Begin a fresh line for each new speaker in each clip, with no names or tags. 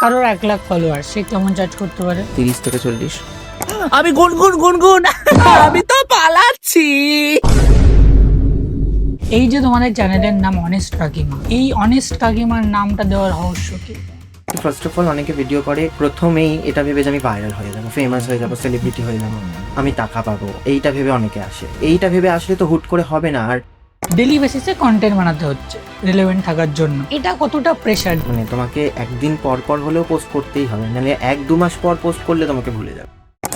কারোর 1,00,000 ফলোয়ার, সে কেমন চার্জ করতে পারে?
30 থেকে 40। আমি গুনগুন আমি তো পালাচ্ছি।
এই যে তোমাদের চ্যানেলের নাম অনেস্ট কাকিমা, এই অনেস্ট কাকিমার নামটা দেওয়ার রহস্য কি?
ফার্স্ট অফ অল অনেকে ভিডিও করে প্রথমেই এটা ভেবে যে আমি ভাইরাল হয়ে যাবো, ফেমাস হয়ে যাবো, সেলিব্রিটি হয়ে যাবো, আমি টাকা পাবো, এইটা ভেবে অনেকে আসে। এইটা ভেবে আসলে তো হুট করে হবে না। আর
ডেলি বেসিসে কন্টেন্ট বানাতে হচ্ছে রিলেভেন্ট থাকার জন্য, এটা কতটা প্রেশার?
মানে তোমাকে একদিন পর পর হলেও পোস্ট করতেই হবে, নাহলে 1-2 মাস পর পোস্ট করলে তোমাকে ভুলে যাবে।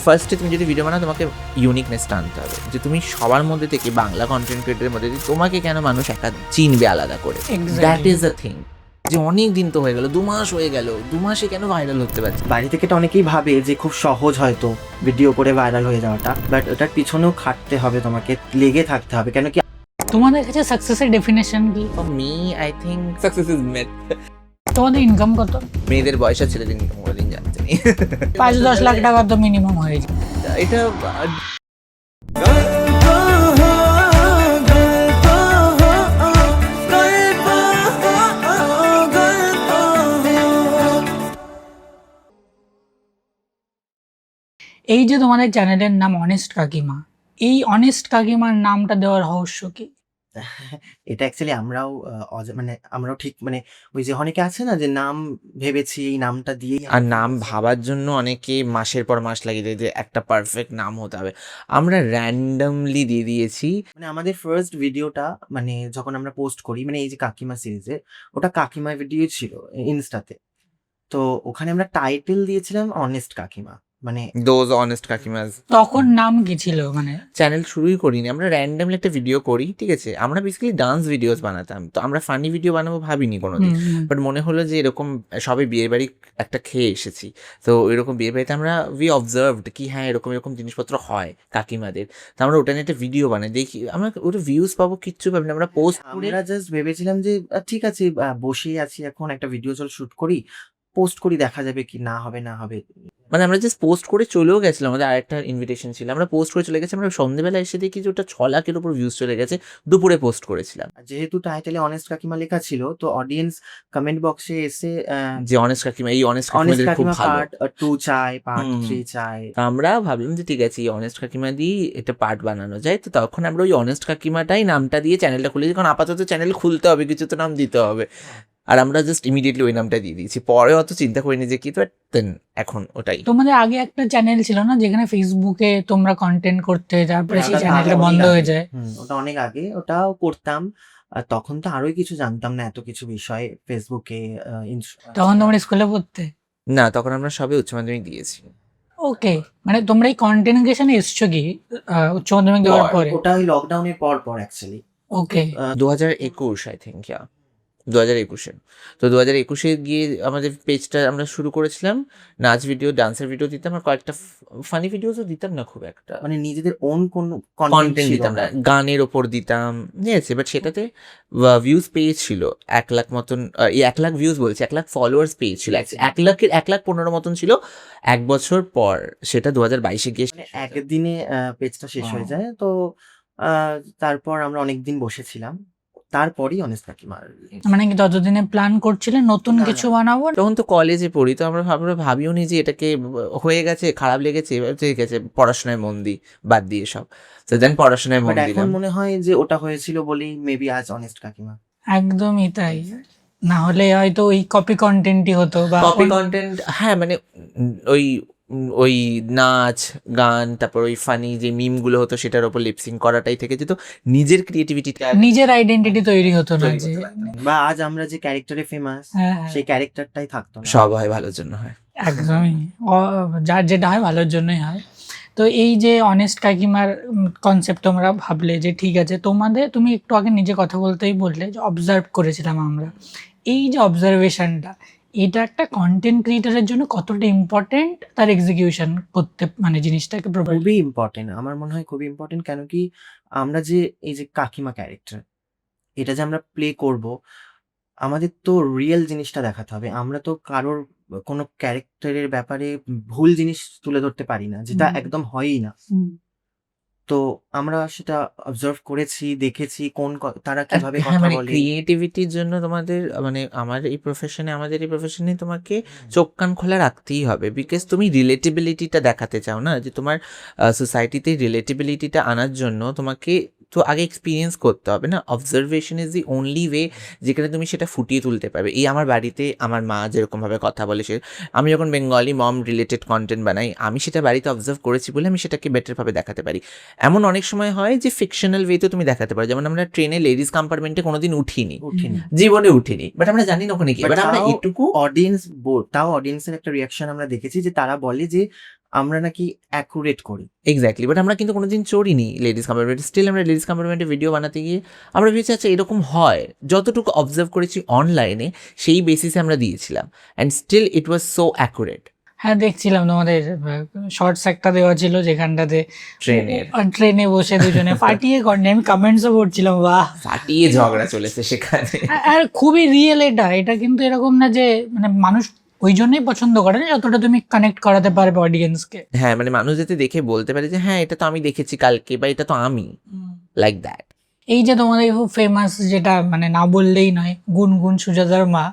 ফার্স্টে তুমি যদি ভিডিও বানাও তোমাকে ইউনিকনেসটা আনতে হবে, যে তুমি সবার মধ্যে থেকে বাংলা কন্টেন্ট ক্রিয়েটরের মধ্যে দিয়ে তোমাকে কেন মানুষ একটা চিনবে আলাদা করে। That is the thing. যে অনেক দিন তো হয়ে গেল, 2 মাস হয়ে গেল, 2 মাসে কেন ভাইরাল হতে পারছে?
বাড়ি থেকে তো অনেকেই ভাবে যে খুব সহজ হয়তো ভিডিও করে ভাইরাল হয়ে যাওয়াটা, বাট ওটার পিছনেও খাটতে হবে, তোমাকে লেগে থাকতে হবে। কেন কি
তোমাদের কাছে সাকসেসের ডেফিনেশন কি?
For me I think success is math.
তোমাদের ইনকাম কত?
মেয়েদের বয়স আর ছেলেদের ইনকাম কোনোদিন জানতে নেই।
5-10 লাখ টাকা তো মিনিমাম হয়ে যায়।
এটা
এই যে তোমাদের চ্যানেলের নাম অনেস্ট কাকিমা, এই অনেস্ট কাকিমার নামটা দেওয়ার রহস্য কি?
এটা অ্যাকচুয়ালি আমরাও মানে আমরাও ঠিক মানে ওই যে অনেকে আছে না যে নাম ভেবেছি এই নামটা দিয়েই
আর নাম ভাবার জন্য অনেকে মাসের পর মাস লাগিয়ে দেয় যে একটা পারফেক্ট নাম হতে হবে। আমরা র্যান্ডমলি দিয়ে দিয়েছি।
মানে আমাদের ফার্স্ট ভিডিওটা মানে যখন আমরা পোস্ট করি, মানে এই যে কাকিমা সিরিজে, ওটা কাকিমা ভিডিও ছিল ইনস্টাতে। তো ওখানে আমরা টাইটেল দিয়েছিলাম অনেস্ট কাকিমা, মানে
দোজ অনেস্ট কাকিমাজ।
তখন নাম কি ছিল? মানে
চ্যানেল শুরুই করিনি, আমরা র্যান্ডমলি একটা ভিডিও করি, ঠিক আছে? আমরা বেসিক্যালি ডান্স ভিডিওস বানাতাম, তো আমরা ফানি ভিডিও বানাবো ভাবিনি কোনোদিন। বাট মনে হলো যে এরকম সবে বিয়ের বাড়ি একটা খেয়ে এসেছি, তো এরকম বিয়ের বাড়িতে আমরা উই অবজার্ভড কি হ্যাঁ এরকম এরকম জিনিসপত্র হয় কাকিমাদের, তো আমরা ওটা নিয়ে একটা ভিডিও বানাই, দেখি আমরা ওটা ভিউজ পাবো কিচ্ছু ভাবি না, আমরা পোস্ট করে
আমরা জাস্ট ভেবেছিলাম যে ঠিক আছে বসেই আছি এখন, একটা ভিডিও চল শুট করি, পোস্ট করি, দেখা যাবে কি না হবে না হবে।
মানে আমরা জাস্ট পোস্ট করে চলেও গেছিলাম, আমাদের আরেকটা ইনভিটেশন ছিল, আমরা পোস্ট করে চলে গেছি। আমরা সন্ধ্যেবেলা এসে দেখি যে ওটা 6 লাখের উপর ভিউজ চলে গেছে, দুপুরে পোস্ট করেছিলাম।
আর যেহেতু টাইটেলে অনেস্ট কাকিমা লেখা ছিল, তো অডিয়েন্স কমেন্ট বক্সে এসে
যে অনেস্ট কাকিমা, এই অনেস্ট
অনেস্ট
কাকিমাদের খুব
কাকিমা
ভালো।
পার্ট 2 চাই, পার্ট
হুম।
3 চাই।
তো আমরা ভাবলাম যে ঠিক আছে এই অনেস্ট কাকিমা দিয়ে এটা পার্ট বানানো যায়, তো তখন আমরা ওই অনেস্ট কাকিমাটাই নামটা দিয়ে চ্যানেলটা খুলেছি, কারণ আপাতত চ্যানেল খুলতে হবে, কিছু তো নাম দিতে হবে। আর আমরা জাস্ট ইমিডিয়েটলি ওই নামটা দিয়ে দিয়েছি, পরে অত চিন্তা করিনি যে কি, তো দেন এখন ওটাই।
তোমাদের আগে একটা চ্যানেল ছিল না যেখানে ফেসবুকে তোমরা কন্টেন্ট করতে, তারপরে সেই
ওটা
চ্যানেলটা
অনেক
বন্ধ হয়ে
আগে।
যায়?
ওটা অনেক আগে, ওটাও করতাম। আর তখন তো আরোই কিছু জানতাম না, এত কিছু বিষয় ফেসবুকে।
তখন তোমরা স্কুলে পড়তে?
না, তখন আমরা সবে উচ্চ মাধ্যমিক দিয়েছি।
ওকে, মানে তোমরা এই কন্টেন্ট ক্রিয়েশনে এসছো কি উচ্চ মাধ্যমিক দেওয়ার পরে?
ওটা ওই লকডাউনের পর পর অ্যাকচুয়ালি।
ওকে,
2021 আই থিঙ্ক, 2021-এ। তো 2021-এ গিয়ে আমাদের পেজটা আমরা শুরু করেছিলাম, নাচ ভিডিও, ডান্সের ভিডিও দিতাম, আর কয়েকটা ফানি ভিডিওসও দিতাম না খুব একটা,
মানে নিজেদের ওন কোন
কন্টেন্ট
কন্টেন্ট
দিতাম না, গানের ওপর দিতাম, ঠিক আছে? বাট সেটাতে ভিউজ পেয়েছিল 1 লাখ মতন, এই 1 লাখ ভিউজ বলছি, 1 লাখ ফলোয়ার্স পেয়েছিল, 1 লাখ 15 মতন ছিল। 1 বছর পর সেটা 2022-এ গিয়ে
মানে একদিনে পেজটা শেষ হয়ে যায়। তো তারপর আমরা অনেকদিন বসেছিলাম, তারপরই অনেস্ট কাকিমা।
মানে কি ততদিনে প্ল্যান করছিলে নতুন
না,
কিছু
না।
বানাবো?
তখন তো কলেজে পড়ি, তো আমরা ভাবিও নি যে এটাকে হয়ে গেছে, খারাপ লেগেছে, এবার ঠিক আছে পড়াশোনায় মন দিই, বাদ দিয়ে সব। তো দেন পড়াশোনায় মন
বাট এখন
দিলাম।
মনে হয় যে ওটা হয়েছিল বলেই মেবি আজ অনেস্ট কাকিমা।
একদমই তাই, না হলে হয়তো ওই কপি কন্টেন্টই হতো বা
কপি কন্টেন্ট, হ্যাঁ, মানে ওই নাচ গান, তারপর ওই ফানি যে মিমগুলো হতো সেটার ওপর লিপসিং করাটাই থেকে যেত, নিজের ক্রিয়েটিভিটিটা
নিজের আইডেন্টিটি তৈরি হতো না যে
বা আজ আমরা যে ক্যারেক্টারে ফেমাস,
হ্যাঁ,
সেই ক্যারেক্টারটাই থাকতো না।
সব হয় ভালোর জন্য হয়।
একদমই যার যেটা হয় ভালোর জন্যই হয়। তো এই যে অনেস্ট কাকিমার কনসেপ্ট তোমরা ভাবলে যে ঠিক আছে, তুমি একটু আগে নিজে কথা বলতেই বললে যে অবজার্ভ করেছিলাম আমরা, এই যে অবজারভেশনটা, এটা একটা কন্টেন্ট ক্রিয়েটারের জন্য কতটা ইম্পর্টেন্ট তার এক্সিকিউশন করতে, মানে জিনিসটাকে প্রোভাইড।
খুবই ইম্পর্টেন্ট, আমার মনে হয় খুবই ইম্পর্টেন্ট। কেন কি আমরা যে এই যে কাকিমা ক্যারেক্টার, এটা যে আমরা প্লে করব, আমাদের তো রিয়েল জিনিসটা দেখাতে হবে। আমরা তো কারোর কোনো ক্যারেক্টারের ব্যাপারে ভুল জিনিস তুলে ধরতে পারি না, যেটা একদম হয়ই না। তো তো আমরা সেটা অবজার্ভ করেছি, দেখেছি তারা কিভাবে
হ্যাঁ,
কথা
মানে
বলে।
ক্রিয়েটিভিটির জন্য তোমাদের মানে আমাদের এই প্রফেশনে তোমাকে চোখ কান খোলা রাখতেই হবে, বিকজ তুমি রিলেটেবিলিটিটা দেখাতে চাও না, যে তোমার সোসাইটিতে রিলেটেবিলিটিটা আনার জন্য তোমাকে তো আগে এক্সপিরিয়েন্স করতে হবে না। Observation is the only way যেখানে তুমি সেটা ফুটিয়ে তুলতে পারবে। এই আমার বাড়িতে আমার মা যেরকমভাবে কথা বলে, আমি যখন বেঙ্গলি মম রিলেটেড কন্টেন্ট বানাই, আমি সেটা বাড়িতে অবজার্ভ করেছি বলে আমি সেটাকে বেটারভাবে দেখাতে পারি। এমন অনেক সময় হয় যে ফিকশনাল ওয়েতে তুমি দেখাতে পারো, যেমন আমরা ট্রেনে লেডিস কম্পার্টমেন্টে কোনোদিন উঠিনি, জীবনে উঠিনি, বাট আমরা জানি না ওখানে কি, বাট আমরা এটুকু
তাও অডিয়েন্সের একটা রিয়াকশন আমরা দেখেছি যে তারা বলে যে আমরা নাকি অ্যাকুরেট করি।
এক্স্যাক্টলি, বাট আমরা কিন্তু কোনোদিন চড়িনি লেডিস কম্পার্টমেন্টে। স্টিল আমরা লেডিস কম্পার্টমেন্টে ভিডিও বানাতে গিয়ে আমরা ভেবেছি আচ্ছা এরকম হয়, যতটুকু অবজার্ভ করেছি অনলাইনে সেই বেসিসে আমরা দিয়েছিলাম, and still it was so accurate.
হ্যাঁ, দেখছিলাম তোমাদের শর্টস একটা দেওয়া ছিল যেখানটাতে ট্রেনে বসে দুজনে ফাটিয়ে কন্টেন্ট, আমি কমেন্টসও পড়ছিলাম, বাহ
ফাটিয়ে ঝগড়া চলেছে সেখানে।
আর খুবই রিয়েল এটা কিন্তু এরকম না যে মানে মানুষ ওই জন্যই পছন্দ করে না, যতটা তুমি কানেক্ট করাতে পারবে অডিয়েন্সকে।
হ্যাঁ, মানে মানুষ যাতে দেখে বলতে পারে যে হ্যাঁ এটা তো আমি দেখেছি কালকে, বা এটা তো আমি, লাইক দ্যাট।
এই যে তোমাদের খুব ফেমাস, যেটা মানে না বললেই নয়, গুনগুন, সুজাতার মা,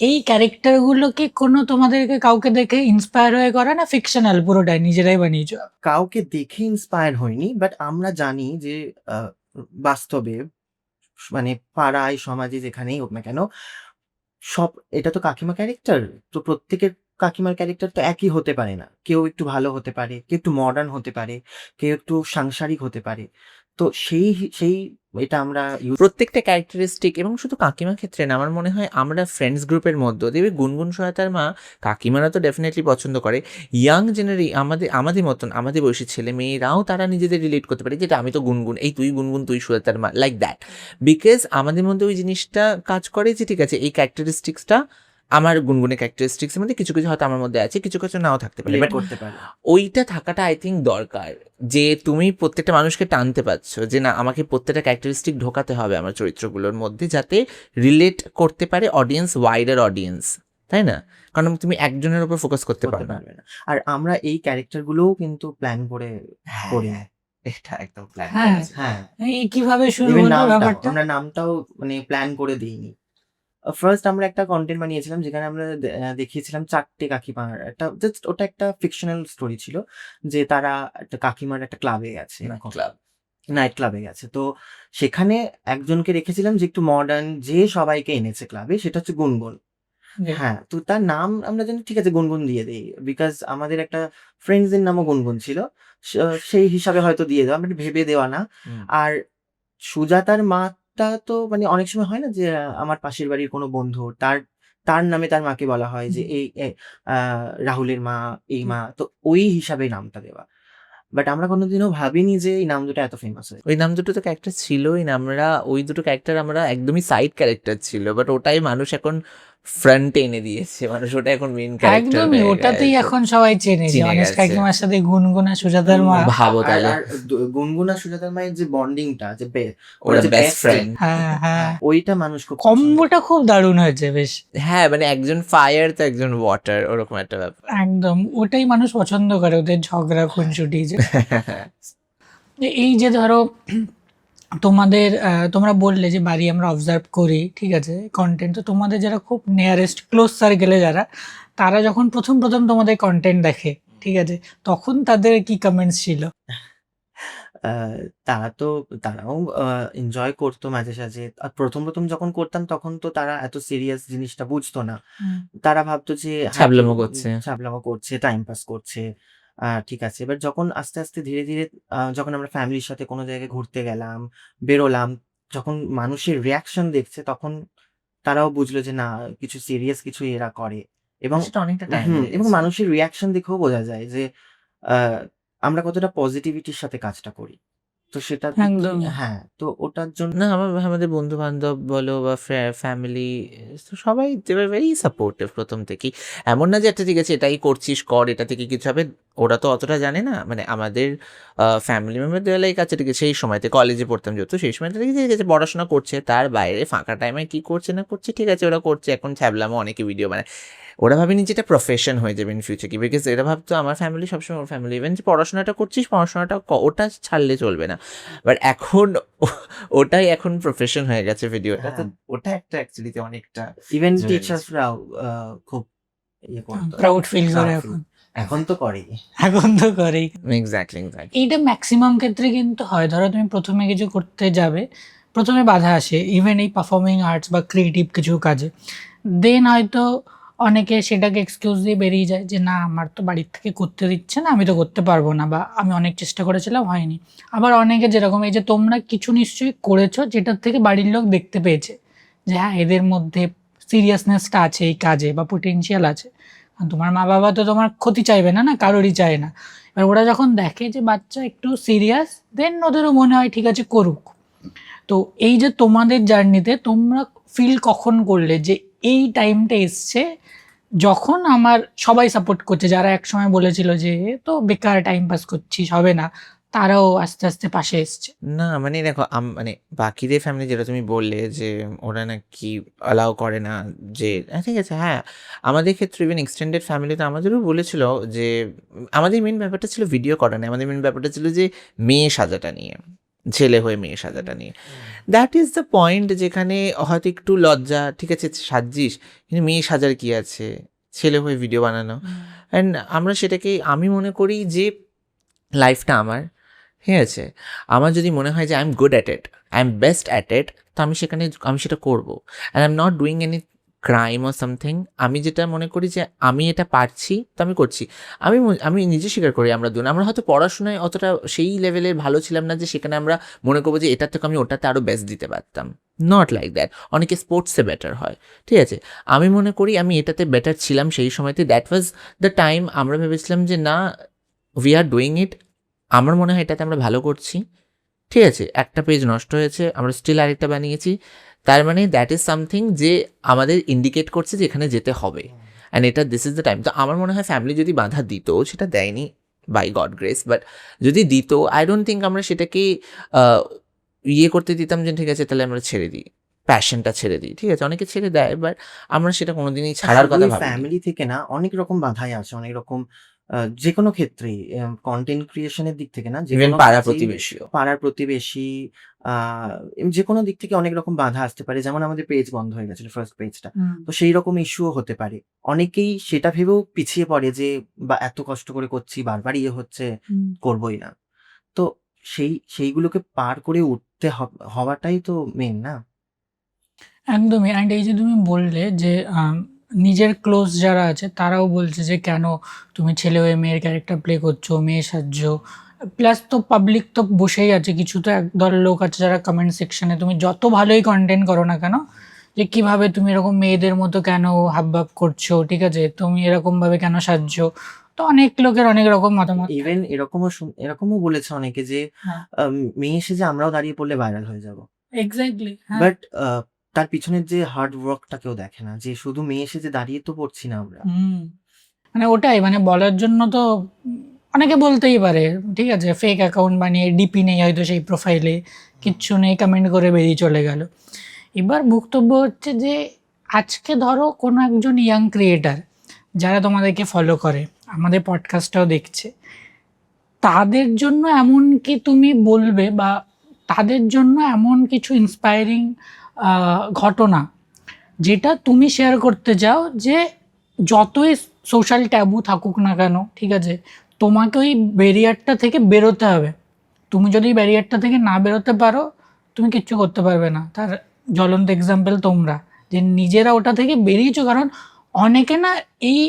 এই ক্যারেক্টারগুলোকে কোনো তোমাদেরকে কাউকে দেখে ইন্সপায়ার হয়ে করা না ফিকশনাল পুরোটাই নিজেরাই বানিয়েছো?
কাউকে দেখে ইন্সপায়ার হয়নি, বাট আমরা জানি যে বাস্তবে মানে পাড়ায় সমাজে যেখানেই হোক না কেন, এটা তো কাকিমা ক্যারেক্টার, তো প্রত্যেকের কাকিমার ক্যারেক্টার তো একই হতে পারে না। কেউ একটু ভালো হতে পারে, কেউ একটু মডার্ন হতে পারে, কেউ একটু সাংসারিক হতে পারে। তো সেই এটা আমরা
প্রত্যেকটা ক্যারেক্টারিস্টিক, এবং শুধু কাকিমার ক্ষেত্রে না, আমার মনে হয় আমরা ফ্রেন্ডস গ্রুপের মধ্যে দেখবে গুনগুন সহায়তার মা কাকিমারা তো ডেফিনেটলি পছন্দ করে, ইয়াং আমাদের মতন আমাদের বয়সী ছেলে মেয়েরাও তারা নিজেদের রিলেট করতে পারে, যেটা আমি তো গুনগুন, এই তুই গুনগুন, তুই সুজাতার মা, লাইক দ্যাট। বিকজ আমাদের মধ্যে ওই জিনিসটা কাজ করে যে ঠিক আছে এই ক্যারেক্টারিস্টিক্সটা আমার গুনগুনের ক্যারেক্টারিস্টিক্সের মধ্যে কিছু কিছু হয়তো আমার মধ্যে আছে, কিছু কিছু নাও থাকতে পারে, বাট
করতে পারি।
ওইটা থাকাটা আই থিঙ্ক দরকার, যে তুমি প্রত্যেকটা মানুষকে টানতে পারছো, যে না আমাকে প্রত্যেকটা ক্যারেক্টারিস্টিক ঢোকাতে হবে আমার চরিত্রগুলোর মধ্যে, যাতে রিলেট করতে পারে অডিয়েন্স, ওয়াইডার অডিয়েন্স, তাই না? কারণ তুমি একজনের উপর ফোকাস করতে পারবে না।
আর আমরা এই ক্যারেক্টারগুলোও কিন্তু প্ল্যান করে করি।
এটা একদম প্ল্যান।
হ্যাঁ,
এই কিভাবে শুরু
Even
হলো ব্যাপারটা?
আমরা নামটাও মানে প্ল্যান করে দিইনি। ফার্স্ট আমরা একটা কন্টেন্ট বানিয়েছিলাম যেখানে আমরা দেখিয়েছিলাম ৪ টে কাকিমার একটা, জাস্ট ওটা একটা ফিকশনাল স্টোরি ছিল যে তারা একটা কাকিমার একটা ক্লাবে গেছে, নাইট ক্লাবে গেছে। তো সেখানে একজনকে রেখেছিলাম যে একটু মডার্ন, যে সবাইকে এনেছে ক্লাবে, সেটা হচ্ছে গুনগুন। হ্যাঁ, তো তার নাম আমরা জানি ঠিক আছে গুনগুন দিয়ে দেই, বিকজ আমাদের একটা ফ্রেন্ডসদের নামও গুনগুন ছিল, সেই হিসাবে হয়তো দিয়ে দেওয়া, মানে ভেবে দেওয়া না। আর সুজাতার মাটা তো মানে অনেক সময় হয় না যে আমার পাশের বাড়ির কোনো বন্ধু, তার নামে তার মাকে বলা হয় যে এই রাহুলের মা, এই মা, তো ওই হিসাবে নামটা দেওয়া। বাট আমরা কোনোদিনও ভাবিনি যে এই নাম দুটো এত ফেমাস হয়।
ওই নাম দুটো তো ক্যারেক্টার ছিলই না, ওই দুটো ক্যারেক্টার আমরা একদমই সাইড ক্যারেক্টার ছিল, বাট ওটাই মানুষ এখন ফ্রন্টে এনে দিয়েছে, মানুষ ওটা এখন মেইন ক্যারেক্টার,
একদমই ওটাতেই এখন সবাই চেনে, যে অনেক কাকিমার সাথে গুনগুন আর সুজাতার মা।
ভাবো তাহলে
আর গুনগুন আর সুজাতার মায়ের যে বন্ডিংটা, যে
ওরা বেস্ট ফ্রেন্ড,
হ্যাঁ,
ওইটা মানুষ খুব
কম্বোটা খুব দারুণ হয়েছে বেশ।
হ্যাঁ, মানে একজন ফায়ার তো একজন ওয়াটার, ওরকম একটা ব্যাপার।
একদম ওটাই মানুষ পছন্দ করে, ওদের ঝগড়া খুনসুটি। যে এই যে ধরো তোমাদের তোমরা বললে যে বাড়ি আমরা অবজার্ভ করি, ঠিক আছে, কন্টেন্ট, তো তোমাদের যারা খুব নিয়ারেস্ট ক্লোজ সার্কেলে যারা, তারা যখন প্রথম তোমাদের কন্টেন্ট দেখে, ঠিক আছে, তখন তাদের কি কমেন্টস ছিল?
তারাও এনজয় করতো মাঝে সাঝে। আর প্রথম যখন করতাম তখন তো তারা এত সিরিয়াস জিনিসটা বুঝতো না। তারা ভাবতো যে
ছ্যাবলামো
করছে, টাইম পাস করছে। ঠিক আছে। এবার যখন আস্তে ধীরে যখন আমরা ফ্যামিলির সাথে কোনো জায়গায় ঘুরতে গেলাম, বেরোলাম, যখন মানুষের রিঅ্যাকশন দেখছে, তখন তারাও বুঝলো যে না, কিছু সিরিয়াস কিছু এরা করে। এবং
অনেকটা টাইম,
এবং মানুষের রিঅ্যাকশন দেখেও বোঝা যায় যে আমরা কতটা পজিটিভিটির সাথে কাজটা করি। তো সেটা হ্যাঁ, তো ওটার জন্য
না আমাদের বন্ধু বান্ধব বলো বা ফ্যামিলি, সবাই ভেরি সাপোর্টিভ প্রথম থেকেই। এমন না যে একটা ঠিক আছে এটাই করছিস কর, এটা থেকে কিছু হবে, ওরা তো অতটা জানে না। মানে আমাদের ফ্যামিলি মেম্বার দেওয়া লাইক আছে, ঠিক আছে, সেই সময়তে কলেজে পড়তাম যেহেতু, সেই সময় ঠিক আছে পড়াশোনা করছে, তার বাইরে ফাঁকা টাইমে কি করছে না করছে, ঠিক আছে ওরা করছে, এখন ছ্যাবলামো অনেকে ভিডিও বানায়, ওরা ভাবেনি যে এটা প্রফেশন হয়ে যাবে ইন ফিউচার কি, বিকজ এরা ভাবতো আমার ফ্যামিলি সবসময় ওর ফ্যামিলি ইভেন যে পড়াশোনাটা করছিস পড়াশোনাটা ওটা ছাড়লে চলবে না, বাট এখন ওটাই এখন প্রফেশন হয়ে গেছে ভিডিওটা। তো ওটা একটা অ্যাকচুয়ালিতে অনেকটা
ইভেন
Very
টিচার্সরাও খুব ইয়ে করতো,
প্রাউড ফিল করে
Proud feel। এখন তো করেই।
এখন তো করেই।
Exactly exactly.
এইটা ম্যাক্সিমাম ক্ষেত্রে কিন্তু হয়, ধরো তুমি প্রথমে কিছু করতে যাবে, প্রথমে বাধা আসে ইভেন এই পারফর্মিং আর্টস বা ক্রিয়েটিভ কিছু কাজে, দেন হয়তো অনেকে সেটাকে এক্সকিউজ দিয়ে বেরিয়ে যায় যে না আমার তো বাড়ির থেকে করতে দিচ্ছে না, আমি তো করতে পারবো না, বা আমি অনেক চেষ্টা করেছিলাম হয়নি। আবার অনেকে যেরকম এই যে তোমরা কিছু নিশ্চয়ই করেছো যেটার থেকে বাড়ির লোক দেখতে পেয়েছে যে হ্যাঁ এদের মধ্যে সিরিয়াসনেসটা আছে এই কাজে বা পোটেনশিয়াল আছে। কারণ তোমার মা বাবা তো তোমার ক্ষতি চাইবে না, না কারোরই চায় না। এবার ওরা যখন দেখে যে বাচ্চা একটু সিরিয়াস, দেন ওদেরও মনে হয় ঠিক আছে করুক। তো এই যে তোমাদের জার্নিতে তোমরা ফিল কখন করলে যে এই টাইমটা এসছে যখন আমার সবাই সাপোর্ট করছে, যারা একসময় বলেছিল যে এ তো বেকার টাইম পাস করছিস হবে না, তারাও আস্তে আস্তে পাশে এসছে?
না মানে দেখো মানে বাকিদের ফ্যামিলি যেটা তুমি বললে যে ওরা নাকি অ্যালাউ করে না, যে ঠিক আছে হ্যাঁ আমাদের ক্ষেত্রে ইভেন এক্সটেন্ডেড ফ্যামিলিতে আমাদেরও বলেছিল যে আমাদের মেন ব্যাপারটা ছিল ভিডিও করা নেই, আমাদের মেন ব্যাপারটা ছিল যে মেয়ে সাজাটা নিয়ে, ছেলে হয়ে মেয়ে সাজাটা নিয়ে। দ্যাট ইজ দ্য পয়েন্ট, যেখানে হয়তো একটু লজ্জা, ঠিক আছে সাজিস কিন্তু মেয়ে সাজার কি আছে, ছেলে হয়ে ভিডিও বানানো। অ্যান্ড আমরা সেটাকে আমি মনে করি যে লাইফটা আমার, ঠিক আছে আমার যদি মনে হয় যে I am good at it, I am best at it, তো আমি সেটা করবো। And I am not doing any crime or something. আমি যেটা মনে করি যে আমি এটা পারছি তো আমি করছি। আমি নিজে স্বীকার করি আমরা হয়তো পড়াশোনায় অতটা সেই লেভেলের ভালো ছিলাম না যে সেখানে আমরা মনে করবো যে এটার থেকে আমি ওটাতে আরও বেস্ট দিতে পারতাম, নট লাইক দ্যাট। অনেকে স্পোর্টসে বেটার হয়, ঠিক আছে আমি মনে করি আমি এটাতে বেটার ছিলাম সেই সময়তে। দ্যাট ওয়াজ দ্য টাইম আমরা ভেবেছিলাম যে না উই আর ডুইং ইট, আমার মনে হয় এটাতে আমরা ভালো করছি, ঠিক আছে একটা পেজ নষ্ট হয়েছে আমরা স্টিল আরেকটা বানিয়েছি, তার মানে দ্যাট ইজ সামথিং যে আমাদের ইন্ডিকেট করছে যে এখানে যেতে হবে, অ্যান্ড এটা দিস ইজ দ্য টাইম। তো আমার মনে হয় ফ্যামিলি যদি বাধা দিত, সেটা দেয়নি বাই গড গ্রেস, বাট যদি দিত আই ডোন্ট থিঙ্ক আমরা সেটাকে ইয়ে করতে দিতাম যে ঠিক আছে তাহলে আমরা ছেড়ে দিই, প্যাশনটা ছেড়ে দিই, ঠিক আছে অনেকে ছেড়ে দেয়, বাট আমরা সেটা কোনোদিনই ছাড়ার কথা ভাবি।
ফ্যামিলি থেকে না অনেক রকম বাধাই আছে, অনেক রকম যে কোনো ক্ষেত্রেই কন্টেন্ট ক্রিয়েশনের দিক থেকে না, যে
ইভেন
কোনো
পাড়া
কাজেই,
প্রতিবেশীও।
পাড়ার প্রতিবেশী যে কোনো দিক থেকে অনেক রকম বাধা আসতে পারে। যেমন আমাদের পেজ বন্ধ হয়ে গেছিল, ফার্স্ট পেজটা, তো সেই রকম ইস্যুও হতে পারে। অনেকেই সেটা ভেবেও পিছিয়ে পড়ে যে বা এত কষ্ট করে করছি বারবার ইয়ে হচ্ছে, করবোই না। তো সেইগুলোকে পার করে উঠতে হওয়াটাই তো মেন না।
একদমই। অ্যান্ড এই যে তুমি বললে যে নিজের ক্লোজ যারা আছে তারাও বলছে যে কেন তুমি ছেলে হয়ে মেয়ের ক্যারেক্টার প্লে করছো, মেয়ে সাজছো। প্লাস তো পাবলিক তো বসেই আছে, কিছু তো একদল লোক আছে যারা কমেন্ট সেকশনে তুমি যত ভালোই কন্টেন্ট করো না কেন, যে কিভাবে তুমি এরকম মেয়েদের মতো কেন হাবভাব করছো, ঠিক আছে তুমি এরকমভাবে কেন সাজছো। তো অনেক লোকের অনেক রকম মতামত।
ইভেন এরকমও বলেছে অনেকে যে
হ্যাঁ
মেয়ে সেজে আমরাও দাঁড়িয়ে পড়লে ভাইরাল হয়ে যাব।
এক্স্যাক্টলি। হ্যাঁ
বাট তার পিছনের যে হার্ড ওয়ার্কটা কেউ দেখে না, যে শুধু মেয়ে সেজে দাঁড়িয়ে তো পড়ছি না আমরা।
মানে ওটাই, মানে বলার জন্য তো অনেকে বলতেই পারে, ঠিক আছে ফেক অ্যাকাউন্ট বানিয়ে ডিপি নেই হয়তো সেই প্রোফাইলে, কিচ্ছু নেই, কমেন্ট করে বেরিয়ে চলে গেল। এবার বক্তব্য হচ্ছে যে আজকে ধরো কোনো একজন ইয়াং ক্রিয়েটার যারা তোমাদেরকে ফলো করে, আমাদের পডকাস্টটাও দেখছে, তাদের জন্য এমন কি তুমি বলবে বা তাদের জন্য এমন কিছু ইন্সপায়ারিং ঘটনা যেটা তুমি শেয়ার করতে চাও, যে যতই সোশ্যাল ট্যাবু থাকুক না কেন, ঠিক আছে তোমাকে ওই ব্যারিয়ারটা থেকে বেরোতে হবে। তুমি যদি ব্যারিয়ারটা থেকে না বেরোতে পারো তুমি কিচ্ছু করতে পারবে না। তার জ্বলন্ত এক্সাম্পল তোমরা, যে নিজেরা ওটা থেকে বেরিয়েছো। কারণ অনেকে না এই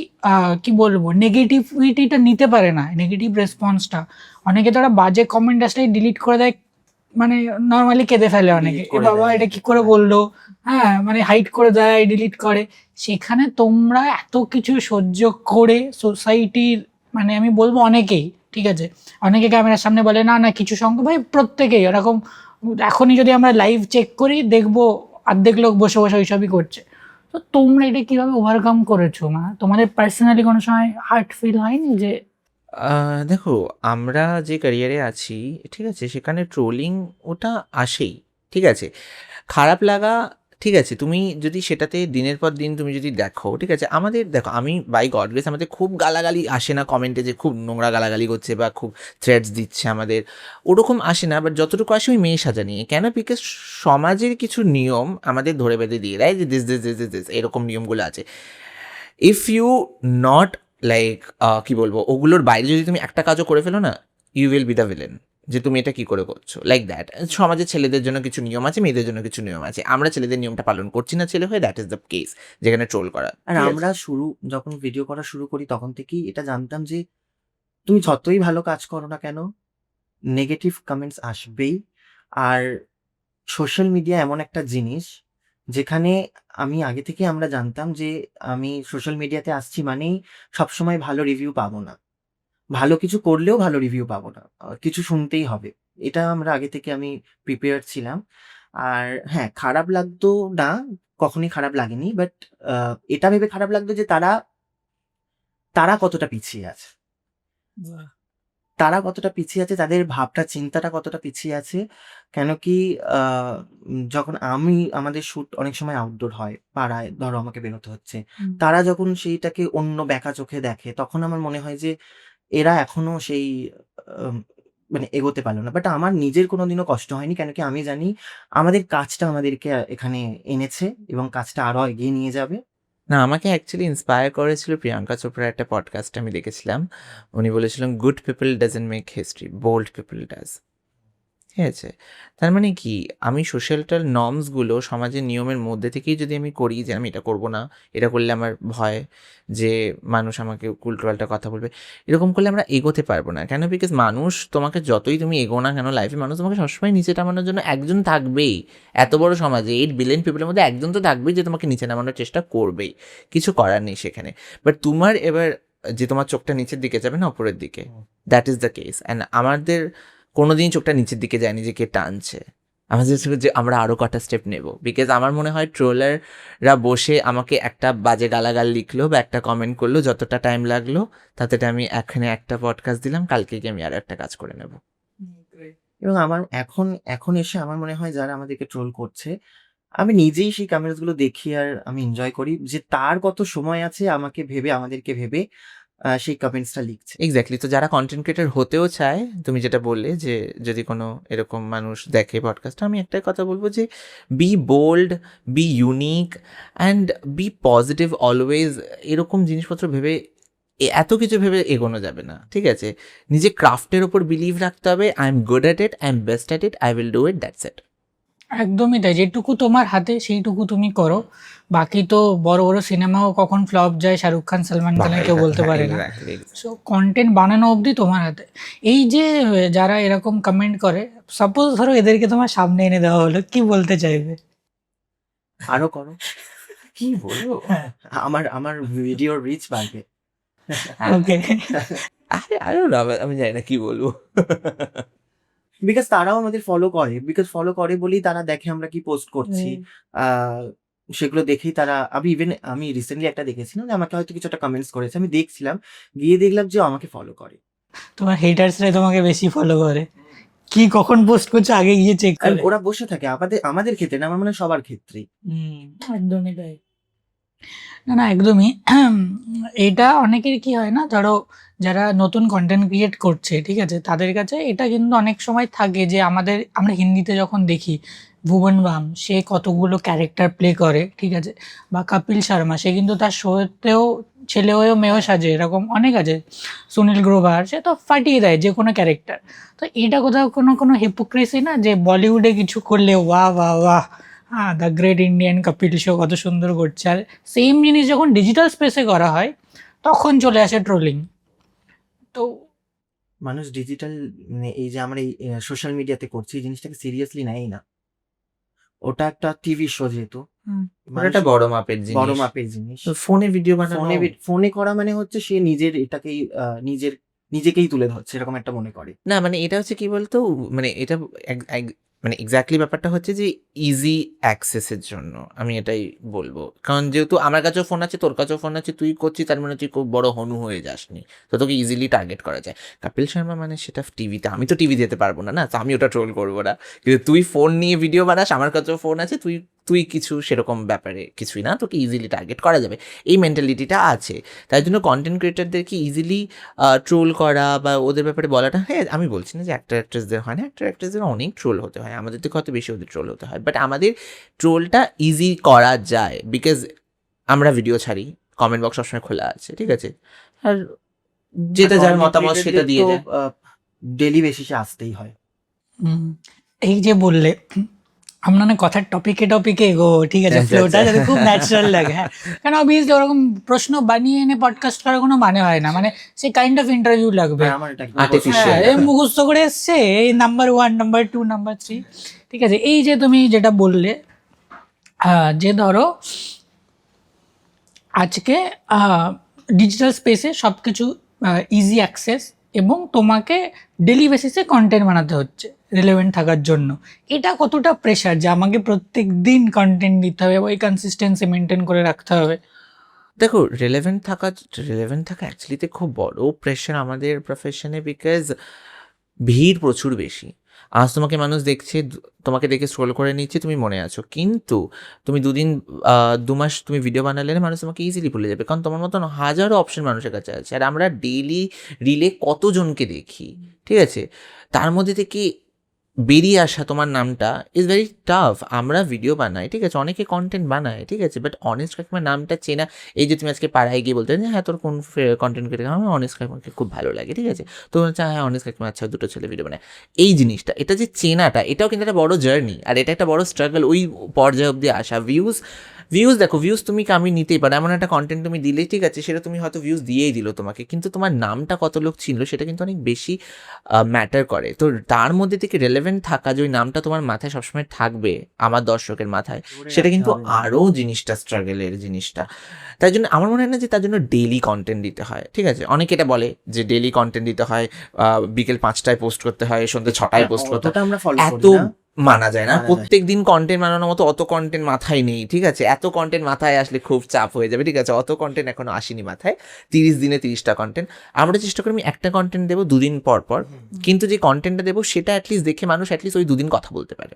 কি বলবো নেগেটিভিটিটা নিতে পারে না, নেগেটিভ রেসপন্সটা। অনেকে তারা বাজে কমেন্ট আসলে ডিলিট করে দেয়, মানে নর্মালি কেঁদে ফেলে অনেকে,
Delete করে
বাবা
দেয়।
এটা কি করে বললো, হ্যাঁ মানে হাইড করে দেয়, ডিলিট করে। সেখানে তোমরা এত কিছু সহ্য করে সোসাইটির, মানে আমি বলবো অনেকেই, ঠিক আছে অনেকে ক্যামেরার সামনে বলে না না কিছু সংখ্যক, ভাই প্রত্যেকেই এরকম। এখনই যদি আমরা লাইভ চেক করি দেখবো অর্ধেক লোক বসে বসে ওইসবই করছে। তো তোমরা এটা কিভাবে ওভারকাম করেছো? মানে তোমাদের পার্সোনালি কোনো সময় হার্ট ফিল হয়নি যে?
দেখো আমরা যে ক্যারিয়ারে আছি, ঠিক আছে সেখানে ট্রোলিং ওটা আসেই, ঠিক আছে খারাপ লাগা ঠিক আছে, তুমি যদি সেটাতে দিনের পর দিন তুমি যদি দেখো, ঠিক আছে, আমাদের দেখো, আমি বাই গড গ্রেস আমাদের খুব গালাগালি আসে না কমেন্টে, যে খুব নোংরা গালাগালি করছে বা খুব থ্রেটস দিচ্ছে আমাদের, ওরকম আসে না। বাট যতটুকু আসে ওই মেয়ে সাজা নিয়ে। কেন? বিকজ সমাজের কিছু নিয়ম আমাদের ধরে বেঁধে দিয়ে দেয় যে this this this this this এরকম নিয়মগুলো আছে। ইফ ইউ নট লাইক কি বলবো, ওগুলোর বাইরে যদি তুমি একটা কাজও করে ফেলো না, you will be the villain, যে তুমি এটা কি করে করছো, লাইক দ্যাট। সমাজে ছেলেদের জন্য কিছু নিয়ম আছে, মেয়েদের জন্য কিছু নিয়ম আছে, আমরা ছেলেদের নিয়মটা পালন করছি না ছেলে হয়ে, দ্যাট ইজ দ্য কেস যেখানে ট্রোল করা।
আর আমরা যখন ভিডিও করা শুরু করি তখন থেকেই এটা জানতাম যে তুমি যতই ভালো কাজ করো না কেন, নেগেটিভ কমেন্টস আসবেই। আর সোশ্যাল মিডিয়া এমন একটা জিনিস যেখানে আগে থেকে আমরা জানতাম যে আমি সোশ্যাল মিডিয়াতে আসছি মানেই সবসময় ভালো রিভিউ পাবো না, ভালো কিছু করলেও ভালো রিভিউ পাবো না, কিছু শুনতেই হবে। এটা আমরা আগে থেকে আমি প্রিপেয়ার ছিলাম। আর হ্যাঁ, খারাপ লাগতো না, কখনোই খারাপ লাগেনি। বাট এটা ভেবে খারাপ লাগতো যে তারা কতটা পিছিয়ে আছে, তাদের ভাবটা চিন্তাটা কতটা পিছিয়ে আছে। কেন কি যখন আমাদের শ্যুট অনেক সময় আউটডোর হয়, পাড়ায় ধরো আমাকে বেরোতে হচ্ছে, তারা যখন সেইটাকে অন্য ব্যাকা চোখে দেখে তখন আমার মনে হয় যে এরা এখনো সেই আম মানে এগোতে পারল না। বাট আমার নিজের কোনোদিনও কষ্ট হয়নি। কেন কি আমি জানি আমাদের কাজটা আমাদেরকে এখানে এনেছে এবং কাজটা আরো এগিয়ে নিয়ে যাবে।
না, আমাকে অ্যাকচুয়ালি ইন্সপায়ার করেছিল প্রিয়াঙ্কা চোপড়ার একটা পডকাস্ট আমি দেখেছিলাম। উনি বলেছিলেন, good people doesn't make history, bold people does. ঠিক আছে, তার মানে কি, আমি সোশ্যালটাল নর্মসগুলো সমাজের নিয়মের মধ্যে থেকেই যদি আমি করি যে আমি এটা করব না, এটা করলে আমার ভয় যে মানুষ আমাকে উল্টোপাল্টা কথা বলবে, এরকম করলে আমরা এগোতে পারবো না। কেন? বিকজ মানুষ তোমাকে যতই তুমি এগো না কেন লাইফে, মানুষ তোমাকে সবসময় নিচে নামানোর জন্য একজন থাকবেই। এত বড় সমাজে 8 বিলিয়ন পিপলের মধ্যে একজন তো থাকবেই যে তোমাকে নিচে নামানোর চেষ্টা করবেই, কিছু করার নেই সেখানে। বাট তোমার এবার যে তোমার চোখটা নিচের দিকে যাবে না ওপরের দিকে, that is the case. And আমাদের কোনোদিন চোখটা নিচের দিকে যায়নি যে কে টানছে, আমাদের যে আমরা আরও কটা স্টেপ নেব। বিকজ আমার মনে হয় ট্রোলাররা বসে আমাকে একটা বাজে গালাগাল লিখলো বা একটা কমেন্ট করলো, যতটা টাইম লাগলো তাতে আমি এখানে একটা পডকাস্ট দিলাম, কালকে গিয়ে আমি আরও একটা কাজ করে নেব।
এবং আমার এখন এসে আমার মনে হয় যারা আমাদেরকে ট্রোল করছে, আমি নিজেই সেই কমেন্টস গুলো দেখি আর আমি এনজয় করি যে তার কত সময় আছে আমাদেরকে ভেবে সেই কমেন্টসটা লিখছে।
এক্স্যাক্টলি। তো যারা কন্টেন্ট ক্রিয়েটর হতেও চায়, তুমি যেটা বললে যে যদি কোনো এরকম মানুষ দেখে পডকাস্টটা, আমি একটাই কথা বলবো যে be bold, be unique and be positive always. এরকম জিনিসপত্র ভেবে এত কিছু ভেবে এগোনো যাবে না, ঠিক আছে? নিজে ক্রাফটের ওপর বিলিভ রাখতে হবে। I am good at it, I am best at it, I will do it, that's it.
একদমই তাই, যেটুকু তোমার হাতে সেইটুকু তুমি করো। বাকি তো বড় বড় সিনেমাও কখন ফ্লপ যায়, শাহরুখ খান, সালমান খানের কেউ বলতে পারে না। সো কন্টেন্ট বানানো অবধি তোমার হাতে। এই যে যারা এরকম কমেন্ট করে, সাপোজ ধরো এদেরকে তোমার সামনে এনে দেওয়া হলো, কি বলতে চাইবে?
আরো করো,
কি বলবো?
আমার ভিডিওর রিচ বাড়বে।
ওকে,
আরে আমি জানি না কি বলবো।
বিকজ তারাও আমাদের ফলো করে বলেই তারা দেখে আমরা কি পোস্ট করছি। সেগুলো দেখেই তারা, আমি রিসেন্টলি একটা দেখেছিলাম যে আমাকে হয়তো কিছু একটা কমেন্টস করেছে, আমি দেখছিলাম, গিয়ে দেখলাম যে আমাকে ফলো করে।
তোমার হেটার্সরাই তোমাকে বেশি ফলো করে। কি কখন পোস্ট করছো আগে গিয়ে চেক
আর
করে।
ওরা বসে থাকে আমাদের ক্ষেত্রে না, আমার মনে হয় সবার ক্ষেত্রেই।
একদমই তাই। না একদমই। এটা অনেকের কি হয় না, ধরো যারা নতুন কন্টেন্ট ক্রিয়েট করছে, ঠিক আছে, তাদের কাছে এটা কিন্তু অনেক সময় থাকে যে আমরা হিন্দিতে যখন দেখি ভুবন বাম, সে কতগুলো ক্যারেক্টার প্লে করে, ঠিক আছে, বা কপিল শর্মা, সে কিন্তু তার শোতেও ছেলে হয়েও মেয়েও সাজে, এরকম অনেক আছে। সুনীল গ্রোভার, সে তো ফাটিয়ে দেয় যে কোনো ক্যারেক্টার। তো এটা কোথাও কোনো হিপোক্রেসি না যে বলিউডে কিছু করলে ওয়াহ ওয়াহ ওয়াহ, হ্যাঁ, the great Indian Kapil show কত সুন্দর করছে, আর সেম জিনিস যখন ডিজিটাল স্পেসে করা হয় তখন চলে আসে ট্রোলিং। তো
মানুষ ডিজিটাল, মানে এই যে আমরা এই সোশ্যাল মিডিয়াতে করছি, এই জিনিসটাকে সিরিয়াসলি নেয় না। ওটা একটা টিভি শো, যেহেতু
একটা বড় মাপের
জিনিস।
ফোনে ভিডিও বানানো,
ফোনে করা মানে হচ্ছে সে নিজের এটাকেই নিজেকেই তুলে ধরছে, এরকম একটা মনে করে।
না মানে এটা হচ্ছে কি বলতো, মানে এটা মানে এক্স্যাক্টলি ব্যাপারটা হচ্ছে যে ইজি অ্যাক্সেসের জন্য আমি এটাই বলবো। কারণ যেহেতু আমার কাছেও ফোন আছে, তোর কাছেও ফোন আছে, তুই করছিস, তার মানে তুই খুব বড় হনু হয়ে যাসনি, তো তোকে ইজিলি টার্গেট করা যায়। কপিল শর্মা মানে সেটা টিভিতে, আমি তো টিভি দিতে পারবো না, না, তো আমি ওটা ট্রোল করবো না। কিন্তু তুই ফোন নিয়ে ভিডিও বানাস, আমার কাছেও ফোন আছে, তুই তুই কিছু সেরকম ব্যাপারে কিছুই না, তোকে ইজিলি টার্গেট করা যাবে, এই মেন্টালিটিটা আছে। তাই জন্য কন্টেন্ট ক্রিয়েটারদেরকে ইজিলি ট্রোল করা বা ওদের ব্যাপারে বলাটা, হ্যাঁ আমি বলছি না যে অ্যাক্টর অ্যাক্ট্রেসদের হয় না, অ্যাক্টর অ্যাক্ট্রেসদের অনেক ট্রোল হতে হয়, আমাদের থেকে হয়তো বেশি ওদের ট্রোল হতে হয়, বাট আমাদের ট্রোলটা ইজি করা যায় বিকজ আমরা ভিডিও ছাড়ি, কমেন্ট বক্স সবসময় খোলা আছে, ঠিক আছে, আর যেটা যার মতামত সেটা দিয়ে যায়।
ডেলি বেসিসে আসতেই হয়।
এই যে বললে আমরা না কথার টপিকে এগো, ঠিক আছে,
আচ্ছা,
ফ্লোটা
আচ্ছা।
যাতে খুব ন্যাচারাল লাগে। হ্যাঁ, কারণ অবভিয়াসলি ওরকম প্রশ্ন বানিয়ে এনে পডকাস্ট করার কোনো মানে হয় না, মানে সে কাইন্ড অফ ইন্টারভিউ লাগবে।
হ্যাঁ, আমার এটা
Artificial.
হ্যাঁ, মুখস্থ করে এসছে এই নাম্বার 1, নাম্বার 2, নাম্বার 3, ঠিক আছে। এই যে তুমি যেটা বললে, যে ধরো আজকে ডিজিটাল স্পেসে সব কিছু ইজি অ্যাক্সেস এবং তোমাকে ডেলি বেসিসে কন্টেন্ট বানাতে হচ্ছে রিলেভেন্ট থাকার জন্য, এটা কতটা প্রেশার যে আমাকে প্রত্যেক দিন কন্টেন্ট দিতে হবে, ওই কনসিস্টেন্সি মেনটেন করে রাখতে হবে?
দেখো, রিলেভেন্ট থাকা অ্যাকচুয়ালিতে খুব বড় প্রেশার আমাদের প্রফেশনে, বিকজ ভিড় প্রচুর বেশি। আজ তোমাকে মানুষ দেখছে, তোমাকে দেখে স্ক্রোল করে নিচ্ছে, তুমি মনে আছো, কিন্তু তুমি 2 মাস তুমি ভিডিও বানালে না, মানুষ তোমাকে ইজিলি ভুলে যাবে, কারণ তোমার মতন হাজারো অপশন মানুষের কাছে আছে। আর আমরা ডেইলি রিলে কতজনকে দেখি, ঠিক আছে, তার মধ্যে থেকে বেরিয়ে আসা তোমার নামটা ইজ ভেরি টাফ। আমরা ভিডিও বানাই, ঠিক আছে, অনেকে কন্টেন্ট বানায়, ঠিক আছে, বাট অনেস্ট কাকিমার নামটা চেনা, এই যে তুমি আজকে পাড়ায় গিয়ে বলতে হ্যাঁ তোর কোন কন্টেন্ট ক্রিয়েটার, আমার অনেস্ট কাকিমাকে খুব ভালো লাগে, ঠিক আছে, তো হচ্ছে হ্যাঁ অনেস্ট কাকিমা, আচ্ছা 2টো ছেলে ভিডিও বানায়, এই জিনিসটা, এটা যে চেনাটা, এটাও কিন্তু একটা বড় জার্নি, আর এটা একটা বড় স্ট্রাগল ওই পর্যায়ে অব্দি আসা। ভিউজ দেখো, ভিউজ তুমি কামিয়ে নিতেই পারো, এমন একটা কন্টেন্ট তুমি দিলেই, ঠিক আছে, সেটা তুমি হয়তো ভিউজ দিয়েই দিল তোমাকে, কিন্তু তোমার নামটা কত লোক চিনলো সেটা কিন্তু অনেক বেশি ম্যাটার করে। তো তার মধ্যে থেকে রেলেভেন্ট থাকা, যে ওই নামটা তোমার মাথায় সবসময় থাকবে, আমার দর্শকের মাথায়, সেটা কিন্তু আরও জিনিসটা স্ট্রাগলের জিনিসটা। তাই জন্য আমার মনে হয় না যে তার জন্য ডেইলি কন্টেন্ট দিতে হয়, ঠিক আছে, অনেকে এটা বলে যে ডেইলি কন্টেন্ট দিতে হয়, বিকেল 5টায় পোস্ট করতে হয়, সন্ধ্যে 6টায় পোস্ট করতে হয়,
আমরা ফলো
এত
করি না।
মানা যায় না,
মানা যায়।
প্রত্যেক দিন কন্টেন্ট বানানোর মতো অত কন্টেন্ট মাথায় নেই, ঠিক আছে, এত কন্টেন্ট মাথায় আসলে খুব চাপ হয়ে যাবে, ঠিক আছে, অত কন্টেন্ট এখনো আসেনি মাথায়, 30 দিনে 30টা কন্টেন্ট। আমরা চেষ্টা করি আমি একটা কন্টেন্ট দেবো 2 দিন পর পর, কিন্তু যে কন্টেন্টটা দেবো সেটা অ্যাটলিস্ট দেখে মানুষ অ্যাটলিস্ট ওই 2 দিন কথা বলতে পারে,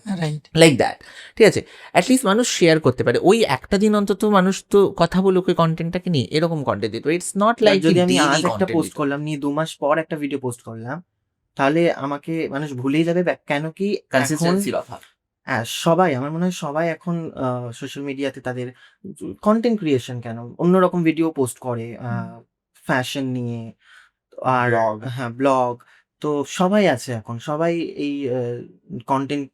রাইট,
লাইক দ্যাট, ঠিক আছে, অ্যাটলিস্ট মানুষ শেয়ার করতে পারে, ওই একটা দিন অন্তত মানুষ তো কথা বলুক ওই কন্টেন্টটাকে নিয়ে, এরকম কন্টেন্ট দিত। ইটস নট লাইক
যদি আমি আজ একটা পোস্ট করলাম, নিয়ে 2 মাস পর একটা ভিডিও পোস্ট করলাম, তাহলে আমাকে মানুষ ভুলেই যাবে। কেন কি
কনসিস্টেন্সির অভাব।
হ্যাঁ, সবাই, আমার মনে হয় সবাই এখন সোশ্যাল মিডিয়াতে তাদের কন্টেন্ট ক্রিয়েশন কেন অন্যরকম ভিডিও পোস্ট করে, ফ্যাশন নিয়ে, আর হ্যাঁ ব্লগ, তো সবাই আছে এখন, সবাই এই কন্টেন্ট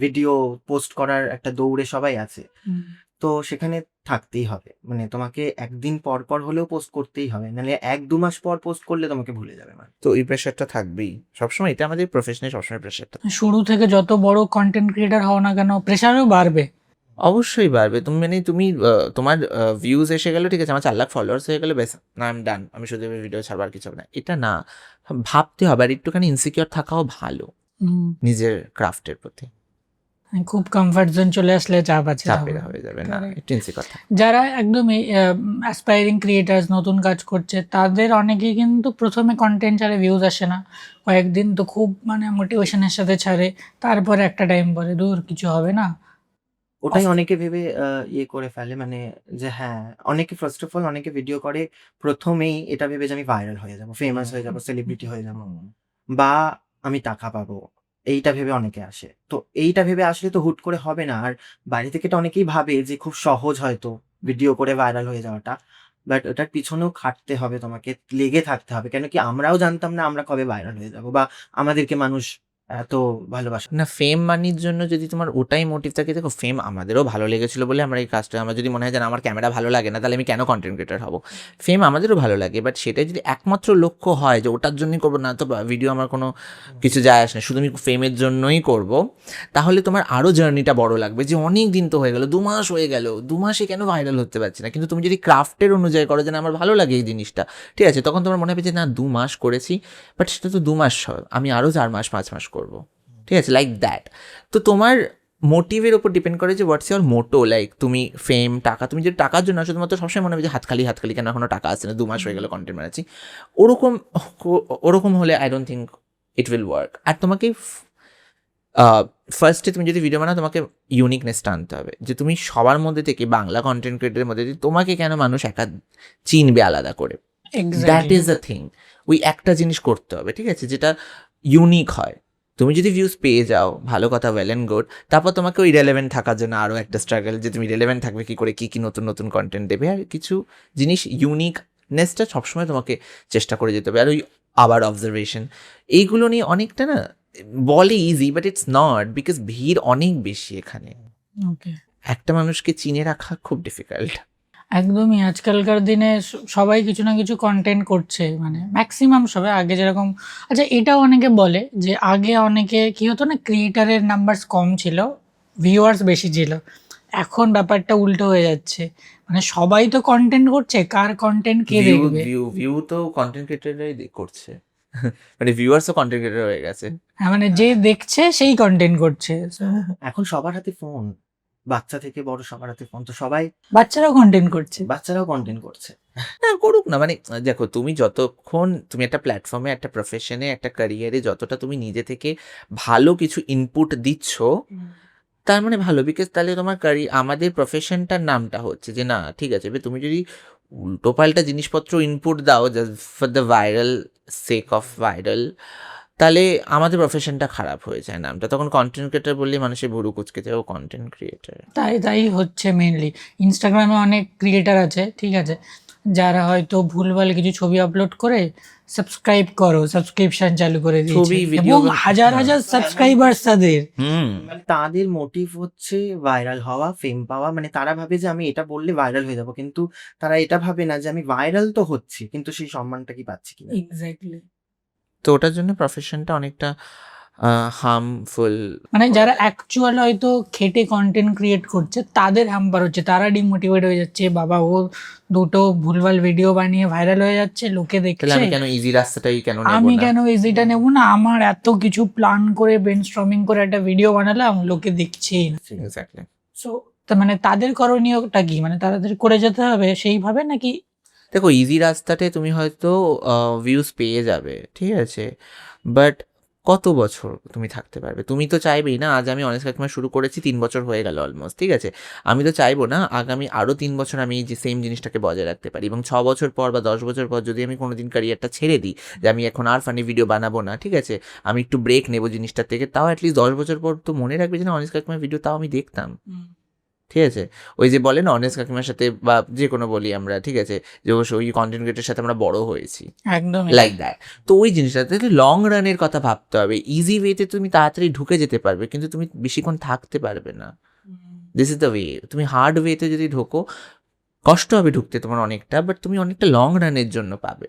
ভিডিও পোস্ট করার একটা দৌড়ে সবাই আছে। তো সেখানে থাকতেই হবে, মানে তোমাকে একদিন পর পর হলেও পোস্ট করতেই হবে, নাহলে 1-2 মাস পর পোস্ট করলে তোমাকে ভুলে যাবে মানে।
তো এই প্রেশারটা থাকবেই সবসময়, এটা আমাদের প্রফেশনে সবসময় প্রেশারটা।
শুরু থেকে যত বড় কন্টেন্ট ক্রিয়েটার হও না কেন, প্রেশারও বাড়বে।
অবশ্যই বাড়বে। তুমি তোমার ভিউজ এসে গেল, ঠিক আছে, আমার 4 লাখ ফলোয়ার্স হয়ে গেলে, বেশ না আমি ডান, আমি শুধু ভিডিও ছাড়বার কিছু হবে না, এটা না, ভাবতে হবে, আর একটুখানি ইনসিকিউর থাকাও ভালো নিজের ক্রাফটের প্রতি।
খুব কমফর্ট জোন চলে আসলে চাপ আছে,
চাপের হয়ে যাবে না, একটু ইনসিকিউর থাকা।
যারা একদমই অ্যাসপায়ারিং ক্রিয়েটার্স, নতুন কাজ করছে, তাদের অনেকেই কিন্তু প্রথমে কন্টেন্ট ছাড়ে, ভিউজ আসে না, কয়েকদিন তো খুব মানে মোটিভেশনের সাথে ছাড়ে, তারপরে একটা টাইম পরে দূর কিছু হবে না।
ওটাই অনেকে ভেবে ইয়ে করে ফেলে, মানে যে হ্যাঁ, অনেকে ফার্স্ট অফ অল অনেকে ভিডিও করে প্রথমেই এটা ভেবে যে আমি ভাইরাল হয়ে যাবো, ফেমাস হয়ে যাবো, সেলিব্রিটি হয়ে যাবো, বা আমি টাকা পাবো, এইটা ভেবে অনেকে আসে। তো এইটা ভেবে আসলে তো হুট করে হবে না। আর বাইরে থেকে তো অনেকেই ভাবে যে খুব সহজ হয়তো ভিডিও করে ভাইরাল হয়ে যাওয়াটা, বাট ওটার পিছনেও খাটতে হবে, তোমাকে লেগে থাকতে হবে। কেন কি আমরাও জানতাম না আমরা কবে ভাইরাল হয়ে যাবো, বা আমাদেরকে মানুষ এত ভালোবাসে
না, ফেম মানির জন্য যদি তোমার ওটাই মোটিভ থাকে, দেখো ফেম আমাদেরও ভালো লেগেছিল বলে আমরা এই কাজটা, আমার যদি মনে হয় যে না, আমার ক্যামেরা ভালো লাগে না, তাহলে আমি কেন কন্টেন্ট ক্রিয়েটার হবো? ফেম আমাদেরও ভালো লাগে, বাট সেটাই যদি একমাত্র লক্ষ্য হয় যে ওটার জন্যই করবো, না তো ভিডিও আমার কোনো কিছু যায় আসে না, শুধু আমি ফেমের জন্যই করব, তাহলে তোমার আরও জার্নিটা বড় লাগবে, যে অনেক দিন তো হয়ে গেল, 2 মাস হয়ে গেল, 2 মাসে কেন ভাইরাল হতে পারছি না। কিন্তু তুমি যদি ক্রাফটের অনুযায়ী করো যে না আমার ভালো লাগে এই জিনিসটা, ঠিক আছে, তখন তোমার মনে হবে যে না 2 মাস করেছি, বাট সেটা তো 2 মাস হয়, আমি আরও 4 মাস 5 মাস করবো, ঠিক আছে, লাইক দ্যাট। তো তোমার মোটিভের ওপর ডিপেন্ড করে যে হোয়াটস ইওর মোটো, লাইক তুমি ফেম, টাকা, তুমি যদি টাকার জন্য শুধুমাত্র সবসময় মনে হবে যে হাতখালি কেন এখনো টাকা আসছে না, 2 মাস হয়ে গেল কন্টেন্ট বানাচ্ছি, ওরকম হলে I don't think it will work. আর তোমাকে ফার্স্টে তুমি যদি ভিডিও বানাও তোমাকে ইউনিকনেসটা আনতে হবে, যে তুমি সবার মধ্যে থেকে বাংলা কন্টেন্ট ক্রিয়েটারের মধ্যে দিয়ে তোমাকে কেন মানুষ একা চিনবে আলাদা করে, দ্যাট ইজ দ্য থিং। ওই একটা জিনিস করতে হবে, ঠিক আছে, যেটা ইউনিক হয়। তুমি যদি ভিউজ পেয়ে যাও ভালো কথা, ওয়েল অ্যান্ড গুড। তারপর তোমাকে ওই রেলেভেন্ট থাকার জন্য আরও একটা স্ট্রাগল, যে তুমি রেলেভেন্ট থাকবে কী করে, কী কী নতুন নতুন কন্টেন্ট দেবে, আর কিছু জিনিস ইউনিকনেসটা সবসময় তোমাকে চেষ্টা করে যেতে হবে। আর ওই আবার অবজারভেশন, এইগুলো নিয়ে অনেকটা না বলে easy, but it's not, because ভিড় অনেক বেশি এখানে।
ওকে,
একটা মানুষকে চিনে রাখা খুব ডিফিকাল্ট।
একদমই। আজকালকার দিনে সবাই কিছু না কিছু কন্টেন্ট করছে, মানে ম্যাক্সিমাম সবাই। আগে যেরকম, আচ্ছা এটাও অনেকে বলে যে আগে অনেকে কি হতো না, ক্রিয়েটারের নাম্বারস কম ছিল, ভিউয়ার্স বেশি ছিল। এখন ব্যাপারটা উল্টো হয়ে যাচ্ছে, মানে সবাই তো কন্টেন্ট করছে, কার কন্টেন্ট কে দেখবে।
ভিউ তো কন্টেন্ট ক্রিয়েটররাই করছে, মানে ভিউয়ার্সও কন্টেন্ট ক্রিয়েটর হয়ে গেছে।
হ্যাঁ, মানে যে দেখছে সেই কন্টেন্ট করছে। So,
এখন সবার হাতে ফোন, বাচ্চা থেকে বড় সবার হাতে ফোন, তো সবাই
বাচ্চারাও কন্টেন্ট করছে।
বাচ্চারাও কন্টেন্ট করছে।
না করুক না, মানে দেখো তুমি যতক্ষণ তুমি একটা প্ল্যাটফর্মে, একটা প্রফেশনে, একটা ক্যারিয়ারে যতটা তুমি নিজে থেকে ভালো কিছু ইনপুট দিচ্ছ, তার মানে ভালো, বিকজ তাহলে তোমার আমাদের প্রফেশনটার নামটা হচ্ছে যে না ঠিক আছে, তুমি যদি উল্টোপাল্টা জিনিসপত্র ইনপুট দাও just for the viral sake of viral, তাহলে আমাদের প্রফেশনটা খারাপ হয়ে যায় নামটা। তখন কন্টেন্ট ক্রিয়েটার বললে মানুষের ভুরু কুচকে যায়, ও কন্টেন্ট ক্রিয়েটার।
তাই হচ্ছে মেনলি। ইনস্টাগ্রামে অনেক ক্রিয়েটার আছে, ঠিক আছে, যারা হয়তো ভুলভাল কিছু ছবি আপলোড করে সাবস্ক্রাইব করো, সাবস্ক্রিপশন চালু করে দিয়েছে, এবং হাজার হাজার সাবস্ক্রাইবার্স তাদের।
মানে তাদের মোটিভ হচ্ছে ভাইরাল হওয়া, ফেম পাওয়া। মানে তারা ভাবে যে আমি এটা বললে ভাইরাল হয়ে যাব, কিন্তু তারা এটা ভাবে না যে আমি ভাইরাল তো হচ্ছি, কিন্তু সেই সম্মানটা কি পাচ্ছি কিনা।
এক্স্যাক্টলি।
তো ওটার জন্য প্রফেশনটা অনেকটা হার্মফুল।
মানে যারা অ্যাকচুয়াল হয়তো খেটে কন্টেন্ট ক্রিয়েট করছে তাদের হ্যাম্পার হচ্ছে, তারা ডিমোটিভেট হয়ে যাচ্ছে। বাবা, ও দুটো ভুলভাল ভিডিও বানিয়ে ভাইরাল হয়ে যাচ্ছে, লোকে দেখছে,
আমি কেন ইজি রাস্তাটাই কেন নেব
আমি
না?
কেন ইজিটা নেব না? আমার এত কিছু প্ল্যান করে ব্রেনস্টর্মিং করে একটা ভিডিও বানালাম, লোকে দেখছেই না।
এক্স্যাক্টলি।
সো মানে তাদের করণীয়টা কি? মানে তাদের করে যেতে হবে সেইভাবে নাকি?
দেখো ইজি রাস্তাতে তুমি হয়তো ভিউজ পেয়ে যাবে, ঠিক আছে, বাট কত বছর তুমি থাকতে পারবে? তুমি তো চাইবেই না, আজ আমি অনেস্ট কাকিমা শুরু করেছি 3 বছর হয়ে গেল অলমোস্ট, ঠিক আছে, আমি তো চাইবো না আগামী আরও 3 বছর আমি এই যে সেম জিনিসটাকে বজায় রাখতে পারি, এবং 6 বছর পর বা 10 বছর পর যদি আমি কোনোদিন ক্যারিয়ারটা ছেড়ে দিই, যে আমি এখন আর ফানি ভিডিও বানাবো না, ঠিক আছে, আমি একটু ব্রেক নেবো জিনিসটার থেকে, তাও অ্যাটলিস্ট 10 বছর পর তো মনে রাখবে যে না অনেস্ট কাকিমার ভিডিও তাও আমি দেখতাম, ঠিক আছে। ওই যে বলে না অনেস্ট কাকিমার সাথে বা যে কোনো বলি আমরা, ঠিক আছে, যে ওই কন্টেন্ট ক্রিয়েটারের সাথে আমরা বড় হয়েছি,
একদম
লাইক দ্যাট। তো ওই জিনিসটাতে লং রানের কথা ভাবতে হবে। ইজি ওয়েতে তুমি তাড়াতাড়ি ঢুকে যেতে পারবে, কিন্তু তুমি বেশিক্ষণ থাকতে পারবে না। This is the way. তুমি হার্ড ওয়েতে যদি ঢোকো, কষ্ট হবে ঢুকতে তোমার অনেকটা, বাট তুমি অনেকটা লং রানের জন্য পাবে।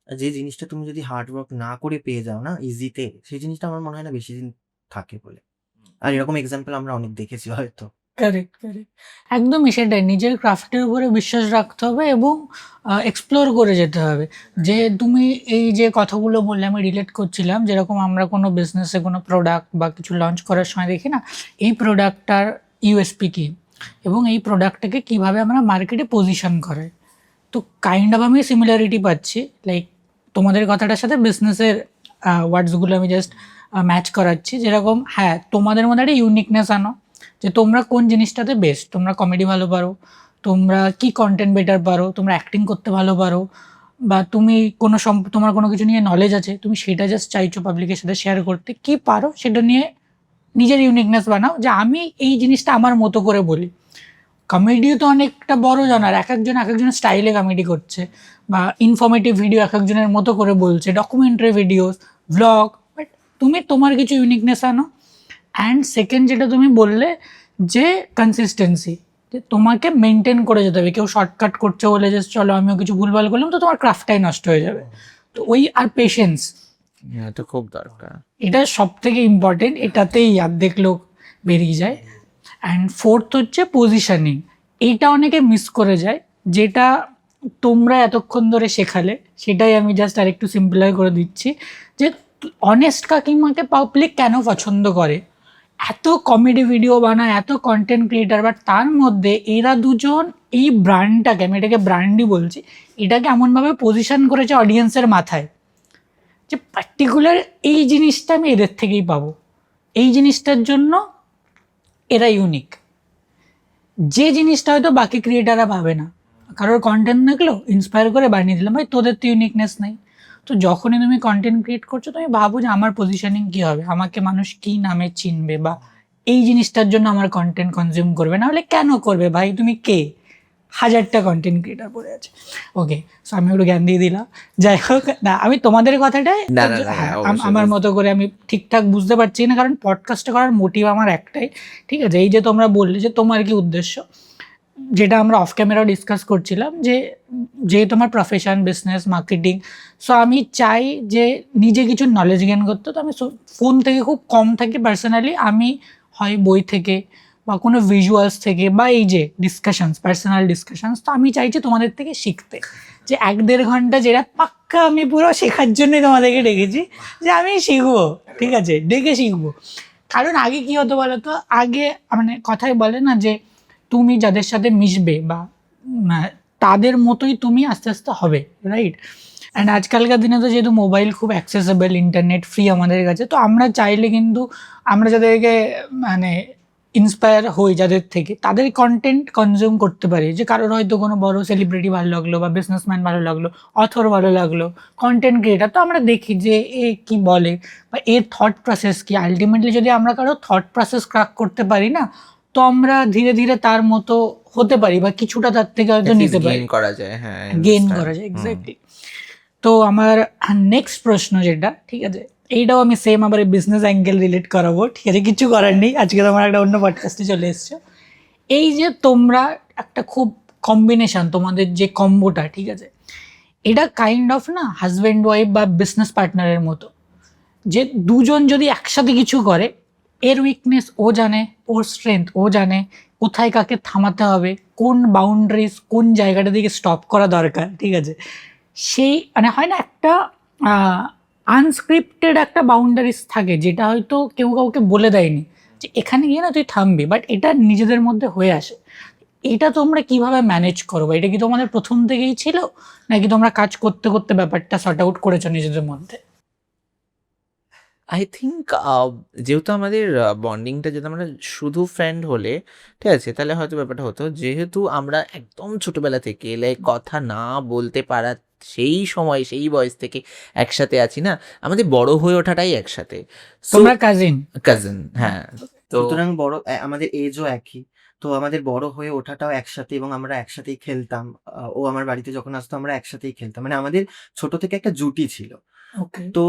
যে জিনিসটা তুমি যদি হার্ড ওয়ার্ক না করে পেয়ে যাও না ইজিতে, সেই জিনিসটা আমার মনে হয় না বেশি দিন থাকে বলে। আর এরকম এক্সাম্পল আমরা অনেক দেখেছি হয়তো।
কারেক্ট। একদমই সেটাই, নিজের ক্রাফটের উপরে বিশ্বাস রাখতে হবে এবং এক্সপ্লোর করে যেতে হবে। যে তুমি এই যে কথাগুলো বললে আমি রিলেট করছিলাম, যেরকম আমরা কোনো বিজনেসে কোনো প্রোডাক্ট বা কিছু লঞ্চ করার সময় দেখি না, এই প্রোডাক্টটার ইউএসপি কী এবং এই প্রোডাক্টটাকে কীভাবে আমরা মার্কেটে পজিশন করে। তো কাইন্ড অফ আমি সিমিলারিটি পাচ্ছি, লাইক তোমাদের কথাটার সাথে বিজনেসের ওয়ার্ডসগুলো আমি জাস্ট ম্যাচ করাচ্ছি। যেরকম হ্যাঁ, তোমাদের মধ্যে একটা ইউনিকনেস আনো, যে তোমরা কোন জিনিসটাতে বেস্ট, তোমরা কমেডি ভালো পারো, তোমরা কি কন্টেন্ট বেটার পারো, তোমরা অ্যাক্টিং করতে ভালো পারো, বা তুমি কোনো তোমার কোনো কিছু নিয়ে নলেজ আছে, তুমি সেটা জাস্ট চাইছো পাবলিকের সাথে শেয়ার করতে, কি পারো সেটা নিয়ে নিজের ইউনিকনেস বানাও, যে আমি এই জিনিসটা আমার মতো করে বলি। কমেডিও তো অনেকটা বড় জানার, এক একজনের স্টাইলে কমেডি করছে, বা ইনফরমেটিভ ভিডিও এক একজনের মতো করে বলছে, ডকুমেন্টারি ভিডিওস, ভ্লগ, বাট তুমি তোমার কিছু ইউনিকনেস আনো। অ্যান্ড সেকেন্ড যেটা তুমি বললে, যে কনসিস্টেন্সি, যে তোমাকে মেনটেন করে যেতে হবে। কেউ শর্টকাট করছে বলে যে চলো আমিও কিছু ভুলভাল করলাম, তো তোমার ক্রাফটটাই নষ্ট হয়ে যাবে। তো ওই আর পেশেন্স,
এটা খুব দরকার।
এটা সব থেকে ইম্পর্টেন্ট, এটাতেই অর্ধেক লোক বেরিয়ে যায়। অ্যান্ড ফোর্থ হচ্ছে পজিশনিং। এইটা অনেকে মিস করে যায়, যেটা তোমরা এতক্ষণ ধরে শেখালে, সেটাই আমি জাস্ট আর একটু সিম্পলাই করে দিচ্ছি। যে অনেস্ট কাকিমাকে পাবলিক কেন পছন্দ করে? এত কমেডি ভিডিও বানায়, এত কন্টেন্ট ক্রিয়েটার, বাট তার মধ্যে এরা দুজন এই ব্র্যান্ডটাকে, আমি এটাকে ব্র্যান্ডই বলছি, এটাকে এমনভাবে পজিশন করেছে অডিয়েন্সের মাথায়, যে পার্টিকুলার এই জিনিসটা আমি এদের থেকেই পাবো। এই জিনিসটার জন্য এরা ইউনিক, যে জিনিসটা হয়তো বাকি ক্রিয়েটাররা ভাবে না। কারোর কন্টেন্ট দেখলো, ইন্সপায়ার করে বানিয়ে দিলাম, ভাই তোদের তো ইউনিকনেস নেই। তো যখনই তুমি কন্টেন্ট ক্রিয়েট করছো, তুমি ভাবো যে আমার পজিশনিং কী হবে, আমাকে মানুষ কী নামে চিনবে, বা এই জিনিসটার জন্য আমার কন্টেন্ট কনজিউম করবে, না হলে কেন করবে ভাই, তুমি কে? হাজারটা কন্টেন্ট ক্রিয়েটার পড়ে আছে। ওকে, সো আমি একটু জ্ঞান দিয়ে দিলাম। যাই হোক, না আমি তোমাদের কথাটাই
না, না, না,
হ্যাঁ,
অবশ্যই,
আমার মতো করে আমি ঠিকঠাক বুঝতে পারছি না, কারণ পডকাস্টটা করার মোটিভ আমার একটাই, ঠিক আছে? এই যে তোমরা বললে যে তোমার কি উদ্দেশ্য, যেটা আমরা অফ ক্যামেরাও ডিসকাস করছিলাম, যে যেহেতু আমার প্রফেশন বিজনেস মার্কেটিং, সো আমি চাই যে নিজে কিছু নলেজ গেইন করতে। তো আমি ফোন থেকে খুব কম থাকি পার্সোনালি, আমি হয় বই থেকে বা কোনো ভিজুয়ালস থেকে, বা এই যে ডিসকাশনস, পার্সোনাল ডিসকাশনস। তো আমি চাইছি তোমাদের থেকে শিখতে, যে 1-1.5 ঘন্টা যেটা পাক্কা আমি পুরো শেখার জন্যই তোমাদেরকে ডেকেছি, যে আমি শিখবো, ঠিক আছে, ডেকে শিখবো। কারণ আগে কী হতো বলো তো, আগে মানে কথাই বলে না যে তুমি যাদের সাথে মিশবে বা তাদের মতোই তুমি আস্তে আস্তে হবে, রাইট? অ্যান্ড আজকালকার দিনে তো যেহেতু মোবাইল খুব অ্যাক্সেসেবল, ইন্টারনেট ফ্রি আমাদের কাছে, তো আমরা চাইলে কিন্তু আমরা যাদেরকে মানে ইন্সপায়ার হই যাদের থেকে, তাদের কন্টেন্ট কনজিউম করতে পারি। যে কারোর হয়তো কোনো বড় সেলিব্রিটি ভালো লাগলো, বা বিজনেসম্যান ভালো লাগলো, অথর ভালো লাগলো, কন্টেন্ট ক্রিয়েটার, তো আমরা দেখি যে এ কি বলে বা এর থট প্রসেস কি। আলটিমেটলি যদি আমরা কারো থট প্রসেস ক্র্যাক করতে পারি না, তো আমরা ধীরে ধীরে তার মতো হতে পারি, বা কিছুটা তার থেকে হয়তো নিতে পারি,
গেইন করা যায়। হ্যাঁ,
গেইন করা যায়, এক্স্যাক্টলি। তো আমার নেক্সট প্রশ্ন যেটা, ঠিক আছে, এইটাও আমি সেম আবার বিজনেস অ্যাঙ্গেল রিলেট করাবো, ঠিক আছে, কিছু করার নেই, আজকে তোমার একটা অন্য পডকাস্টে চলে এসছো। এই যে তোমরা একটা খুব কম্বিনেশন, তোমাদের যে কম্বোটা, ঠিক আছে, এটা কাইন্ড অফ না হাজব্যান্ড ওয়াইফ বা বিজনেস পার্টনারের মতো, যে দুজন যদি একসাথে কিছু করে, এর উইকনেস ও জানে, ওর স্ট্রেংথ ও জানে, কোথায় কাকে থামাতে হবে, কোন বাউন্ডারিজ, কোন জায়গাটা দিকে স্টপ করা দরকার, ঠিক আছে, সেই মানে হয় না একটা আনস্ক্রিপ্টেড একটা বাউন্ডারিজ থাকে, যেটা হয়তো কেউ কাউকে বলে দেয়নি যে এখানে গিয়ে না তুই থামবি, বাট এটা নিজেদের মধ্যে হয়ে আসে। এটা তোমরা কিভাবে ম্যানেজ করো? এটা কি তোমাদের প্রথম থেকেই ছিল, নাকি তোমরা কাজ করতে করতে ব্যাপারটা সর্ট আউট করেছো নিজেদের মধ্যে?
আই থিঙ্ক যেহেতু আমাদের বন্ডিংটা, যদি আমরা শুধু ফ্রেন্ড হলে ঠিক আছে, তাহলে হয়তো ব্যাপারটা হতো। যেহেতু আমরা একদম ছোটবেলা থেকে লাইক কথা না বলতে পারা সেই সময়, সেই বয়স থেকে একসাথে আছি না, আমাদের বড় হয়ে ওঠাটাই একসাথে।
তোমরা কাজিন?
কাজিন, হ্যাঁ। তো
সুতরাং বড় আমাদের এজও একই, তো আমাদের বড় হয়ে ওঠাটাও একসাথে, এবং আমরা একসাথেই খেলতাম। ও আমার বাড়িতে যখন আসতো আমরা একসাথেই খেলতাম, মানে আমাদের ছোট থেকে একটা জুটি ছিল।
ওকে।
তো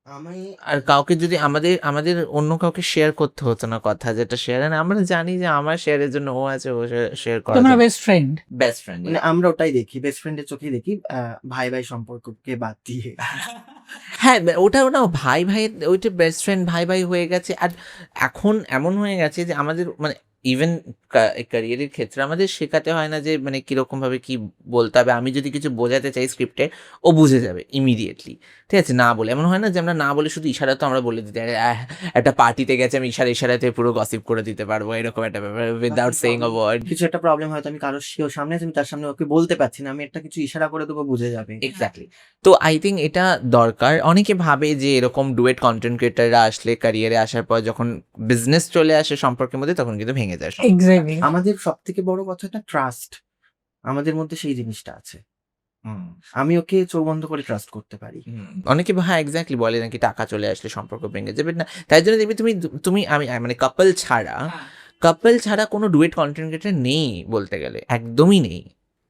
আমি
আর কাউকে যদি আমাদের আমাদের অন্য কাউকে শেয়ার করতে হতো না কথা, যেটা শেয়ার, আমরা জানি যে আমার শেয়ারের জন্য ও আছে, ও শেয়ার করা
তোমরা বেস্ট ফ্রেন্ড?
Best friend.
মানে আমরা ওটাই দেখি, বেস্ট ফ্রেন্ডের চোখেই দেখি, ভাই ভাই সম্পর্ককে বাদ দিয়ে।
হ্যাঁ, ওটা না ভাই ভাই, ওইটা বেস্ট ফ্রেন্ড ভাই ভাই হয়ে গেছে। আর এখন এমন হয়ে গেছে যে আমাদের মানে ইভেন ক্যারিয়ারের ক্ষেত্রে আমাদের শেখাতে হয় না যে মানে কিরকম ভাবে কি বলতে হবে। আমি যদি কিছু বোঝাতে চাই স্ক্রিপ্টে, ও বুঝে যাবে ইমিডিয়েটলি, ঠিক আছে, না বলে। এমন হয় না যে আমরা না বলে শুধু ইশারা, তো আমরা বলে দিতে একটা পার্টিতে গেছে, আমি ইশারাতে পুরো গসিপ করে দিতে পারবো, এরকম একটা ব্যাপার, উইদাউট সেইং আ ওয়ার্ড।
কিছু একটা প্রবলেম হয়তো আমি কারোর সামনে আছে, আমি তার সামনে ওকে বলতে পারছি না, আমি একটা কিছু ইশারা করে দেবো, বুঝে যাবে।
এক্স্যাক্টলি। তো আই থিঙ্ক এটা দরকার। অনেকে ভাবে যে এরকম ডুয়েট কন্টেন্ট ক্রিয়েটাররা আসলে ক্যারিয়ারে আসার পর যখন বিজনেস চলে আসে সম্পর্কের মধ্যে, তখন কিন্তু ভেঙে যায় সম্পর্ক।
এক্স্যাক্টলি।
আমাদের সব থেকে বড় কথাটা ট্রাস্ট, আমাদের মধ্যে সেই জিনিসটা আছে। আমি ওকে চোখ বন্ধ করে ট্রাস্ট করতে পারি।
অনেকে হ্যাঁ এক্স্যাক্টলি বলে নাকি টাকা চলে আসলে সম্পর্ক ভেঙে যাবে না, তাই জন্য দেখবি তুমি তুমি আমি মানে কাপল ছাড়া কোনো ডুয়েট কন্টেন্ট ক্রিয়েটার নেই বলতে গেলে, একদমই নেই,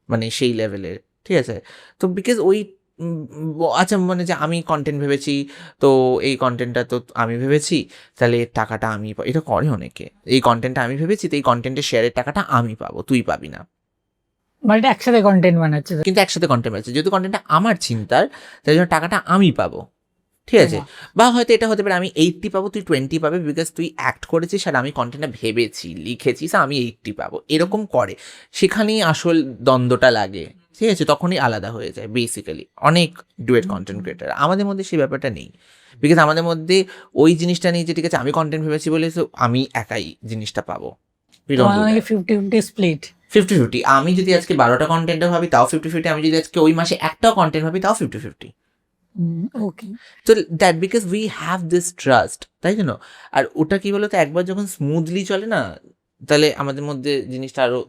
মানে সেই লেভেলের, ঠিক আছে। তো বিকজ ওই আচ্ছা, মানে যে আমি কন্টেন্ট ভেবেছি, তো এই কন্টেন্টটা তো আমি ভেবেছি, তাহলে এর টাকাটা আমি এটা করে অনেকে, এই কন্টেন্টটা আমি ভেবেছি, তো এই কন্টেন্টের শেয়ারের টাকাটা আমি পাবো, তুই পাবি না।
মানে একসাথে কন্টেন্ট বানাচ্ছে।
কিন্তু একসাথে কন্টেন্ট বানাচ্ছে, যেহেতু কন্টেন্টটা আমার চিন্তার, তাই জন্য টাকাটা আমি পাবো, ঠিক আছে। বা হয়তো এটা হতে পারে আমি 80 পাবো, তুই 20 পাবে, বিকজ তুই অ্যাক্ট করেছিস আর আমি কন্টেন্টটা ভেবেছি, লিখেছিস, আমি 80 পাবো, এরকম করে। সেখানেই আসল দ্বন্দ্বটা লাগে, ঠিক আছে, তখনই আলাদা হয়ে যায় বেসিক্যালি অনেক ডুয়েট কন্টেন্ট ক্রিয়েটার। আমাদের মধ্যে সেই ব্যাপারটা নেই, বিকজ আমাদের মধ্যে ওই জিনিসটা নেই যে ঠিক আছে আমি কন্টেন্ট ভেবেছি বলে তো আমি একাই জিনিসটা পাবো।
50-50 স্প্লিট।
50-50, আমি যদি আজকে 12টা কন্টেন্টও ভাবি তাও 50-50, আমি যদি আজকে ওই মাসে একটাও কন্টেন্ট ভাবি তাও 50-50।
ওকে।
তো that because we have this trust, তাই জন্য। আর ওটা কি বলতো, একবার যখন স্মুথলি চলে না, তাহলে আমাদের মধ্যে জিনিসটা আরো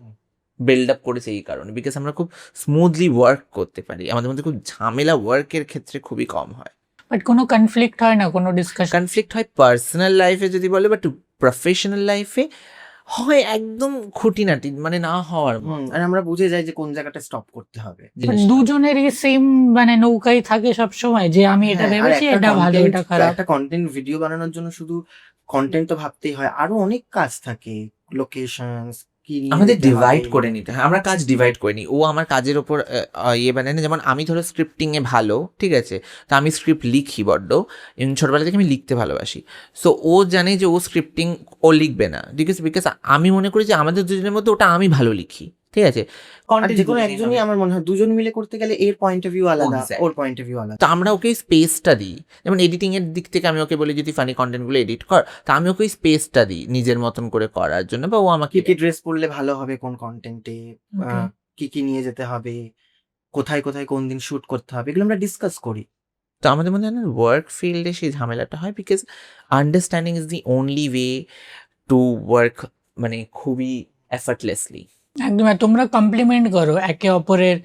বিল্ড আপ করেছে এই কারণে, বিকজ আমরা খুব স্মুথলি ওয়ার্ক করতে পারি, আমাদের মধ্যে খুব ঝামেলা ওয়ার্কের ক্ষেত্রে খুবই কম হয়।
বাট কোনো কনফ্লিক্ট হয় না, কোনো ডিসকাশন?
কনফ্লিক্ট হয় পার্সোনাল লাইফে যদি বলে, বাট প্রফেশনাল লাইফে হয় একদম খুঁটিনাটি, মানে না হওয়ার মতো।
আর আমরা বুঝে যাই যে কোন জায়গাটা স্টপ করতে হবে।
দুজনেরই সেম মানে নৌকাই থাকে সব সময়, যে আমি এটা
হ্যাঁ, আর
ভেবেছি
একটা
এটা ভালো
content-
এটা খারাপ।
একটা কন্টেন্ট ভিডিও বানানোর জন্য শুধু কন্টেন্ট তো ভাবতেই হয়, আরো অনেক কাজ থাকে, লোকেশনস কি নিয়ে
আমাদের
যেতে হবে।
ডিভাইড করে নিতে হয়, আমরা কাজ ডিভাইড করে নিই। ও আমার কাজের ওপর ইয়ে বানায় না, যেমন আমি ধরো স্ক্রিপ্টিং এ ভালো, ঠিক আছে, তো আমি স্ক্রিপ্ট লিখি বড্ড, ছোটবেলা থেকে আমি লিখতে ভালোবাসি। সো ও জানে যে ও স্ক্রিপ্টিং ও লিখবে না, বিকজ আমি মনে করি যে আমাদের দুজনের মধ্যে ওটা আমি ভালো লিখি, ঠিক আছে।
আর
Content
যে কোনো
দুজনেই
একজনই
হবে।
আমার মনে হয় দুজন মিলে করতে গেলে এর পয়েন্ট অফ ভিউ আলাদা,
Exactly.
Or point of view আলাদা।
তো আমরা ওকে স্পেসটা দিই, যেমন এডিটিং এর দিক থেকে আমি ওকে বলি যদি ফানি কন্টেন্টগুলো এডিট কর, তা আমি ওকে স্পেসটা দিই নিজের মতন করে করার জন্য, বা ও আমাকে
কি কি ড্রেস পরলে ভালো হবে কোন কন্টেন্টে,
Okay.
কি কি নিয়ে যেতে হবে, কোথায় কোথায় কোন দিন শুট করতে হবে, এগুলো আমরা ডিসকাস করি।
তো আমাদের মধ্যে ওয়ার্ক ফিল্ডে সেই ঝামেলাটা হয়, because understanding is the only way to work, মানে খুবই এফার্টলেসলি,
একদম। আর তোমরা কমপ্লিমেন্ট করো একে অপরের।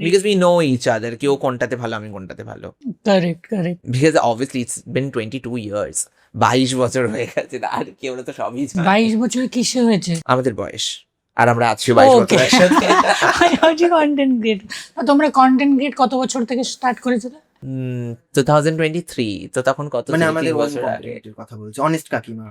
Because we know each other, কি ও কোনটাতে ভালো আমি কোনটাতে ভালো,
correct correct.
Because obviously it's been 22 years, 22 বছর হয়ে গেছে, আর কি আমরা তো সবই জানি।
22 বছর কিসে হয়েছে?
আমাদের বয়স, আর আমরা আছি 22 বছর
Okay.
একসাথে।
Content create. তোমরা কন্টেন্ট ক্রিয়েট কত বছর থেকে স্টার্ট করেছিলে?
2023, তো তখন কত
মানে
ছিল?
আমাদের
3
ওয়ান
বছর আগে।
কন্টেন্টের কথা বলছি, অনেস্ট কাকিমা।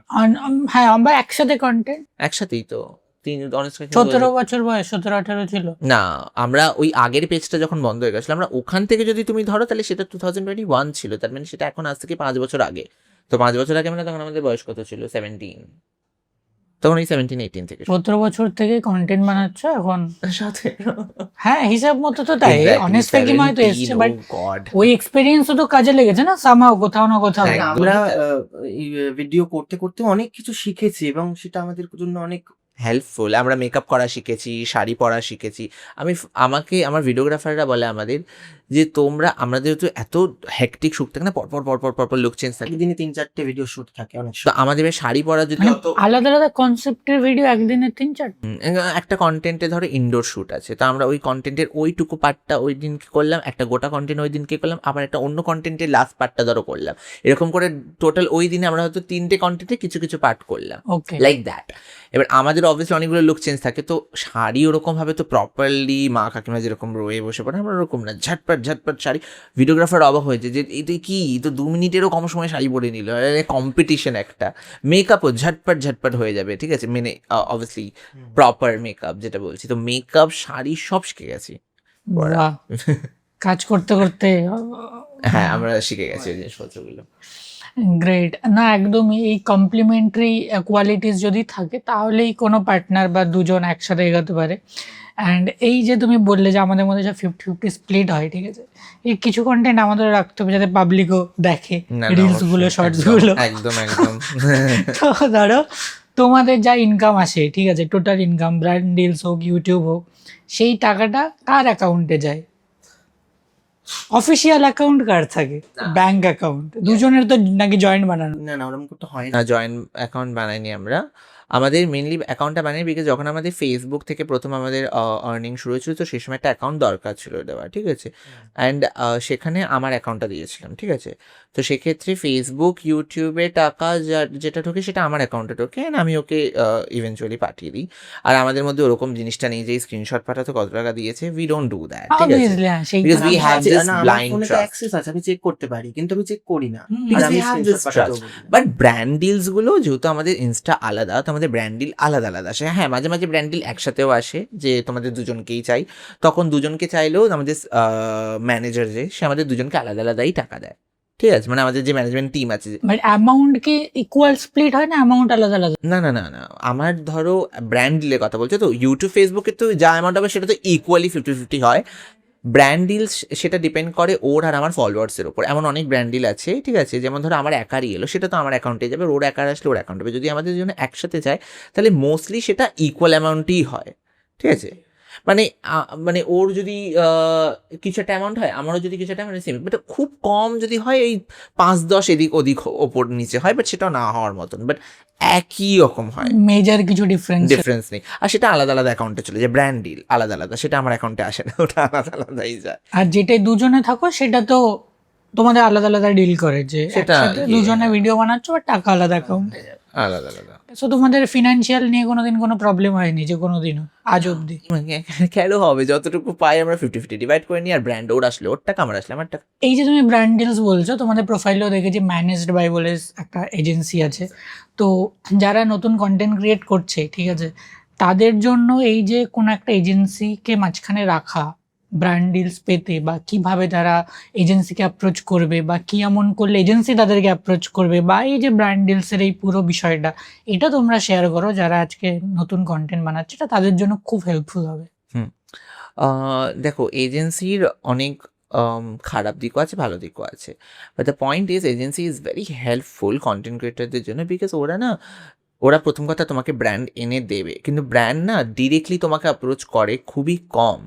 হ্যাঁ, আমরা একসাথে কন্টেন্ট।
একসাথেই তো
17 বছর বয়স, 17-18 ছিল।
না, আমরা ওই আগের পেজটা যখন বন্ধ হয়ে গেছিল, আমরা ওখান থেকে যদি তুমি ধরো, তাহলে সেটা 2021 ছিল, তার মানে সেটা এখন আজ থেকে 5 বছর আগে। তো 5 বছর আগে মানে তখন আমাদের বয়স কত ছিল? 17, তখন ওই 17-18 থেকে
17 বছর থেকে কন্টেন্ট বানাচ্ছ এখন?
17।
হ্যাঁ, হিসাব মতো তো তাই। অনেস্ট কাকিমা হয়তো এসছে, বাট
গড,
ওই এক্সপেরিয়েন্সও তো কাজে লেগেছে না সামহাও, কোথাও না কোথাও।
একদম।
আমরা ভিডিও করতে করতে অনেক কিছু শিখেছি এবং সেটা আমাদের জন্য অনেক
হেল্পফুল। আমরা মেকআপ করা শিখেছি, শাড়ি পরা শিখেছি। আমাকে আমার ভিডিওগ্রাফাররা বলে আমাদের যে তোমরা, আমাদের তো এত হেকটিক শুট থাকে না, পরপর লুক চেঞ্জ থাকে,
একদিনে 3-4টে ভিডিও শুট থাকে অনেক
তো
সময়।
আমাদের এবার শাড়ি পরা যদি
মানে
অত
আলাদা আলাদা কনসেপ্টের ভিডিও একদিনে 3-4।
একটা কন্টেন্টে ধরো ইনডোর শুট আছে, তো আমরা ওই কন্টেন্টের ওইটুকু পার্টটা ওই দিনকে করলাম, একটা গোটা কন্টেন্ট ওই দিনকে করলাম, আবার একটা অন্য কন্টেন্টের লাস্ট পার্টটা ধরো করলাম, এরকম করে টোটাল ওই দিনে আমরা হয়তো 3টে কন্টেন্টে কিছু কিছু পার্ট করলাম,
ওকে।
Like that. এবার আমাদের অবভিয়াসলি অনেকগুলো লুক চেঞ্জ থাকে, তো শাড়ি ওরকম ভাবে তো প্রপারলি মা কাকিমা যেরকম রয়ে বসে পড়ে, আমরা ওরকম না, ঝটপট শাড়ি। ভিডিওগ্রাফার অবাক হয়েছে যে এটা কি, তো 2 মিনিটেরও কম সময় শাড়ি পরে নিল, কম্পিটিশন একটা। মেকআপও ঝটপট হয়ে যাবে, ঠিক আছে, মানে অবভিয়াসলি প্রপার মেকআপ যেটা বলছি, তো মেকআপ শাড়ি সব শিখে গেছি।
বাহ, কাজ করতে করতে।
হ্যাঁ, আমরা শিখে গেছি ওই জিনিসপত্রগুলো।
গ্রেট। না, একদমই এই কমপ্লিমেন্টারি কোয়ালিটিস যদি থাকে তাহলেই কোনো পার্টনার বা দুজন একসাথে এগোতে পারে। অ্যান্ড এই যে তুমি বললে যে আমাদের মধ্যে যে 50-50 স্প্লিট হয়, ঠিক আছে, এই কিছু কন্টেন্ট আমাদের রাখতে হবে যাতে পাবলিকও দেখে,
না,
রিলসগুলো,
অবশ্যই,
শর্টসগুলো।
একদম
তো ধরো তোমাদের যা ইনকাম আসে, ঠিক আছে, টোটাল ইনকাম, ব্র্যান্ড ডিলস হোক, ইউটিউব হোক, সেই টাকাটা কার অ্যাকাউন্টে যায়? অফিসিয়াল অ্যাকাউন্ট কার থাকে? Bank account? দুজনের তো নাকি জয়েন্ট বানানো?
না ওরকম করতে হয় না।
না, জয়েন্ট অ্যাকাউন্ট বানাইনি আমরা। আমাদের মেনলি অ্যাকাউন্টটা বানাই বিকজ যখন আমাদের ফেসবুক থেকে প্রথম আমাদের আর্নিং শুরু হয়েছিল, তো সেই সময় একটা অ্যাকাউন্ট দরকার ছিল দেওয়া, ঠিক আছে, অ্যান্ড সেখানে আমার অ্যাকাউন্টটা দিয়েছিলাম, ঠিক আছে। তো সেক্ষেত্রে ফেসবুক ইউটিউবে টাকা যেটা ঢোকে সেটা আমার অ্যাকাউন্টে ঢোকে, অ্যান্ড আমি ওকে ইভেনচুয়ালি পাঠিয়ে দিই। আর আমাদের মধ্যে ওরকম জিনিসটা নেই যে স্ক্রিনশট পাঠাতে কত টাকা দিয়েছে, উই ডোন্ট ডু দ্যাট, ঠিক আছে,
Obviously, হ্যাঁ, সেই
because we have this
না, আমার
blind
ফোনে তো
trust.
অ্যাক্সেস আছে, আমি চেক করতে পারি, কিন্তু আমি চেক করি না।
হুম,
আর
because
আমি
we have
screenshot
this
পাঠাতেও
trust.
বলি না।
বাট ব্র্যান্ড ডিলস গুলো যেহেতু আমাদের ইনস্টা আলাদা, তো আমাদের ব্র্যান্ড ডিল আলাদা আসে। হ্যাঁ, মাঝে মাঝে ব্র্যান্ড ডিল একসাথেও আসে যে তোমাদের দুজনকেই চাই, তখন দুজনকে চাইলেও আমাদের ম্যানেজার যে সে আমাদের দুজনকে আলাদাই টাকা দেয়, ঠিক আছে, মানে আমাদের যে ম্যানেজমেন্ট টিম আছে।
বাট অ্যামাউন্ট কি ইকুয়াল স্প্লিট হয় না, অ্যামাউন্ট আলাদা আলাদা?
না, আমার ধরো ব্র্যান্ড ডিলের কথা বলছো, তো ইউটিউব ফেসবুকে তো যা অ্যামাউন্ট হবে সেটা তো ইকুয়ালি 50-50 হয়। ব্র্যান্ড ডিলস সেটা ডিপেন্ড করে ওর আর আমার ফলোয়ার্সের উপর। এমন অনেক ব্র্যান্ড ডিল আছে, ঠিক আছে, যেমন ধরো আমার একারই এলো, সেটা তো আমার অ্যাকাউন্টে যাবে, ওর একার আসলে ওর অ্যাকাউন্টে যাবে। যদি আমাদের জন্য একসাথে যায় তাহলে মোস্টলি সেটা ইকুয়াল অ্যামাউন্টই হয়, ঠিক আছে। মানে মানে ওর যদি কিছু একটা অ্যামাউন্ট হয়, আমারও যদি কিছু একটা অ্যামাউন্ট সেম, বাট খুব কম যদি হয় এই 5-10 এদিক ওদিক ওপর নিচে হয়, বাট সেটাও না হওয়ার মতন, বাট একই রকম হয়,
মেজর কিছু
ডিফারেন্স নেই। আর সেটা আলাদা আলাদা অ্যাকাউন্টে চলে যায়, ব্র্যান্ড ডিল আলাদা আলাদা, সেটা আমার অ্যাকাউন্টে আসে না, ওটা আলাদা আলাদাই যায়।
আর যেটাই দুজনে থাকো সেটা তো তোমাদের আলাদা আলাদা ডিল করে, যে
সেটা
একসাথে দুজনে ভিডিও বানাচ্ছ বা টাকা আলাদা অ্যাকাউন্টে যাবে।
আলাদা আলাদা।
সো তোমাদের ফিনান্সিয়াল নিয়ে কোনোদিন কোনো প্রবলেম হয়নি যে কোনোদিনও আজ অব্দি?
কেন হবে, যতটুকু পাই আমরা 50-50 ডিভাইড করে নিই, আর ব্র্যান্ড ওর আসলে ওর টাকা, আমার আসলে আমার টাকা।
এই যে তুমি ব্র্যান্ড ডিলস বলছো, তোমাদের প্রোফাইলেও দেখেছি ম্যানেজড বাই বলে একটা এজেন্সি আছে। তো যারা নতুন কন্টেন্ট ক্রিয়েট করছে, ঠিক আছে, তাদের জন্য এই যে কোনো একটা এজেন্সিকে মাঝখানে রাখা ব্র্যান্ড ডিলস পেতে, বা কিভাবে তারা এজেন্সিকে অ্যাপ্রোচ করবে, বা কি এমন করলে এজেন্সি তাদেরকে অ্যাপ্রোচ করবে, বা এই যে ব্র্যান্ড ডিলসের এই পুরো বিষয়টা, এটা তোমরা শেয়ার করো যারা আজকে নতুন কন্টেন্ট বানাচ্ছে, এটা তাদের জন্য খুব হেল্পফুল হবে।
দেখো, এজেন্সির অনেক খারাপ দিকও আছে, ভালো দিকও আছে, but the point is agency is very helpful content ক্রিয়েটারদের জন্য, বিকজ ওরা প্রথম কথা তোমাকে ব্র্যান্ড এনে দেবে, কিন্তু ব্র্যান্ড না ডিরেক্টলি তোমাকে অ্যাপ্রোচ করে খুবই কম।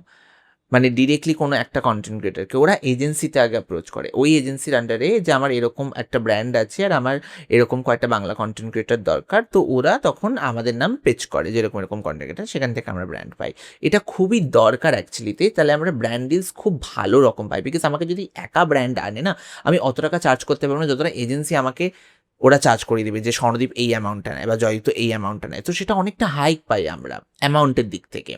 মানে ডিরেক্টলি কোনো একটা কন্টেন্ট ক্রিয়েটারকে ওরা এজেন্সিতে আগে অ্যাপ্রোচ করে, ওই এজেন্সির আন্ডারে যে আমার এরকম একটা ব্র্যান্ড আছে আর আমার এরকম কয়েকটা বাংলা কন্টেন্ট ক্রিয়েটার দরকার, তো ওরা তখন আমাদের নাম পেচ করে যেরকম এরকম কন্টেন্ট ক্রিয়েটার, সেখান থেকে আমরা ব্র্যান্ড পাই। এটা খুবই দরকার অ্যাকচুয়ালিতে, তাহলে আমরা ব্র্যান্ড ডিলস খুব ভালো রকম পাই, বিকজ আমাকে যদি একা ব্র্যান্ড আনে না, আমি অত টাকা চার্জ করতে পারবো না যতটা এজেন্সি আমাকে ওরা চার্জ করে দিবে, যে স্বর্ণদীপ এই অ্যামাউন্টটা নেয় বা জয়িত এই অ্যামাউন্টটা নেয়, তো সেটা অনেকটা হাইক পাই আমরা অ্যামাউন্টের দিক থেকে।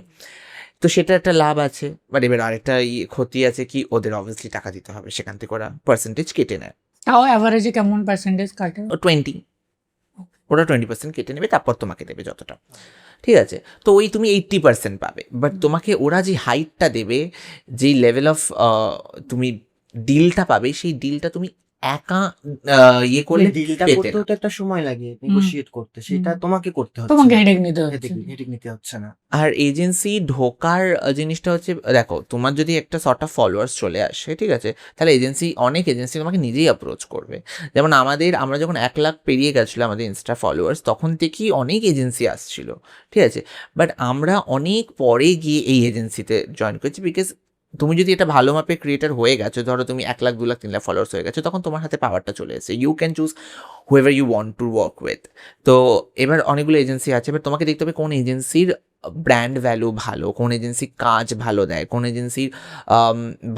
তো সেটা একটা লাভ আছে, বাট এবার আরেকটা ক্ষতি আছে কি, ওদের অবভিয়াসলি টাকা দিতে হবে, সেখান থেকে ওরা পার্সেন্টেজ কেটে নেয়।
তাও অ্যাভারেজে কেমন পার্সেন্টেজ কাটে?
ও 20, ওরা 20% কেটে নেবে, তারপর তোমাকে দেবে যতটা, ঠিক আছে। তো ওই তুমি 80% পাবে, বাট তোমাকে ওরা যে হাইটটা দেবে, যেই লেভেল অফ তুমি ডিলটা পাবে, সেই ডিলটা তুমি একা ইয়ে করলে
ডিলটা
পেতে
করতেও
না।
তো একটা সময় লাগে নেগোশিয়েট করতে, সেটা তোমাকে করতে হচ্ছে
তোমাকে
না।
হেডেক নিতে হচ্ছে।
হেডেক নিতে হচ্ছে না।
আর এজেন্সি ঢোকার জিনিসটা হচ্ছে, দেখো তোমার যদি একটা শর্ট অফ ফলোয়ার্স চলে আসে, ঠিক আছে, তাহলে অনেক এজেন্সি তোমাকে নিজেই অ্যাপ্রোচ করবে। যেমন আমরা যখন 1 লাখ পেরিয়ে গেছিলো আমাদের ইনস্টা ফলোয়ার্স, তখন থেকেই অনেক এজেন্সি আসছিল, ঠিক আছে, বাট আমরা অনেক পরে গিয়ে এই এজেন্সিতে জয়েন করেছি, বিকজ তুমি যদি এটা ভালো মাপের ক্রিয়েটার হয়ে গেছো, ধরো তুমি 1 লাখ 2 লাখ 3 লাখ ফলোয়ার্স হয়ে গেছো, তখন তোমার হাতে পাওয়ারটা চলে এসেছে, you can choose whoever you want to work with. তো এবার অনেকগুলো এজেন্সি আছে, এবার তোমাকে দেখতে হবে কোন এজেন্সির ব্র্যান্ড ভ্যালু ভালো, কোন এজেন্সি কাজ ভালো দেয়, কোন এজেন্সির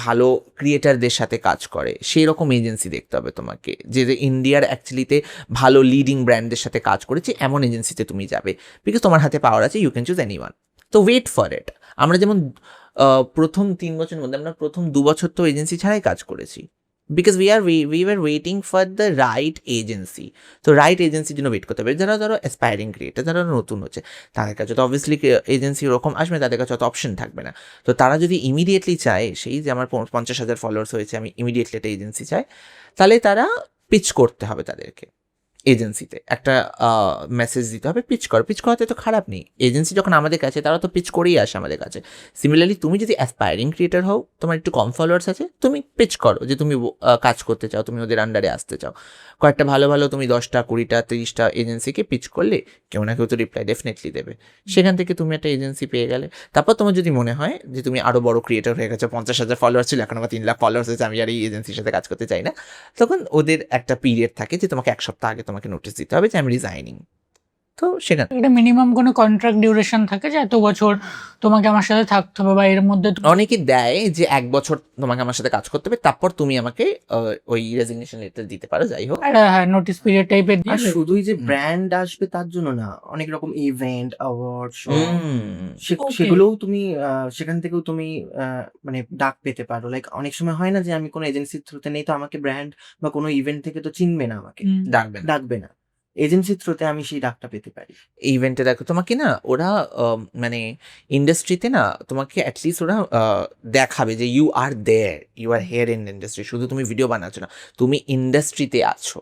ভালো ক্রিয়েটারদের সাথে কাজ করে, সেই রকম এজেন্সি দেখতে হবে তোমাকে, যে ইন্ডিয়ার অ্যাকচুয়ালিতে ভালো লিডিং ব্র্যান্ডের সাথে কাজ করেছে এমন এজেন্সিতে তুমি যাবে, বিকজ তোমার হাতে পাওয়ার আছে, ইউ ক্যান চুজ এনিওয়ান। তো ওয়েট ফর ইট। আমরা যেমন প্রথম 3 বছরের মধ্যে আমরা প্রথম 2 বছর তো এজেন্সি ছাড়াই কাজ করেছি, because we were waiting for the right agency. তো রাইট এজেন্সির জন্য ওয়েট করতে হবে, যারা ধরো অ্যাসপায়ারিং ক্রিয়েটার, যারা নতুন হচ্ছে, তাদের কাছে তো অবভিয়াসলি এজেন্সি ওরকম আসবে, তাদের কাছে অত অপশন থাকবে না। তো তারা যদি ইমিডিয়েটলি চায়, সেই যে আমার 50,000 ফলোয়ার্স হয়েছে, আমি ইমিডিয়েটলি একটা এজেন্সি চাই, তাহলে তারা পিচ করতে হবে তাদেরকে এজেন্সিতে, একটা মেসেজ দিতে হবে, পিচ করাতে তো খারাপ নেই। এজেন্সি যখন আমাদের কাছে, তারা তো পিচ করেই আসে আমাদের কাছে। সিমিলারলি তুমি যদি অ্যাসপায়ারিং ক্রিয়েটার হও, তোমার একটু কম ফলোয়ার্স আছে, তুমি পিচ করো যে তুমি কাজ করতে চাও, তুমি ওদের আন্ডারে আসতে চাও। কয়েকটা ভালো ভালো তুমি 10টা 20টা 30টা এজেন্সিকে পিচ করলে, কেউ না কেউ তো রিপ্লাই ডেফিনেটলি দেবে, সেখান থেকে তুমি একটা এজেন্সি পেয়ে গেলে। তারপর তোমার যদি মনে হয় যে তুমি আরও বড় ক্রিয়েটার হয়ে গেছো, 50,000 ফলোয়ার্স ছিল, এখন আমার 3 লাখ ফলোয়ার্স হয়েছে, আমি আর এই এজেন্সির সাথে কাজ করতে চাই না, তখন ওদের একটা পিরিয়ড থাকে যে তোমাকে 1 সপ্তাহ আগে তোমাকে নোটিস দিতে হবে যে আমি রিজাইনিং। তো সেখানে
এটা মিনিমাম কোনো কন্ট্রাক্ট ডিউরেশন থাকে যে এত বছর তোমাকে আমার সাথে থাকতে হবে, বা এর মধ্যে
অনেকে দেয় যে 1 বছর তোমাকে আমার সাথে কাজ করতে হবে, তারপর তুমি আমাকে ওই রেজিগনেশন লেটার দিতে পারো, যাই হোক।
হ্যাঁ নোটিস পিরিয়ড টাইপের
আর শুধুই যে ব্র্যান্ড আসবে তার জন্য না, অনেক রকম ইভেন্ট, অ্যাওয়ার্ড শো, সেগুলোও তুমি সেখান থেকেও তুমি মানে ডাক পেতে পারো। লাইক অনেক সময় হয় না যে আমি কোনো এজেন্সির থ্রুতে নেই, তো আমাকে ব্র্যান্ড বা কোনো ইভেন্ট থেকে তো চিনবে না, আমাকে ডাকবে না, এজেন্সির থ্রুতে আমি সেই ডাকটা পেতে পারি।
ইভেন্টে দেখো তোমাকে না ওরা মানে ইন্ডাস্ট্রিতে না তোমাকে অ্যাটলিস্ট ওরা দেখাবে যে you are here in industry, শুধু তুমি ভিডিও বানাচ্ছ না, তুমি ইন্ডাস্ট্রিতে আছো,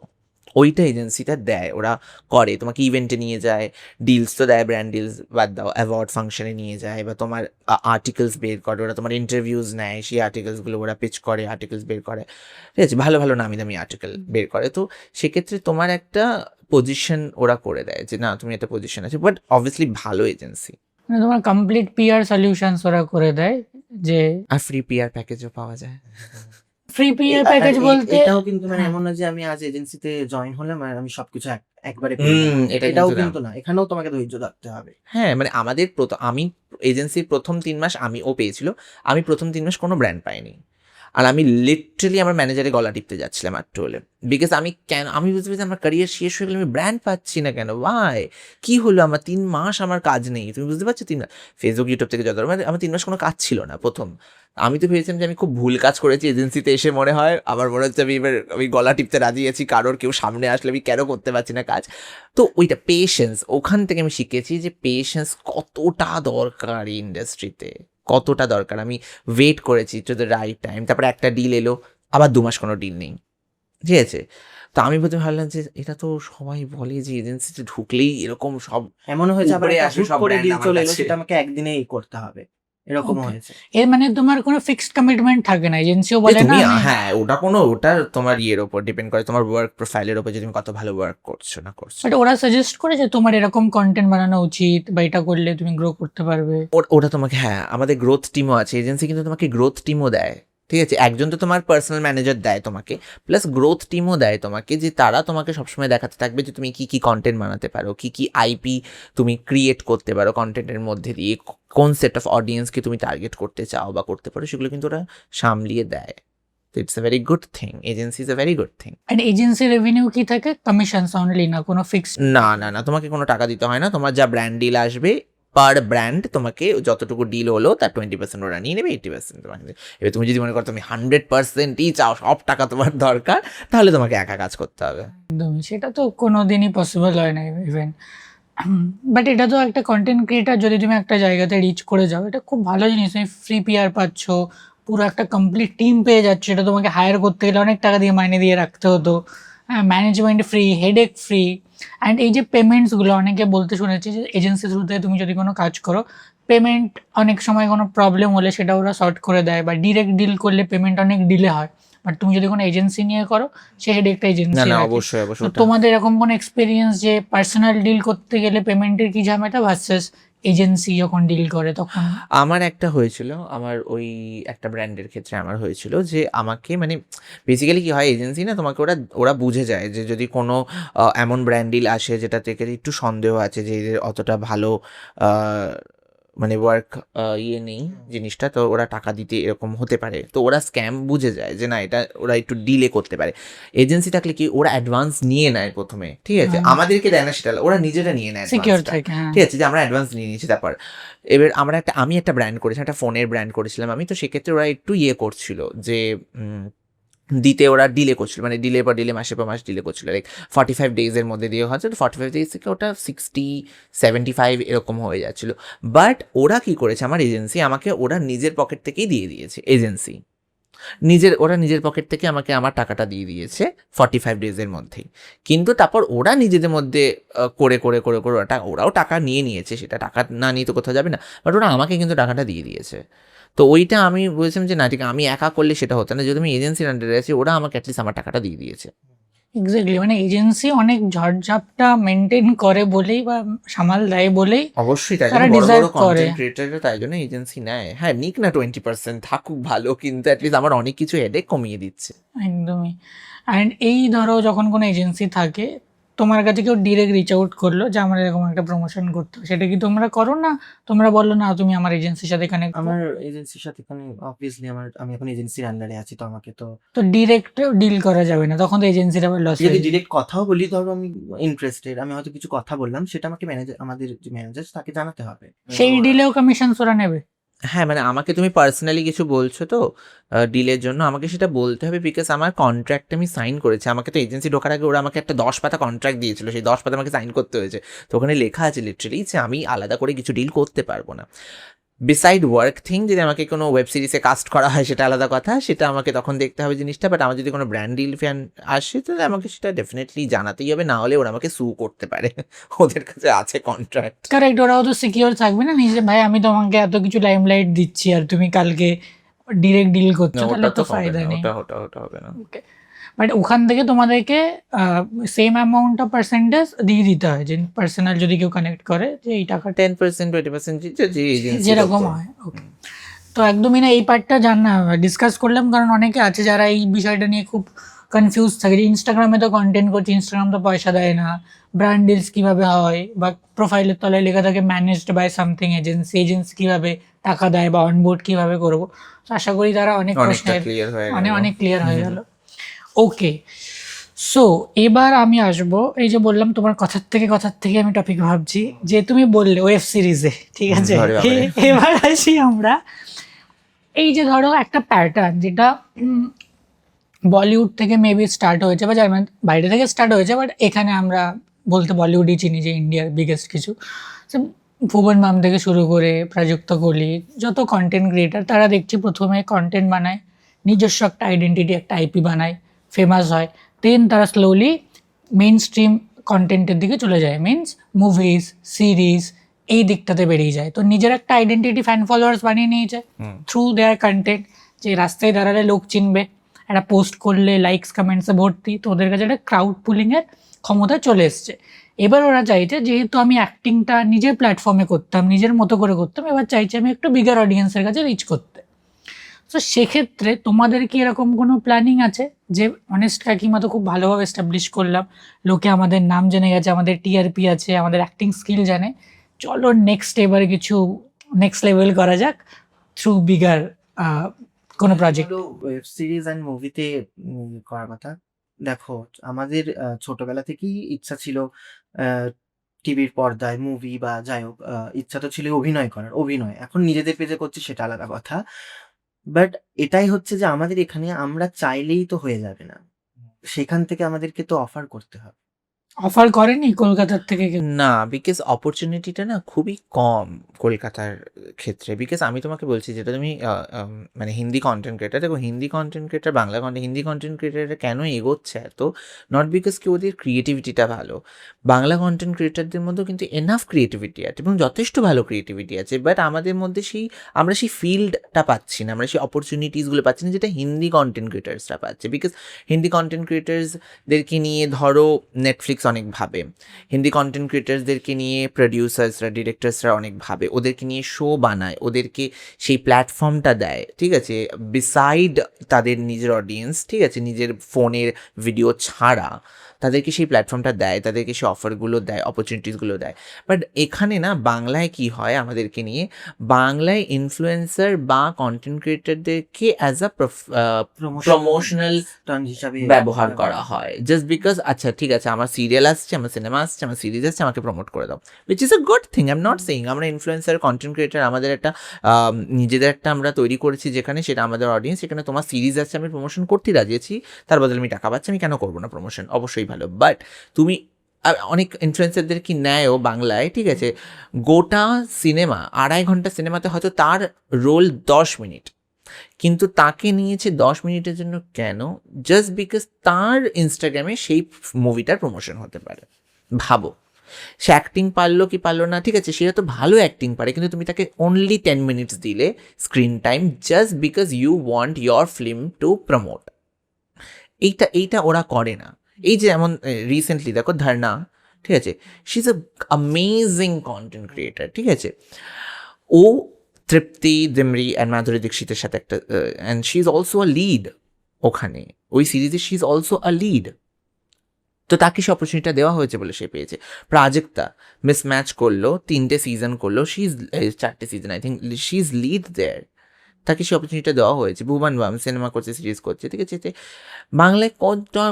ওইটা এজেন্সিটা দেয়, ওরা করে, তোমাকে ইভেন্টে নিয়ে যায়, ডিলস তো দেয়, ব্র্যান্ড ডিলস বাদ দাও, অ্যাওয়ার্ড ফাংশনে নিয়ে যায়, বা তোমার আর্টিকেলস বের করে, ওরা তোমার ইন্টারভিউজ নেয়, সেই আর্টিকেলসগুলো ওরা পিচ করে, আর্টিকেলস বের করে, ঠিক আছে, ভালো ভালো নামি দামি আর্টিকেল বের করে। তো সেক্ষেত্রে তোমার একটা পজিশন ওরা করে দেয় যে না তুমি একটা পজিশন আছে, বাট অবভিয়াসলি ভালো এজেন্সি।
মানে তোমার কমপ্লিট পিআর সলিউশনস ওরা করে দেয়, যে
আর ফ্রি পিআর প্যাকেজও পাওয়া যায়।
ফ্রি পিআর
আর
প্যাকেজ বলতে
এটাও কিন্তু মানে
হ্যাঁ।
এমন না যে আমি আজ এজেন্সিতে জয়েন হলাম আর আমি সবকিছু একবারে পেয়ে গেলাম।
এটা
এটাও
কিন্তু না।
কিন্তু না, এখানেও তোমাকে ধৈর্য ধরতে হবে।
হ্যাঁ, মানে আমাদের আমি এজেন্সির ১ম ৩ মাস ও পেয়েছিল। আমি ১ম ৩ মাস কোনো ব্র্যান্ড পাইনি। আর আমি লিটারালি আমার ম্যানেজারের গলা টিপতে যাচ্ছিলাম একটু হলে। বিকজ আমি বুঝতে পেরেছি আমার ক্যারিয়ার শেষ হয়ে গেলে আমি ব্র্যান্ড পাচ্ছি না কেন? ওয়াই? কি হলো আমার ৩ মাস আমার কাজ নেই। তুমি বুঝতে পারছো ৩ মাস? ফেসবুক, ইউটিউব থেকে যত মানে আমার ৩ মাস কোনো কাজ ছিল না ১ম। আমি তো ভেবেছিলাম যে আমি খুব ভুল কাজ করেছি এজেন্সিতে এসে মনে হয়। আমার মনে হচ্ছে আমি গলা টিপতে রাজি আছি। কারোর কেউ সামনে আসলে আমি কেন করতে পারছি না কাজ? তো ওইটা পেশেন্স, ওখান থেকে আমি শিখেছি যে পেশেন্স কতটা দরকার এই ইন্ডাস্ট্রিতে, কতটা দরকার। আমি ওয়েট করেছি টু দ্য রাইট টাইম। তারপরে একটা ডিল এলো, আবার ২ মাস কোনো ডিল নেই। ঠিক আছে? তো আমি প্রথমে ভাবলাম যে এটা তো সবাই বলে যে এজেন্সিতে ঢুকলেই এরকম সব
এমন হয়েছে আবার
উপরে
একটা
আসে
হুট
সব
করে
brand
ডিল
আমার
চলে এলো,
কাছে।
সেটা আমাকে একদিনেই করতে হবে, এরকমও
Okay.
হয়েছে।
এর মানে তোমার কোনো ফিক্সড কমিটমেন্ট থাকে না, এজেন্সিও বলে না
তুমি
আমি-
হ্যাঁ, ওটা তোমার ইয়ের উপর ডিপেন্ড করে, তোমার ওয়ার্ক প্রোফাইলের উপর, যে তুমি কত ভালো ওয়ার্ক করছো না করছো।
বাট ওরা সাজেস্ট করে যে তোমার এরকম কন্টেন্ট বানানো উচিত বা এটা করলে তুমি গ্রো করতে পারবে।
ওটা তোমাকে, হ্যাঁ, আমাদের গ্রোথ টিমও আছে, এজেন্সি কিন্তু তোমাকে গ্রোথ টিমও দেয়। ঠিক আছে, একজন তো তোমার পার্সোনাল ম্যানেজার দেয় তোমাকে, প্লাস গ্রোথ টিমও দেয় তোমাকে, যে তারা তোমাকে সবসময় দেখাতে থাকবে যে তুমি কি কি কন্টেন্ট বানাতে পারো, কি কি আইপি তুমি ক্রিয়েট করতে পারো কন্টেন্টের মধ্যে দিয়ে, কোন সেট অফ অডিয়েন্সকে তুমি টার্গেট করতে চাও বা করতে পারো, সেগুলো কিন্তু ওরা সামলিয়ে দেয়। তো it's a very good thing, agency is a very good thing.
And agency revenue কি থাকে? কমিশনস অনলি, না কোনো ফিক্সড?
না, তোমাকে কোনো টাকা দিতে হয় না। তোমার যা ব্র্যান্ড ডিল আসবে, পার ব্র্যান্ড তোমাকে যতটুকু ডিল হলো তার 20% ওরা নিয়ে নেবে, 80% তোমাকে দেবে। এবার তুমি যদি মনে করো তুমি 100%ই চাও, সব টাকা তোমার দরকার, তাহলে তোমাকে একা কাজ করতে হবে।
একদমই, সেটা তো কোনোদিনই পসিবল হয় না ইভেন। বাট এটা তো একটা কন্টেন্ট ক্রিয়েটার, যদি তুমি একটা জায়গাতে রিচ করে যাও, এটা খুব ভালো জিনিস। তুমি ফ্রি পিআর পাচ্ছ, পুরো একটা কমপ্লিট টিম পেয়ে যাচ্ছ। এটা তোমাকে হায়ার করতে গেলে অনেক টাকা দিয়ে মাইনে দিয়ে রাখতে হতো। হ্যাঁ, management free, headache free. And এই যে পেমেন্টসগুলো, অনেকে বলতে শুনেছি যে এজেন্সি থ্রুতে তুমি যদি কোনো কাজ করো, পেমেন্ট অনেক সময় কোনো প্রবলেম হলে সেটা ওরা সর্ট করে দেয়, বা ডিরেক্ট ডিল করলে পেমেন্ট অনেক ডিলে হয়। বাট তুমি যদি কোনো এজেন্সি নিয়ে করো, সেই হেডেকটা
না
এজেন্সি
না,
রাখে।
অবশ্যই
তো
অবশ্যই ওটা-
তোমাদের এরকম কোনো এক্সপিরিয়েন্স যে পার্সোনাল ডিল করতে গেলে পেমেন্টের কি ঝামেলা, ভার্সেস এজেন্সি যখন ডিল করে তখন?
আমার একটা হয়েছিল, আমার ওই একটা ব্র্যান্ডের ক্ষেত্রে আমার হয়েছিল যে আমাকে মানে বেসিক্যালি কি হয়, এজেন্সি না তোমাকে ওরা বুঝে যায় যে যদি কোনো এমন ব্র্যান্ড ডিল আসে যেটা থেকে একটু সন্দেহ আছে যে এদের অতটা ভালো মানে ওয়ার্ক নেই জিনিসটা, তো ওরা টাকা দিতে এরকম হতে পারে, তো ওরা স্ক্যাম বুঝে যায় যে না এটা ওরা একটু ডিলে করতে পারে। এজেন্সি থাকলে কি ওরা অ্যাডভান্স নিয়ে নেয় প্রথমে, ঠিক আছে, আমাদেরকে দেয় না সেটা, ওরা নিজেরা নিয়ে নেয়
সিকিউর
advance টা।
থাকে, হ্যাঁ।
ঠিক আছে, যে আমরা অ্যাডভান্স নিয়ে নিয়েছি। তারপর এবার আমি একটা ব্র্যান্ড করেছিলাম, একটা ফোনের ব্র্যান্ড করেছিলাম আমি, তো সেক্ষেত্রে ওরা একটু করছিল যে দিতে ওরা ডিলে করছিল, মানে ডিলে পর ডিলে, মাসের পর মাস ডিলে করছিল, লাইক 45 ডেজের মধ্যে দিয়ে হচ্ছে, তো 45 ডেজ থেকে ওটা 60-75 এরকম হয়ে যাচ্ছিল। বাট ওরা কি করেছে, আমার এজেন্সি আমাকে ওরা নিজের পকেট থেকেই দিয়ে দিয়েছে, এজেন্সি ওরা নিজের পকেট থেকে আমাকে আমার টাকাটা দিয়ে দিয়েছে 45 ডেজের মধ্যেই। কিন্তু তারপর ওরা নিজেদের মধ্যে করে ওরাও টাকা নিয়ে নিয়েছে, সেটা টাকা না নিয়ে তো কোথাও যাবে না, বাট ওরা আমাকে কিন্তু টাকাটা দিয়ে দিয়েছে। তো ওইটা আমি বলেছিলাম যে না ঠিক, আমি একা করলে সেটা হতো না, যদি আমি এজেন্সির আন্ডারে আছি, ওরা আমাকে অ্যাটলিস্ট আমার টাকাটা দিয়ে দিয়েছে।
এক্স্যাক্টলি, মানে এজেন্সি অনেক ঝড়ঝাপটা মেনটেন করে বলেই বা সামাল দেয় বলেই
অবশ্যই, তাই
তারা
জন্য বড় বড়
deserve করে।
কন্টেন্ট ক্রিয়েটররা তাই জন্য এজেন্সি নেয়। হ্যাঁ, নিক না 20%, থাকুক ভালো, কিন্তু অ্যাটলিস্ট আমার অনেক কিছু হেডেক কমিয়ে দিচ্ছে।
একদমই। অ্যান্ড এই ধরো যখন কোনো এজেন্সি থাকে, তোমার কাছে কেউ ডিরেক্ট রিচ আউট করলো যে আমার এরকম একটা প্রমোশন করতে হবে, সেটা কি তোমরা করো, না তোমরা বললো না তুমি আমার এজেন্সির সাথে কানেক্ট?
আমার এজেন্সির সাথে এখানে অবভিয়াসলি আমি এখন এজেন্সির আন্ডারে আছি, তো আমাকে তো
তো ডিরেক্ট ডিল করা যাবে না, তখন তো এজেন্সির আবার লস
যদি
হয়ে
ডিরেক্ট কথাও বলি, ধরো আমি ইন্টারেস্টেড, আমি হয়তো কিছু কথা বললাম, সেটা আমাকে আমাদের যে ম্যানেজার তাকে জানাতে হবে।
সেই ডিলেও কমিশন ওরা নেবে?
হ্যাঁ, মানে আমাকে তুমি পার্সোনালি কিছু বলছো তো ডিলের জন্য, আমাকে সেটা বলতে হবে, বিকজ আমার কন্ট্রাক্ট আমি সাইন করেছি। আমাকে তো এজেন্সি ঢোকার আগে ওরা আমাকে একটা 10 পাতা কন্ট্রাক্ট দিয়েছিল, সেই 10 পাতা আমাকে সাইন করতে হয়েছে। তো ওখানে লেখা আছে লিটারেলি যে আমি আলাদা করে কিছু ডিল করতে পারবো না। বিসাইড ওয়ার্ক থিং, যদি আমাকে কোনো ওয়েব সিরিজে কাস্ট করা হয় সেটা আলাদা কথা, সেটা আমাকে তখন দেখতে হবে জিনিসটা। বাট আমার যদি কোনো ব্র্যান্ড ডিল ফ্যান আসে, তাহলে আমাকে সেটা ডেফিনেটলি জানাতেই হবে, না হলে ওরা আমাকে সু করতে পারে, ওদের কাছে আছে কন্ট্রাক্ট।
কারেক্ট, ওরাও তো সিকিউর থাকবে না নিজে, ভাই আমি তোমাকে এত কিছু লাইমলাইট দিচ্ছি আর তুমি কালকে ডিরেক্ট ডিল করছো, তাহলে তো ফায়দা নেই।
ওটা হবে না।
Okay. বাট ওখান থেকে তোমাদেরকে সেম অ্যামাউন্ট অফ পার্সেন্টেজ দিয়ে দিতে হয়, যে পার্সোনাল যদি কেউ কানেক্ট করে যে এই টাকাটা
10% 20% যে এজেন্সি
যেরকম হয়। ওকে, তো একদমই না, এই পার্টটা ডিসকাস করলাম, কারণ অনেকে আছে যারা এই বিষয়টা নিয়ে খুব কনফিউজ থাকে, যে ইনস্টাগ্রামে তো কন্টেন্ট করছি, ইনস্টাগ্রাম তো পয়সা দেয় না, ব্র্যান্ড ডিলস কীভাবে হয়, বা প্রোফাইলের তলায় লেখা থাকে managed by something agency, agency কীভাবে টাকা দেয় বা অনবোর্ড কীভাবে করবো। তো আশা করি তারা অনেক প্রশ্নের
ক্লিয়ার হয়ে
অনেক ক্লিয়ার হয়ে গেল। ওকে, সো এবার আমি আসবো, এই যে বললাম তোমার কথার থেকে আমি টপিক ভাবছি, যে তুমি বললে ওয়েব সিরিজে, ঠিক আছে, এবার আসি আমরা। এই যে ধরো একটা প্যাটার্ন যেটা বলিউড থেকে মেবি স্টার্ট হয়েছে, বা জার্মান বাইরে থেকে স্টার্ট হয়েছে, বাট এখানে আমরা বলতে বলিউডই চিনি, যে ইন্ডিয়ার বিগেস্ট কিছু। ভুবন বাম থেকে শুরু করে প্রাযুক্ত কোহলি, যত কন্টেন্ট ক্রিয়েটার, তারা দেখছি প্রথমে কন্টেন্ট বানায়, নিজস্ব একটা আইডেন্টিটি, একটা আইপি বানায়, ফেমাস হয়, দেন তারা স্লোলি মেইন স্ট্রিম কন্টেন্টের দিকে চলে যায়, মিনস মুভিজ, সিরিজ, এই দিকটাতে বেরিয়ে যায়। তো নিজের একটা আইডেন্টিটি, ফ্যান ফলোয়ার্স বানিয়ে নিয়েছে থ্রু দেয়ার কন্টেন্ট, যে রাস্তায় দাঁড়ালে লোক চিনবে, একটা পোস্ট করলে লাইকস কমেন্টসে ভর্তি, তো ওদের কাছে একটা ক্রাউড পুলিংয়ের ক্ষমতা চলে এসছে। এবার ওরা চাইছে, যেহেতু আমি অ্যাক্টিংটা নিজের প্ল্যাটফর্মে করতাম, নিজের মতো করে করতাম, এবার চাইছে আমি একটু বিগার অডিয়েন্সের কাছে রিচ করতে। তো সেক্ষেত্রে তোমাদের কি এরকম কোনো প্ল্যানিং আছে, যে অনেস্ট কাকিমা তো খুব ভালোভাবে এস্টাবলিশ করলাম, লোকে আমাদের নাম জেনে গেছে, আমাদের টিআরপি আছে, আমাদের অ্যাক্টিং স্কিল জানে, চলো নেক্সট এবার কিছু নেক্সট লেভেল করা যাক থ্রু বিগার কোনো প্রজেক্ট?
ওয়েব সিরিজ অ্যান্ড মুভিতে করার কথা, দেখো আমাদের ছোটবেলা থেকেই ইচ্ছা ছিল টিভির পর্দায় মুভি বা যাই হোক, ইচ্ছা তো ছিল অভিনয় করার। অভিনয় এখন নিজেদের পেজে করছি, সেটা আলাদা কথা। বাট এটাই হচ্ছে যে আমাদের এখানে আমরা চাইলেই তো হয়ে যাবে না, সেখান থেকে আমাদেরকে তো অফার করতে হবে।
অফার করেনি কলকাতার থেকে কেউ?
না, বিকজ অপরচুনিটিটা না খুবই কম কলকাতার ক্ষেত্রে। বিকজ আমি তোমাকে বলছি, যেটা তুমি মানে হিন্দি কন্টেন্ট ক্রিয়েটার, দেখো Hindi content creator, Hindi content ক্রিয়েটাররা কেন এগোচ্ছে এত, নট বিকজ কি ওদের ক্রিয়েটিভিটিটা ভালো, বাংলা কন্টেন্ট ক্রিয়েটারদের মধ্যেও কিন্তু এনাফ ক্রিয়েটিভিটি আছে এবং যথেষ্ট ভালো ক্রিয়েটিভিটি আছে, বাট আমাদের মধ্যে আমরা সেই ফিল্ডটা পাচ্ছি না, আমরা সেই অপরচুনিটিসগুলো পাচ্ছি না, যেটা হিন্দি কন্টেন্ট ক্রিয়েটার্সরা পাচ্ছে। বিকজ হিন্দি কন্টেন্ট ক্রিয়েটার্সদেরকে নিয়ে ধরো নেটফ্লিক্স অনেক ভাবে, হিন্দি কন্টেন্ট ক্রিয়েটার্সদেরকে নিয়ে প্রডিউসার্সরা, ডিরেক্টার্সরা অনেক ভাবে, ওদেরকে নিয়ে শো বানায়, ওদেরকে সেই প্ল্যাটফর্মটা দেয়, ঠিক আছে, বিসাইড তাদের নিজের অডিয়েন্স, ঠিক আছে, নিজের ফোনের ভিডিও ছাড়া তাদেরকে সেই প্ল্যাটফর্মটা দেয়, তাদেরকে সেই অফারগুলো দেয়, অপরচুনিটিসগুলো দেয়। বাট এখানে না বাংলায় কি হয়, আমাদেরকে নিয়ে বাংলায় ইনফ্লুয়েন্সার বা কন্টেন্ট ক্রিয়েটারদেরকে অ্যাজ আ প্রমোশনাল
হিসাবে
ব্যবহার করা হয়, জাস্ট বিকজ আচ্ছা ঠিক আছে আমার সিরিয়াল আসছে, আমার সিনেমা আসছে, আমার সিরিজ আসছে, আমাকে প্রমোট করে দাও, which is a good thing. I am not saying আমরা ইনফ্লুয়েন্সার কন্টেন্ট ক্রিয়েটার, আমাদের একটা নিজেদের একটা আমরা তৈরি করেছি, যেখানে সেটা আমাদের অডিয়েন্স, সেখানে তোমার সিরিজ আসছে, আমি প্রমোশন করতে রাজি আছি, তার বদলে আমি টাকা পাচ্ছি, আমি কেন করবো না প্রমোশন, অবশ্যই ভালো। বাট তুমি অনেক ইনফ্লুয়েন্সারদের কি নেয়ও বাংলায়, ঠিক আছে, গোটা সিনেমা 2.5 ঘন্টা সিনেমাতে হয়তো তার রোল 10 মিনিট, কিন্তু তাকে নিয়েছে 10 মিনিটের জন্য, কেন? জাস্ট বিকজ তার ইনস্টাগ্রামে সেই মুভিটার প্রমোশন হতে পারে। ভাবো, সে অ্যাক্টিং পারলো কি পারলো না, ঠিক আছে, সে তো ভালো অ্যাক্টিং পারে, কিন্তু তুমি তাকে অনলি 10 মিনিটস দিলে screen time, just because you want your film to promote. এইটা ওরা করে না। এই যে এমন রিসেন্টলি দেখো ধর্না, ঠিক আছে, she is a amazing content creator, ঠিক আছে, ও তৃপ্তি দিমরি অ্যান্ড মাধুরী দীক্ষিতের সাথে একটা, and she is also a lead ওখানে, ওই সিরিজে she is also a lead. তো তাকে সে অপরচুনিটিটা দেওয়া হয়েছে বলে সে পেয়েছে। প্রাজক্তা মিসম্যাচ করলো, 3টে সিজন করলো, শি ইজ 4টে season I think, she is lead there, তাকে সে অপরচুনিটিটা দেওয়া হয়েছে। ভুবন বাম সিনেমা করছে, সিরিজ করছে, ঠিক আছে, বাংলায়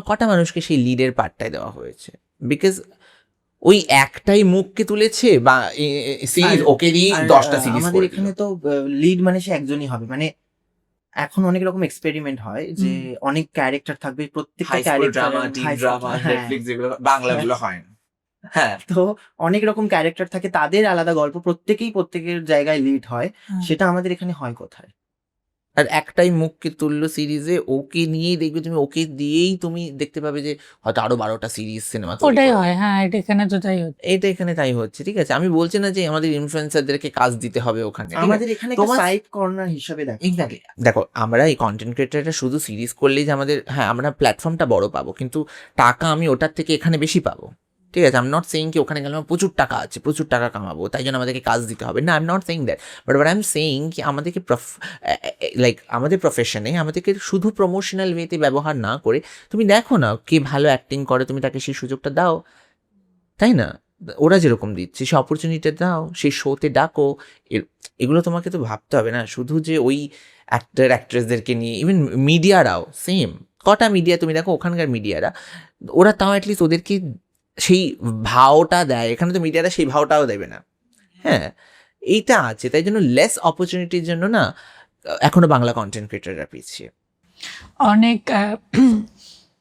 কটা মানুষকে সেই লিডের পার্টটাই দেওয়া হয়েছে, বিকজ ওই একটাই মুখকে তুলেছে বা সিরিজ ওকে দিয়ে 10টা সিরিজ
আমাদের এখানে তো লিড মানে সে একজনই হবে, মানে এখন অনেক রকম এক্সপেরিমেন্ট হয় যে অনেক ক্যারেক্টার থাকবে, প্রত্যেকটা ক্যারেক্টার
বাংলাগুলো হয় না। হ্যাঁ,
তো অনেক রকম ক্যারেক্টার থাকে, তাদের আলাদা গল্প, প্রত্যেকের জায়গায় লিড হয়, সেটা আমাদের এখানে হয় কোথায়?
আর একটাই মুখকে তুললো সিরিজে, ওকে নিয়েই দেখবে তুমি, ওকে দিয়েই তুমি দেখতে পাবে যে হয়তো আরো 12টা সিরিজ সিনেমা
ওটাই হয়, হ্যাঁ, এটা এখানে তো তাই হচ্ছে।
এটা এখানে তাই হচ্ছে, ঠিক আছে। আমি বলছি না যে আমাদের ইনফ্লুয়েন্সারদেরকে কাজ দিতে হবে ওখানে, ঠিক আছে?
আমাদের এখানে একটা
তোমার
সাইড কর্নার হিসাবে দেখো।
এক্স্যাক্টলি, দেখো আমরা এই কন্টেন্ট ক্রিয়েটারটা শুধু সিরিজ করলেই যে আমাদের, হ্যাঁ আমরা প্ল্যাটফর্মটা বড় পাবো, কিন্তু টাকা আমি ওটার থেকে এখানে বেশি পাবো, ঠিক আছে। আই এম নট সেইং কি ওখানে গেলে আমার প্রচুর টাকা আছে, প্রচুর টাকা কামাবো, তাই জন্য আমাদেরকে কাজ দিতে হবে, না, I am not saying that. But I am saying কি আমাদেরকে লাইক আমাদের প্রফেশনে আমাদেরকে শুধু প্রমোশনাল ওয়েতে ব্যবহার না করে তুমি দেখো না কে ভালো অ্যাক্টিং করে, তুমি তাকে সেই সুযোগটা দাও, তাই না? ওরা যেরকম দিচ্ছে সেই অপরচুনিটি দাও, সেই শোতে ডাকো। এগুলো তোমাকে তো ভাবতে হবে না শুধু যে ওই অ্যাক্টর অ্যাক্ট্রেসদেরকে নিয়ে। ইভেন মিডিয়ারাও সেম, কটা মিডিয়া তুমি দেখো, ওখানকার মিডিয়ারা ওরা তাও অ্যাটলিস্ট ওদেরকে সেই ভাওটা দেয়, এখানে তো মিডিয়ারা সেই ভাওটাও দেবে না। হ্যাঁ, এইটা আছে, তাই জন্য লেস অপরচুনিটির জন্য না এখনো বাংলা কন্টেন্ট ক্রিয়েটাররা পিছিয়ে।
অনেক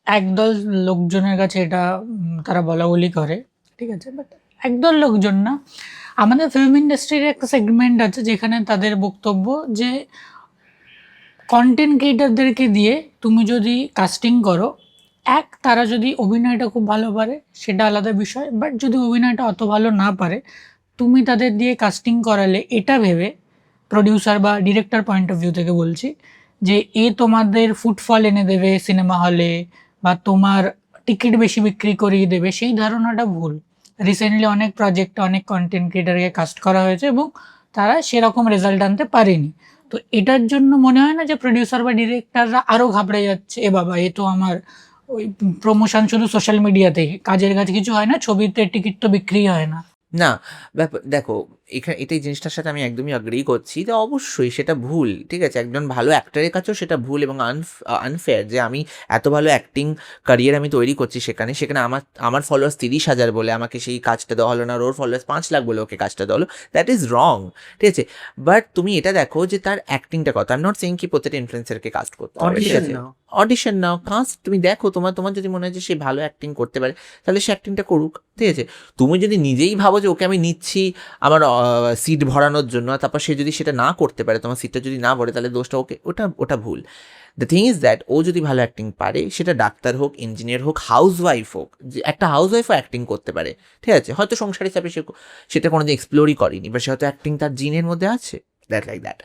একদল লোকজনের কাছে এটা তারা বলা বলি করে, ঠিক আছে, বাট একদল লোকজন না, আমাদের ফিল্ম ইন্ডাস্ট্রির একটা সেগমেন্ট আছে যেখানে তাদের বক্তব্য যে কন্টেন্ট ক্রিয়েটারদেরকে দিয়ে তুমি যদি কাস্টিং করো, তারা যদি অভিনয়টা খুব ভালো পারে সেটা আলাদা বিষয়, বাট যদি অভিনয়টা অত ভালো না পারে, তুমি তাদের দিয়ে কাস্টিং করালে এটা ভেবে, প্রডিউসার বা ডিরেক্টর পয়েন্ট অফ ভিউ থেকে বলছি, যে তোমাদের ফুটফল এনে দেবে সিনেমা হলে বা তোমার টিকিট বেশি বিক্রি করিয়ে দেবে, সেই ধারণাটা ভুল। রিসেন্টলি অনেক প্রজেক্টে অনেক কন্টেন্ট ক্রিয়েটারকে কাস্ট করা হয়েছে এবং তারা সেরকম রেজাল্ট আনতে পারেনি। তো এটার জন্য মনে হয় না যে প্রডিউসার বা ডিরেক্টররা আরও ঘাবড়ে যাচ্ছে, এ বাবা এ তো আমার ওই প্রমোশন শুধু সোশ্যাল মিডিয়াতে, কাজের কাছে কিছু হয় না, ছবিতে টিকিট তো বিক্রি হয় না।
না, ব্যাপার দেখো, এখানে এটাই জিনিসটার সাথে আমি একদমই অ্যাগ্রি করছি যে অবশ্যই সেটা ভুল, ঠিক আছে। একজন ভালো অ্যাক্টরের কাছেও সেটা ভুল এবং আনফেয়ার যে আমি এত ভালো অ্যাক্টিং ক্যারিয়ার আমি তৈরি করছি, সেখানে আমার ফলোয়ার্স 30,000 বলে আমাকে সেই কাজটা দেওয়া হলো না, ওর ফলোয়ার্স 5 লাখ বলে ওকে কাজটা দেওয়া হলো, দ্যাট ইজ রং, ঠিক আছে। বাট তুমি এটা দেখো যে তার অ্যাক্টিংটা কত। আই এম নট সেইং কি প্রত্যেকটা ইনফ্লুয়েন্সারকে কাস্ট করতে হবে, ঠিক আছে, অডিশন নাও, কাস্ট তুমি দেখো, তোমার যদি মনে হয় যে সে ভালো অ্যাক্টিং করতে পারে তাহলে সে অ্যাক্টিংটা করুক, ঠিক আছে। তুমি যদি নিজেই ভাবো যে ওকে আমি নিচ্ছি আমার সিট ভরানোর জন্য, তারপর সে যদি সেটা না করতে পারে, তোমার সিটটা যদি না ভরে, তাহলে দোষটা ওটা ভুল। দ্য থিং ইজ দ্যাট ও যদি ভালো অ্যাক্টিং পারে, সেটা ডাক্তার হোক, ইঞ্জিনিয়ার হোক, হাউসওয়াইফ হোক, যে একটা হাউসওয়াইফও অ্যাক্টিং করতে পারে, ঠিক আছে। হয়তো সংসারের চাপে সেটা কোনোদিন এক্সপ্লোরই করেনি, বা সে হয়তো অ্যাক্টিং তার জিনের মধ্যে আছে, দ্যাট লাইক দ্যাট।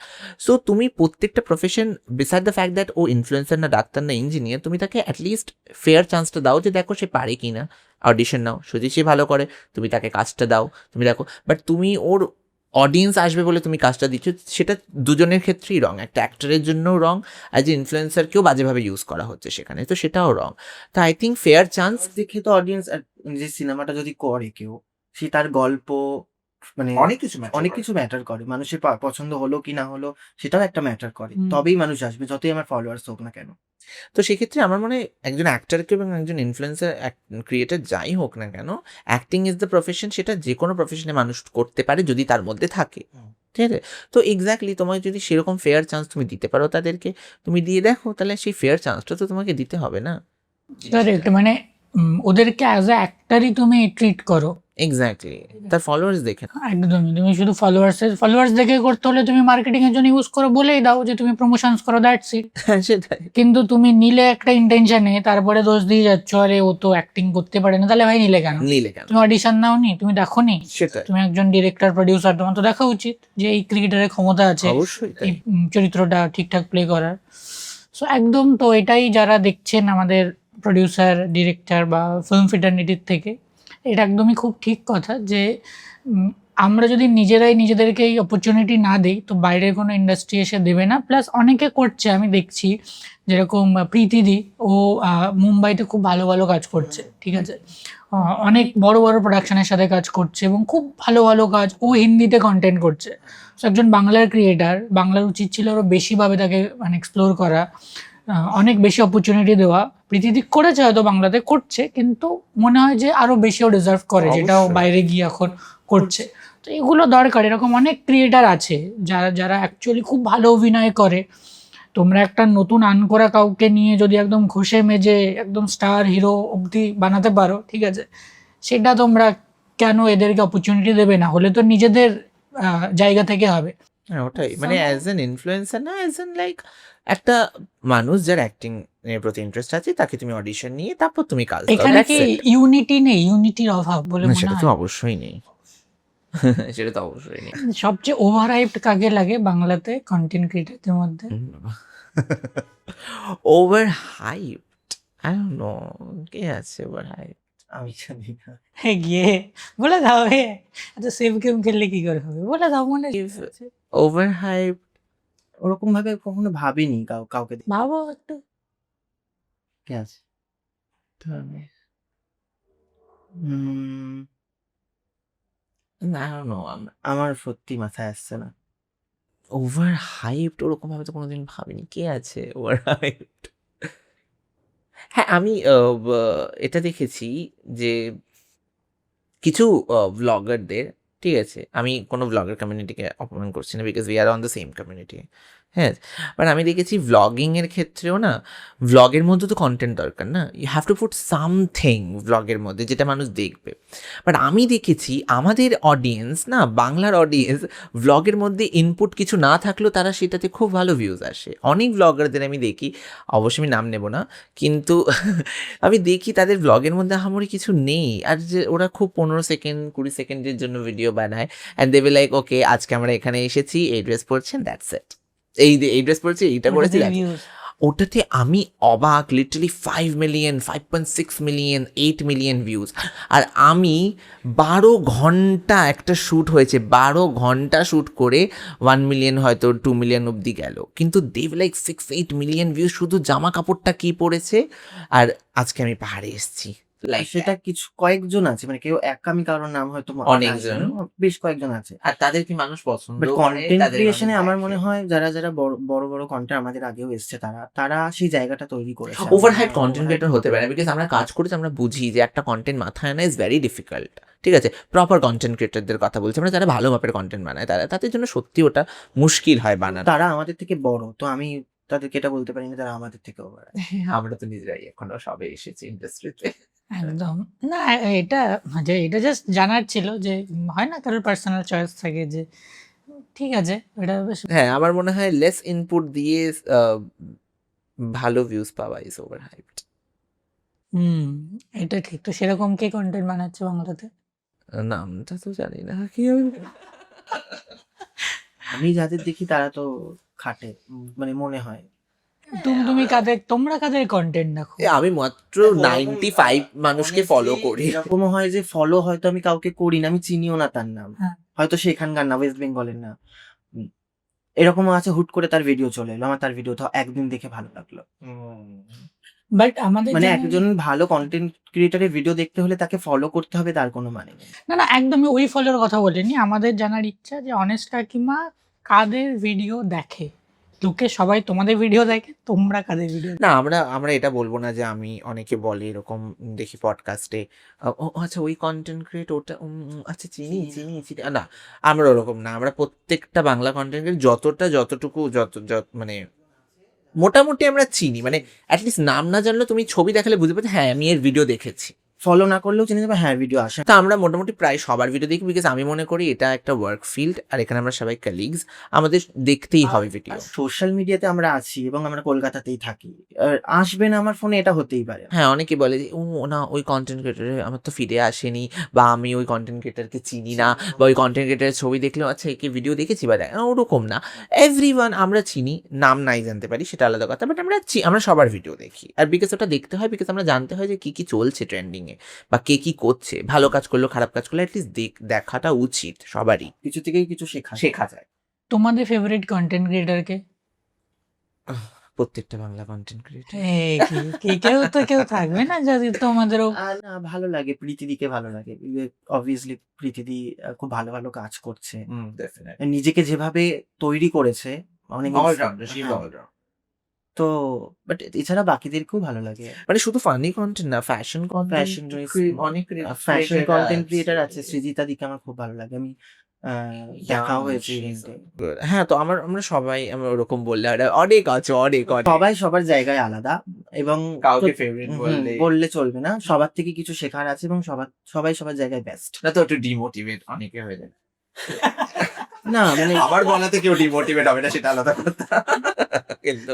সো তুমি প্রত্যেকটা profession, beside the fact that ও ইনফ্লুয়েন্সার না ডাক্তার না ইঞ্জিনিয়ার, তুমি তাকে অ্যাটলিস্ট ফেয়ার চান্সটা দাও যে দেখো সে পারে কি না, অডিশন নাও, যদি সে ভালো করে তুমি তাকে কাজটা দাও, তুমি দেখো। বাট তুমি ওর অডিয়েন্স আসবে বলে তুমি কাজটা দিচ্ছ, সেটা দুজনের ক্ষেত্রেই রং। একটা অ্যাক্টরের জন্যও রং, আর যে ইনফ্লুয়েন্সারকেও বাজেভাবে ইউজ করা হচ্ছে সেখানে, তো সেটাও রং। তো আই থিঙ্ক ফেয়ার চান্স
দেখে তো অডিয়েন্স, যে সিনেমাটা যদি করে কেউ, সে তার গল্প মানে অনেক কিছু ম্যাটার করে, মানুষের পছন্দ হলো কি না হলো সেটাও একটা ম্যাটার করে, তবেই মানুষ আসবে, যতই আমার ফলোয়ার্স হোক না কেন।
তো সেক্ষেত্রে আমার মনে হয় একজন অ্যাক্টরকে এবং একজন ইনফ্লুয়েন্সার ক্রিয়েটার যাই হোক না কেন, অ্যাক্টিং ইজ দ্য প্রফেশন, সেটা যে কোনো প্রফেশনে মানুষ করতে পারে যদি তার মধ্যে থাকে, ঠিক আছে। তো এক্স্যাক্টলি তোমার যদি সেরকম ফেয়ার চান্স তুমি দিতে পারো তাদেরকে, তুমি দিয়ে দেখো, তাহলে সেই ফেয়ার চান্সটা তো তোমাকে দিতে হবে না।
কারেক্ট, মানে ওদেরকে অ্যাজ আ অ্যাক্টারই তুমি ট্রিট করো।
এক্স্যাক্টলি, তার ফলোয়ার্স দেখে না।
একদমই, তুমি শুধু ফলোয়ার্স দেখে করতে হলে তুমি মার্কেটিং এর জন্য ইউজ করো, বলেই দাও যে তুমি প্রমোশনস করো, দ্যাটস ইট।
সেটাই।
কিন্তু তুমি নিলে একটা ইন্টেনশনে, তারপরে দোষ দিয়ে যাচ্ছ, আরে ও তো অ্যাক্টিং করতে পারে না, তাহলে ভাই নিলে কেন? তুমি অডিশন নাওনি, তুমি দেখোনি,
সেটাই।
তুমি একজন ডিরেক্টর প্রডিউসার, তোমার তো দেখা উচিত যে এই ক্রিকেটারের ক্ষমতা আছে
অবশ্যই
এই চরিত্রটা ঠিকঠাক প্লে করার। সো একদম, তো এটাই যারা দেখছেন আমাদের প্রডিউসার, ডিরেক্টর বা ফিল্ম ফিটার্নিটির থেকে, এটা একদমই খুব ঠিক কথা যে আমরা যদি নিজেরাই নিজেদেরকে এই অপরচুনিটি না দিই, তো বাইরের কোনো ইন্ডাস্ট্রি এসে দেবে না। প্লাস অনেকে করছে, আমি দেখছি, যেরকম প্রীতিদি, ও মুম্বাইতে খুব ভালো ভালো কাজ করছে, ঠিক আছে, অনেক বড় বড় প্রোডাকশনের সাথে কাজ করছে এবং খুব ভালো ভালো কাজ, ও হিন্দিতে কন্টেন্ট করছে। সো একজন বাংলার ক্রিয়েটার, বাংলার উচিত ছিল আরও বেশিভাবে তাকে মানে এক্সপ্লোর করা, অনেক বেশি অপরচুনিটি দেওয়া। প্রীতিদি করেছে, হয়তো বাংলাতে করছে, কিন্তু মনে হয় যে আরও বেশিও ডিজার্ভ করে, যেটাও বাইরে গিয়ে এখন করছে। তো এগুলো দরকার, এরকম অনেক ক্রিয়েটার আছে যারা অ্যাকচুয়ালি খুব ভালো অভিনয় করে। তোমরা একটা নতুন আন করা কাউকে নিয়ে যদি একদম ঘষে মেজে একদম স্টার হিরো অবধি বানাতে পারো, ঠিক আছে, সেটা তোমরা কেন এদেরকে অপরচুনিটি দেবে না? হলে তো নিজেদের জায়গা থেকে হবে।
হ্যাঁ, ওটাই মানে
Somehow-
অ্যাজ অ্যান ইনফ্লুয়েন্সার না, অ্যাজ অ্যান লাইক একটা মানুষ যার অ্যাক্টিং এর প্রতি ইন্টারেস্ট আছে তাকে তুমি অডিশন নিয়ে তারপর তুমি কাজ দাও,
এখানে
দ্যাটস
কি
ইট।
ইউনিটি নেই, ইউনিটির অভাব বলে মনে
সেটা তো
হয়?
অবশ্যই নেই। সেটা তো অবশ্যই নেই।
সবচেয়ে ওভার হাইপড কাকে লাগে বাংলাতে কন্টেন্ট ক্রিয়েটরদের মধ্যে?
Overhyped, I don't know কে আছে ওভার হাইপ।
আমি জানি না।
গিয়ে বলে দাও হে, আচ্ছা সেভ গেম খেললে কি করে হবে, বলে দাও মনে আছে?
ওভার হাইপ
ওরকম ভাবে কখনো ভাবিনি কাউকে দিয়ে।
ভাবো একটু।
কে আছে? উম,
আই ডোন্ট নো।
আমার সত্যি মাথায় আসছে না।
ওভার হাইপড ওরকম ভাবে তো কোনোদিন ভাবিনি কে আছে ওভার হাইপড। হ্যাঁ, আমি এটা দেখেছি যে কিছু ভ্লগারদের, ঠিক আছে? আমি কোনো ভ্লগার কমিউনিটিকে অপমান করছি না, because we are on the same community. হ্যাঁ? বাট আমি দেখেছি ভ্লগিংয়ের ক্ষেত্রেও না, ভ্লগের মধ্যে তো কনটেন্ট দরকার না? You have to put something ভ্লগের মধ্যে যেটা মানুষ দেখবে। বাট আমি দেখেছি আমাদের অডিয়েন্স না, বাংলার অডিয়েন্স ভ্লগের মধ্যে ইনপুট কিছু না থাকলেও তারা সেটাতে খুব ভালো ভিউজ আসে। অনেক ভ্লগারদের আমি দেখি, অবশ্যই আমি নাম নেব না, কিন্তু আমি দেখি তাদের ভ্লগের মধ্যে আহামরি কিছু নেই। আর যে ওরা খুব 15 সেকেন্ড 20 সেকেন্ডের জন্য ভিডিও বানায়, and they will like okay আজকে আমরা এখানে এসেছি, এই ড্রেস পরছেন, দ্যাটস ইট। এই ড্রেস পরছি, এইটা করেছি,
ওটাতে
that's it।
views।
ওটাতে আমি অবাক, literally 5 million, 5.6 million, 8 million views. আর আমি 12 ঘন্টা একটা শ্যুট হয়েছে, 12 ঘন্টা শ্যুট করে 1 মিলিয়ন হয়তো 2 মিলিয়ন অবধি গেল, কিন্তু দেব লাইক 6-8 মিলিয়ন ভিউজ শুধু জামা কাপড়টা কি পরেছে, আর আজকে আমি পাহাড়ে এসেছি।
আর সেটা কিছু কয়েকজন আছে, মানে কেউ এক, আমি কারোর নাম হয়তো
অনেকজন।
বেশ কয়েকজন আছে।
আর তাদের কি মানুষ পছন্দ
বাট
করে,
কন্টেন্ট
তাদের
ক্রিয়েশনে
মানুষ
আমার
দেখে।
মনে হয় যারা বড় কন্টেন্ট আমাদের আগেও এসছে, তারা সেই জায়গাটা তৈরি করেছে।
ওভার হাইপ কন্টেন্ট ক্রিয়েটর হতে পারে, বিকজ আমরা কাজ করেছি, আমরা বুঝি যে একটা কন্টেন্ট মাথায় আনা ইজ ভেরি ডিফিকাল্ট, ঠিক আছে? প্রপার কন্টেন্ট ক্রিয়েটরদের কথা বলছি আমরা, যারা ভালো মাপের কন্টেন্ট বানায়, তাদের জন্য সত্যি ওটা মুশকিল হয় বানানো।
তারা আমাদের থেকে বড়, তো আমি তাদেরকে এটা বলতে পারি না তারা আমাদের থেকে ওভার।
আমরা তো নিজেরাই এখনো সবে এসেছি ইন্ডাস্ট্রিতে।
একদম না, এটা জাস্ট জানার ছিল যে হয় না কারোর পার্সোনাল চয়েস থাকে যে ঠিক আছে এটা বেশ।
হ্যাঁ, আমার মনে হয় লেস ইনপুট দিয়ে ভালো ভিউজ পাওয়া ইজ ওভার হাইপড।
হুম, এটা ঠিক। তো সেরকম কে কন্টেন্ট বানাচ্ছে বাংলাতে?
নামটা তো জানি না কি আমি।
আমি যাদের দেখি তারা তো খাটে, মানে মনে হয়।
তোমরা কাদের কন্টেন্ট দেখো?
আমি মাত্র 95 মানুষকে ফলো করি।
এরকমও হয় যে ফলো হয়তো আমি কাউকে করি না, আমি চিনিও না তার নাম,
হ্যাঁ।
হয়তো সেখানকার না, ওয়েস্ট বেঙ্গলের না। এরকমও আছে হুট করে তার ভিডিও চলে এলো, আমার তার ভিডিওটা একদিন দেখে ভালো লাগলো।
বাট আমাদের
মানে
generation-
একজন ভালো কন্টেন্ট ক্রিয়েটরের ভিডিও দেখতে হলে তাকে ফলো করতে হবে, তার কোনো মানে নেই।
না একদমই ওই ফলোর কথা বলিনি, আমাদের জানার ইচ্ছা যে অনেস্ট কাকিমা কাদের ভিডিও দেখে। লোকে সবাই তোমাদের ভিডিও দেখে, তোমরা কাদের ভিডিও?
না, আমরা এটা বলবো না যে আমি, অনেকে বলে এরকম দেখি পডকাস্টে, ও আচ্ছা ওই কন্টেন্ট ক্রিয়েট ওটা, আচ্ছা চিনি। না, আমরা ওরকম না। আমরা প্রত্যেকটা বাংলা কন্টেন্ট ক্রিয়েট যতটুকু মানে মোটামুটি আমরা চিনি, মানে অ্যাটলিস্ট নাম না জানলে তুমি ছবি দেখালে বুঝতে পারছো হ্যাঁ আমি এর ভিডিও দেখেছি।
ফলো না করলেও চিনে যাবে, হ্যাঁ ভিডিও আসে।
তা আমরা মোটামুটি প্রায় সবার ভিডিও দেখি, বিকজ আমি মনে করি এটা একটা ওয়ার্ক ফিল্ড, আর এখানে আমরা সবাই কলিগস, আমাদের দেখতেই হবে ভিডিও।
সোশ্যাল মিডিয়াতে আমরা আছি এবং আমরা কলকাতাতেই থাকি, আর আসবে না আমার ফোনে, এটা হতেই পারে।
হ্যাঁ, অনেকে বলে যে ও না ওই কন্টেন্ট ক্রিয়েটারে আমার তো ফিরে আসেনি, বা আমি ওই কন্টেন্ট ক্রিয়েটারকে চিনি না, বা ওই কন্টেন্ট ক্রিয়েটারের ছবি দেখলেও আচ্ছা একে ভিডিও দেখেছি বা ওরকম না। এভরিওয়ান আমরা চিনি, নাম নাই জানতে পারি সেটা আলাদা কথা, বাট আমরা সবার ভিডিও দেখি। আর বিকজ ওটা দেখতে হয়, বিকজ আমরা জানতে হয় যে কি চলছে ট্রেন্ডিংয়ে, বা কে কি করছে, ভালো কাজ করলো খারাপ কাজ করলো, অ্যাটলিস্ট দেখাটা উচিত সবারই।
কিছু থেকেই কিছু শেখা
যায়।
তোমাদের ফেভারিট কন্টেন্ট ক্রিয়েটর কে?
প্রত্যেকটা বাংলা কন্টেন্ট ক্রিয়েটর।
কেউ থাকবে না যদি তোমাদেরও
না, ভালো লাগে, প্রীতিদিকে ভালো লাগে। অবভিয়াসলি প্রীতিদি খুব ভালো ভালো কাজ করছে, নিজেকে যেভাবে তৈরি করেছে, অনেক হ্যাঁ। তো বাট এছাড়া বাকিদেরকেও ভালো লাগে।
মানে শুধু ফানি কন্টেন্ট না, ফ্যাশন অনেক
ফ্যাশন কন্টেন্ট ক্রিয়েটর আছে, সৃজিতা দিকে আমার খুব ভালো লাগে। আমি দেখা হয়েছে ইভেন্টে।
হ্যাঁ, তো আমরা সবাই আমরা ওরকম বললে অনেক আছে।
সবাই সবার জায়গায় আলাদা, এবং
কাউকে ফেভারিট
বললে চলবে না, সবার থেকে কিছু শেখার আছে, এবং সবাই সবার জায়গায় বেস্ট।
না তো একটু ডিমোটিভেট অনেকে হয়ে যায়।
না মানে
আমার বলাতে কেউ ডিমোটিভেট হবে না সেটা আলাদা কথা, কিন্তু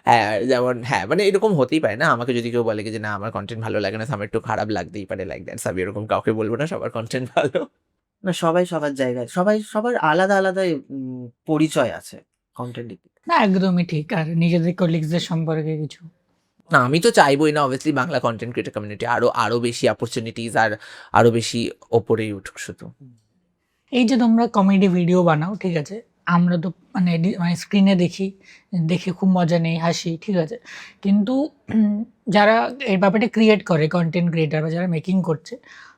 হ্যাঁ যেমন হ্যাঁ মানে এরকম হতেই পারে না, আমাকে যদি কেউ বলে কি যে না আমার কন্টেন্ট ভালো লাগে না, তো আমার একটু খারাপ লাগতেই পারে, লাইক দ্যাটস, আমি এরকম কাউকে বলবো না সবার কন্টেন্ট ভালো।
না, সবাই সবার জায়গায়, সবাই সবার আলাদা আলাদা পরিচয় আছে কন্টেন্ট।
না একদমই ঠিক। আর নিজেদের কলিগসদের সম্পর্কে কিছু
না আমি তো চাইবই না obviously Bangla content creator community আরো বেশি অপরচুনিটিস আর আরো বেশি ওপরেই উঠুক শুধু।
এই যে তোমরা কমেডি ভিডিও বানাও, ঠিক আছে, আমরা তো মানে মানে স্ক্রিনে দেখি, দেখে খুব মজা নেই, হাসি, ঠিক আছে, কিন্তু যারা এই ব্যাপারটা ক্রিয়েট করে, কন্টেন্ট ক্রিয়েটার বা যারা মেকিং করছে,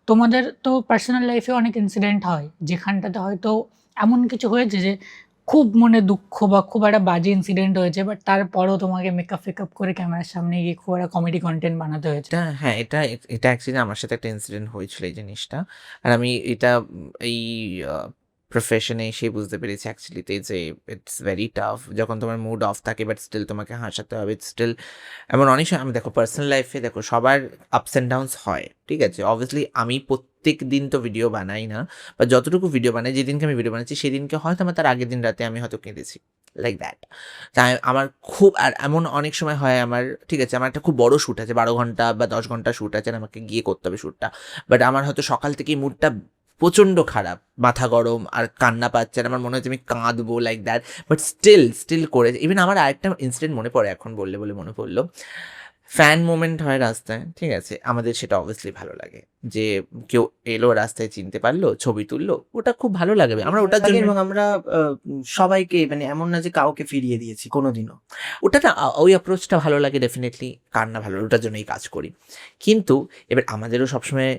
তোমাদের তো পার্সোনাল লাইফে অনেক ইনসিডেন্ট হয় যেখানটাতে হয়তো এমন কিছু হয়েছে যে খুব মনে দুঃখ বা খুব একটা বাজে ইনসিডেন্ট হয়েছে, বাট তারপরেও তোমাকে মেকআপ ফেকআপ করে ক্যামেরার সামনে গিয়ে খুব একটা কমেডি কন্টেন্ট বানাতে হয়েছে।
এটা হ্যাঁ এটা এটা অ্যাকচুয়ালি আমার সাথে একটা ইনসিডেন্ট হয়েছিল এই জিনিসটা, আর আমি এটা এই প্রফেশনে এসে বুঝতে পেরেছি অ্যাকচুয়ালিতে যে ইটস ভেরি টাফ যখন তোমার মুড অফ থাকে বাট স্টিল তোমাকে হাসাতে হবে, স্টিল এমন অনেক সময় আমি দেখো পার্সোনাল লাইফে দেখো সবার আপস অ্যান্ড ডাউনস হয়, ঠিক আছে, অবভিয়াসলি আমি প্রত্যেক দিন তো ভিডিও বানাই না, বা যতটুকু ভিডিও বানাই যেদিনকে আমি ভিডিও বানাচ্ছি সেদিনকে হয়তো আমার তার আগের দিন রাতে আমি হয়তো কেঁদেছি, লাইক দ্যাট। তাই আমার খুব আর এমন অনেক সময় হয় আমার, ঠিক আছে, আমার একটা খুব বড় শ্যুট আছে 12 ঘন্টা বা 10 ঘন্টা শ্যুট আছে আর আমাকে গিয়ে করতে হবে শ্যুটটা, বাট আমার হয়তো সকাল থেকেই মুডটা প্রচণ্ড খারাপ, মাথা গরম আর কান্না পাচ্ছে আর আমার মনে হচ্ছে আমি কাঁদবো, লাইক দ্যাট, বাট স্টিল করে। ইভেন আমার আরেকটা ইনসিডেন্ট মনে পড়ে এখন বললে মনে পড়লো, ফ্যান মোমেন্ট হয় রাস্তায়, ঠিক আছে, আমাদের সেটা অবভিয়াসলি ভালো লাগে যে কেউ এলো রাস্তায় চিনতে পারলো ছবি তুললো, ওটা খুব ভালো লাগবে, আমরা ওটার জন্য,
এবং আমরা সবাইকে মানে এমন না যে কাউকে ফিরিয়ে দিয়েছি কোনোদিনও।
ওটা না ওই অ্যাপ্রোচটা ভালো লাগে ডেফিনেটলি, কার না ভালো, ওটার জন্যই কাজ করি। কিন্তু এবার আমাদেরও সবসময়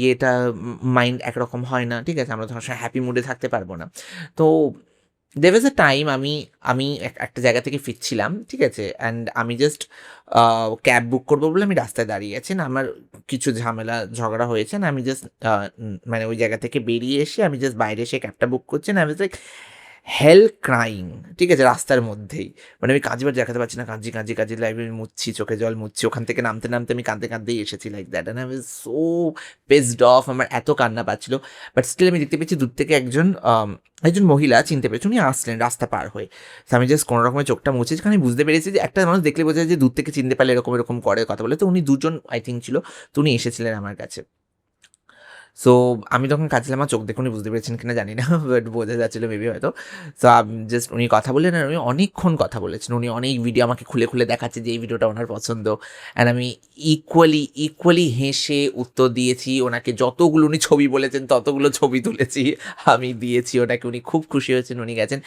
ইয়েটা মাইন্ড একরকম হয় না, ঠিক আছে, আমরা তো সবসময় হ্যাপি মুডে থাকতে পারবো না। তো দেয়ার ওয়াজ আ টাইম আমি একটা জায়গা থেকে ফিরছিলাম, ঠিক আছে, অ্যান্ড আমি জাস্ট ক্যাব বুক করবো বলে আমি রাস্তায় দাঁড়িয়ে আছি না, আমার কিছু ঝামেলা ঝগড়া হয়েছে না, আমি জাস্ট মানে ওই জায়গা থেকে বেরিয়ে এসে আমি জাস্ট বাইরে এসে ক্যাবটা বুক করছি না, আমি লাইক হেল ক্রাইং, ঠিক আছে, রাস্তার মধ্যেই, মানে আমি কাঁদবার দেখাতে পারছি না, কাঁদছি লাইক আমি মুচ্ছি, চোখে জল মুচ্ছি, ওখান থেকে নামতে আমি কাঁদতেই এসেছি, like that, and I was so paced of, আমার এত কান্না পাচ্ছিল, বাট স্টিল আমি দেখতে পেয়েছি দূর থেকে একজন মহিলা চিনতে পেরেছি, উনি আসলেন রাস্তা পার হয়ে, তো আমি জাস্ট কোনো রকমের চোখটা মুছেছি, কারণ আমি বুঝতে পেরেছি যে একটা মানুষ দেখলে বোঝা যায় যে দূর থেকে চিনতে পারলে এরকম করে কথা বলে, তো উনি দুজন আই থিঙ্ক ছিল, তো উনি এসেছিলেন আমার কাছে। সো আমি তখন কাঁদছিলাম, আমার চোখ দেখে উনি বুঝতে পেরেছেন কিনা জানি না, বাট বোঝা যাচ্ছিলো মেবি হয়তো। সো জাস্ট উনি কথা বললেন আর উনি অনেকক্ষণ কথা বলেছেন, উনি অনেক ভিডিও আমাকে খুলে দেখাচ্ছে যে এই ভিডিওটা ওনার পছন্দ, অ্যান্ড আমি ইকুয়ালি হেসে উত্তর দিয়েছি ওনাকে, যতগুলো উনি ছবি বলেছেন ততগুলো ছবি তুলেছি আমি দিয়েছি ওনাকে, উনি খুব খুশি হয়েছেন, উনি গেছেন।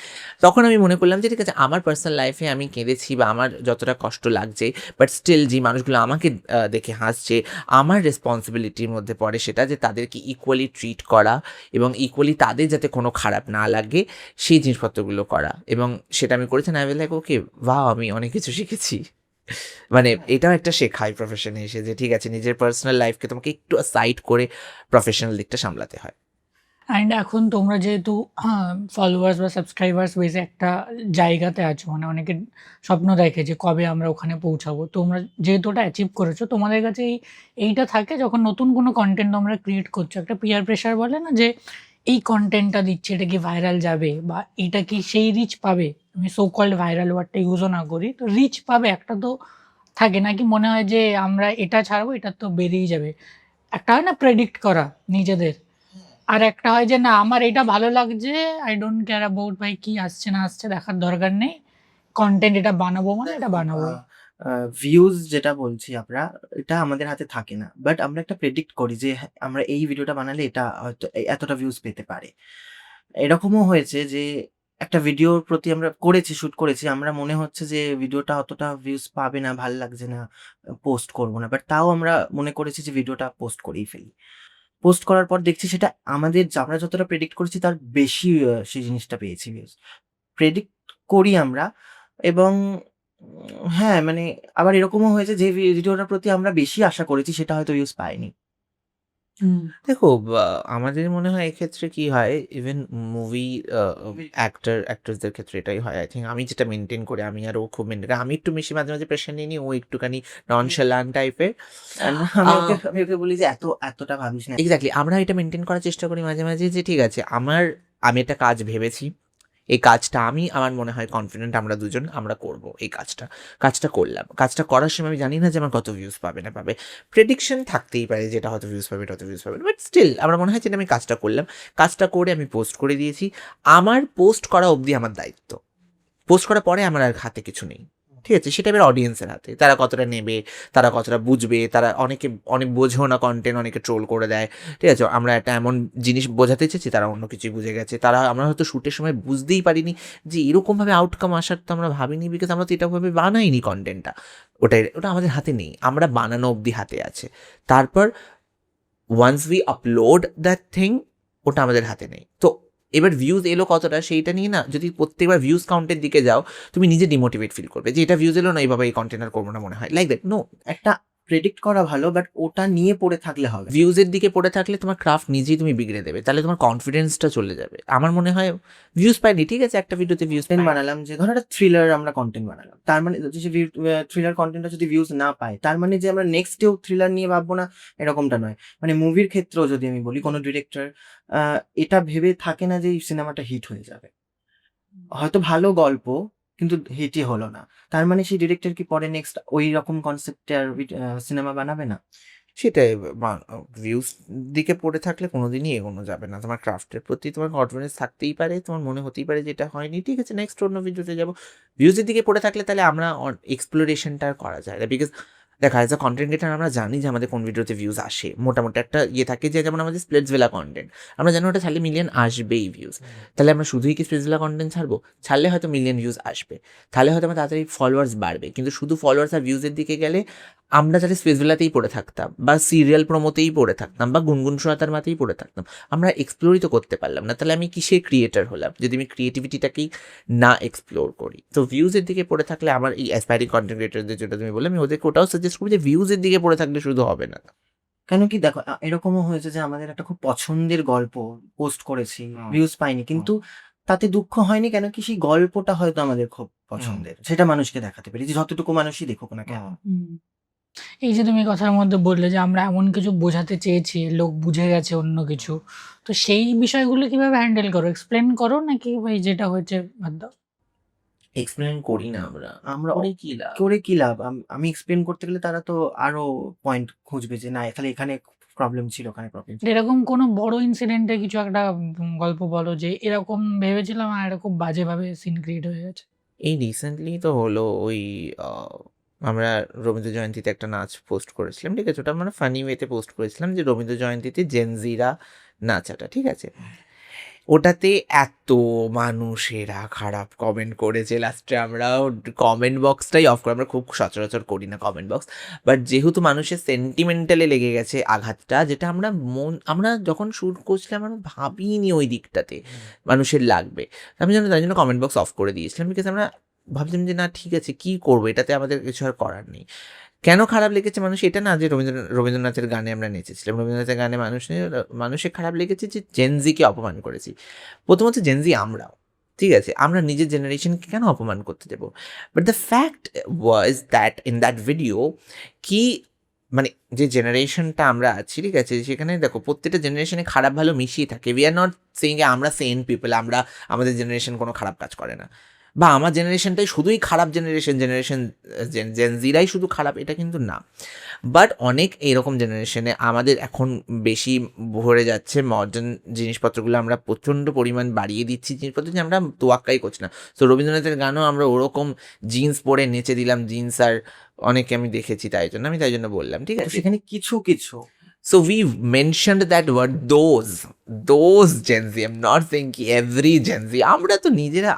তখন আমি মনে করলাম যে ঠিক আছে আমার পার্সোনাল লাইফে আমি কেঁদেছি বা আমার যতটা কষ্ট লাগছে, বাট স্টিল যে মানুষগুলো আমাকে দেখে হাসছে, আমার রেসপন্সিবিলিটির মধ্যে পড়ে সেটা যে তাদেরকে ইকুয়ালি ট্রিট করা এবং ইকুয়ালি তাদের যাতে কোনো খারাপ না লাগে সেই জিনিসপত্রগুলো করা, এবং সেটা আমি করেছি। আই উইল লাইক ওকে বাহ, আমি অনেক কিছু শিখেছি, মানে এটাও একটা শেখায় প্রফেশনে এসে যে ঠিক আছে নিজের পার্সোনাল লাইফকে তোমাকে একটু সাইড করে প্রফেশনাল দিকটা সামলাতে হয়।
অ্যান্ড এখন তোমরা যেহেতু ফলোয়ার্স বা সাবস্ক্রাইবার্স বেসে একটা জায়গাতে আছো, মানে অনেকে স্বপ্ন দেখে যে কবে আমরা ওখানে পৌঁছাবো, তোমরা যেহেতু ওটা অ্যাচিভ করেছো, তোমাদের কাছে এইটা থাকে যখন নতুন কোনো কন্টেন্ট তোমরা ক্রিয়েট করছো, একটা পিয়ার প্রেশার বলে না যে এই কন্টেন্টটা দিচ্ছে, এটা কি ভাইরাল যাবে বা এটা কি সেই রিচ পাবে, আমি সো কল্ড ভাইরাল ওয়ার্ডটা ইউজও না করি, তো রিচ পাবে একটা তো থাকে, নাকি মনে হয় যে আমরা এটা ছাড়বো এটা তো বেরিয়ে যাবে, একটা হয় না প্রেডিক্ট করা নিজেদের, আর একটা হয় যে না আমার এটা ভালো লাগছে, আই ডোন্ট কেয়ার অ্যাবাউট ভাই কি আসছে না আসছে দেখার দরকার নেই, কন্টেন্ট এটা বানাবো মানে এটা বানাবো।
ভিউজ যেটা বলছি আমরা, এটা আমাদের হাতে থাকে না, বাট আমরা একটা প্রেডিক্ট করি যে হ্যাঁ, আমরা এই ভিডিওটা বানালে এটা হয়তো এতটা ভিউজ পেতে পারে। এরকমও হয়েছে যে একটা ভিডিওর প্রতি আমরা শুট করেছি, আমরা মনে হচ্ছে যে ভিডিওটা অতটা ভিউজ পাবে না, ভাল লাগছে না, পোস্ট করব না, বাট তাও আমরা মনে করেছি যে ভিডিওটা পোস্ট করেই ফেলি। পোস্ট করার পর দেখছি সেটা আমরা যতটা প্রেডিক্ট করেছি তার বেশি সেই জিনিসটা পেয়েছি ভিউজ। প্রেডিক্ট করি আমরা, এবং হ্যাঁ, মানে আবার এরকমও হয়েছে যে ভিডিওটার প্রতি আমরা বেশি আশা করেছি সেটা হয়তো ভিউজ পায়নি।
দেখো আমাদের মনে হয় এক্ষেত্রে কি হয়, ইভেন মুভি অ্যাক্টরসদের ক্ষেত্রে এটাই হয়, আই থিঙ্ক আমি যেটা মেনটেন করি, আমি আর ও খুব মেনটেন করি, আমি একটু বেশি মাঝে প্রেশার নিয়ে নিই, ও একটুখানি ননশালান্ট টাইপের।
আমি ওকে বলি যে এতটা ভাবিস না।
এক্স্যাক্টলি আমরা এটা মেনটেন করার চেষ্টা করি মাঝে যে ঠিক আছে আমার আমি একটা কাজ ভেবেছি, এই কাজটা আমি আমার মনে হয় কনফিডেন্ট আমরা দুজন আমরা করব এই কাজটা করলাম, কাজটা করার সময় আমি জানি না যে আমার কত ভিউজ পাবে না পাবে, প্রেডিকশন থাকতেই পারে যেটা হয়তো ভিউজ পাবে তত ভিউজ পাবে, বাট স্টিল আমার মনে হয় যে আমি কাজটা করলাম, কাজটা করে আমি পোস্ট করে দিয়েছি। আমার পোস্ট করা অবধি আমার দায়িত্ব, পোস্ট করার পরে আমার আর হাতে কিছু নেই, ঠিক আছে? সেটা এবার অডিয়েন্সের হাতে, তারা কতটা নেবে, তারা কতটা বুঝবে, তারা অনেক বোঝেও না কন্টেন্ট, অনেকে ট্রোল করে দেয়, ঠিক আছে? আমরা একটা এমন জিনিস বোঝাতে চেয়েছি, তারা অন্য কিছুই বুঝে গেছে, আমরা হয়তো শ্যুটের সময় বুঝতেই পারিনি যে এরকমভাবে আউটকাম আসার তো আমরা ভাবিনি, বিকজ আমরা তো এটাভাবে বানাইনি কন্টেন্টটা, ওটা আমাদের হাতে নেই, আমরা বানানো অবধি হাতে আছে। তারপর once we upload that thing, ওটা আমাদের হাতে নেই। তো এবার ভিউজ এলো কতটা সেইটা নিয়ে না, যদি প্রত্যেকবার ভিউজ কাউন্টের দিকে যাও, তুমি নিজে ডিমোটিভেট ফিল করবে যে এটা ভিউজ এলো না, এইভাবে এই কন্টেন্ট আর করবো না মনে হয়, লাইক দ্যাট। নো,
একটা প্রেডিক্ট করা ভালো, বাট ওটা নিয়ে পড়ে থাকলে হবে।
ভিউজের দিকে পড়ে থাকলে তোমার ক্রাফট নিজেই তুমি বিগড়ে দেবে, তাহলে তোমার কনফিডেন্সটা চলে যাবে। আমার মনে হয় ভিউজ পাইনি, ঠিক আছে, একটা ভিডিওতে ভিউজ
বানালাম, যে ধরো একটা থ্রিলার আমরা কন্টেন্ট বানালাম, তার মানে যে থ্রিলার কন্টেন্টটা যদি ভিউজ না পায়, তার মানে যে আমরা নেক্সট ডেও থ্রিলার নিয়ে ভাববো না, এরকমটা নয়। মানে মুভির ক্ষেত্রেও যদি আমি বলি, কোনো ডিরেক্টর এটা ভেবে থাকে না যে এই সিনেমাটা হিট হয়ে যাবে, হয়তো ভালো গল্প কিন্তু হিটই হলো না, তার মানে সেই ডিরেক্টর কি পরে নেক্সট ওই রকম কনসেপ্টে আর সিনেমা বানাবে না?
সেটাই, ভিউজ দিকে পড়ে থাকলে কোনোদিনই এগোনো যাবে না। তোমার ক্রাফটের প্রতি তোমার কনফিডেন্স থাকতেই পারে, তোমার মনে হতেই পারে যে এটা হয়নি, ঠিক আছে, নেক্সট অন্য ভিডিওতে যাবো। ভিউজের দিকে পড়ে থাকলে তাহলে আমরা এক্সপ্লোরেশনটা আর করা যায় না, বিকজ দেখা অ্যাজ আ কন্টেন্ট ক্রিয়েটার আমরা জানি যে আমাদের কোন ভিডিওতে ভিউজ আসে, মোটামুটি একটা ইয়ে থাকে, যে যেমন আমাদের স্প্লিটসভিলা কন্টেন্ট, আমরা জানি ওটা ছাড়লে মিলিয়ন আসবেই ভিউজ, তাহলে আমরা শুধুই কি স্প্লিটসভিলা কন্টেন্ট ছাড়লে হয়তো মিলিয়ন ভিউজ আসবে, তাহলে হয়তো আমার তাড়াতাড়ি ফলোয়ার্স বাড়বে। কিন্তু শুধু ফলোয়ার্স আর ভিউজের দিকে গেলে আমরা যারা স্পেসভিলাতেই পড়ে থাকতাম, বা সিরিয়াল প্রমোতেই পড়ে থাকতাম, বা গুনগুন সোয়াতার মাতেই পড়ে থাকতাম, আমরা এক্সপ্লোরই তো করতে পারলাম না। তাহলে আমি কিসের ক্রিয়েটার হলাম যদি আমি ক্রিয়েটিভিটিটাকেই না এক্সপ্লোর করি? তো ভিউজের দিকে পড়ে থাকলে আমার এই অ্যাসপায়ারিং কন্টেন্ট ক্রিয়েটারদের যেটা তুমি বললে, আমি ওদেরকে ওটাও সাজেস্ট করি যে ভিউজের দিকে পড়ে থাকলে শুধু হবে না।
কেন কি দেখো, এরকমও হয়েছে যে আমাদের একটা খুব পছন্দের গল্প পোস্ট করেছি, ভিউজ পাইনি, কিন্তু তাতে দুঃখ হয়নি, কেন কি সেই গল্পটা হয়তো আমাদের খুব পছন্দের, সেটা মানুষকে দেখাতে পেরেছি, যতটুকু মানুষই দেখুক না কেন।
এই যে তুমি কথার মধ্যে বললে যে আমরা এমন কিছু বোঝাতে চেয়েছি, লোক বুঝে গেছে অন্য কিছু, তো সেই বিষয়গুলো কিভাবে হ্যান্ডেল করো, এক্সপ্লেন করো নাকি ভাই যেটা হয়েছে বাদ দাও?
এক্সপ্লেন করি না আমরা
করে কি লাভ? আমি এক্সপ্লেন করতে গেলে তারা তো আরো পয়েন্ট খুঁজবে যে না, তাহলে এখানে প্রবলেম ছিল, ওখানে প্রবলেম ছিল।
এরকম কোনো বড় ইনসিডেন্টে কিছু একটা গল্প বলো যে এরকম ভেবেছিলাম আর এটা খুব বাজেভাবে সিন ক্রিয়েট হয়ে গেছে।
এই রিসেন্টলি তো হলো ওই আমরা রবীন্দ্র জয়ন্তীতে একটা নাচ পোস্ট করেছিলাম, ঠিক আছে, ওটা আমরা ফানি ওয়েতে পোস্ট করেছিলাম যে রবীন্দ্র জয়ন্তীতে জেনজিরা নাচাটা, ঠিক আছে, ওটাতে এত মানুষেরা খারাপ কমেন্ট করেছে, লাস্টে আমরা কমেন্ট বক্সটাই অফ করে, আমরা খুব সচরাচর করি না কমেন্ট বক্স, বাট যেহেতু মানুষের সেন্টিমেন্টালে লেগে গেছে আঘাতটা, যেটা আমরা যখন শ্যুট করছিলাম আমরা ভাবিনি ওই দিকটাতে মানুষের লাগবে, আমি জানি তাই জন্য কমেন্ট বক্স অফ করে দিয়েছিলাম, বিকজ আমরা ভাবছিলাম যে না ঠিক আছে কী করবো, এটাতে আমাদের কিছু আর করার নেই। কেন খারাপ লেগেছে মানুষ, এটা না যে রবীন্দ্রনাথের গানে আমরা নেচেছিলাম, রবীন্দ্রনাথের গানে মানুষের খারাপ লেগেছে যে জেনজিকে অপমান করেছি। প্রথমত জেনজি আমরাও, ঠিক আছে, আমরা নিজের জেনারেশনকে কেন অপমান করতে দেবো? But the fact was that in that video কি মানে যে জেনারেশনটা আমরা আছি, ঠিক আছে, সেখানে দেখো প্রত্যেকটা জেনারেশনে খারাপ ভালো মিশিয়ে থাকে। উই আর নট সেইং যে আমরা সেন পিপল, আমাদের জেনারেশন কোনো খারাপ কাজ করে না, বা আমার জেনারেশনটাই শুধুই খারাপ জেনারেশন জেনজিরাই শুধু খারাপ, এটা কিন্তু না। বাট অনেক এরকম জেনারেশনে আমাদের এখন বেশি ভরে যাচ্ছে মডার্ন জিনিসপত্রগুলো, আমরা প্রচণ্ড পরিমাণ বাড়িয়ে দিচ্ছি জিনিসপত্র, যে আমরা তোয়াক্কাই করছি না। তো রবীন্দ্রনাথের গানও আমরা ওরকম জিন্স পরে নেচে দিলাম, জিন্স আর অনেকে আমি দেখেছি, তাই জন্য বললাম, ঠিক আছে,
সেখানে কিছু
So we mentioned that word, those Gen Z. I'm not saying every Gen Z.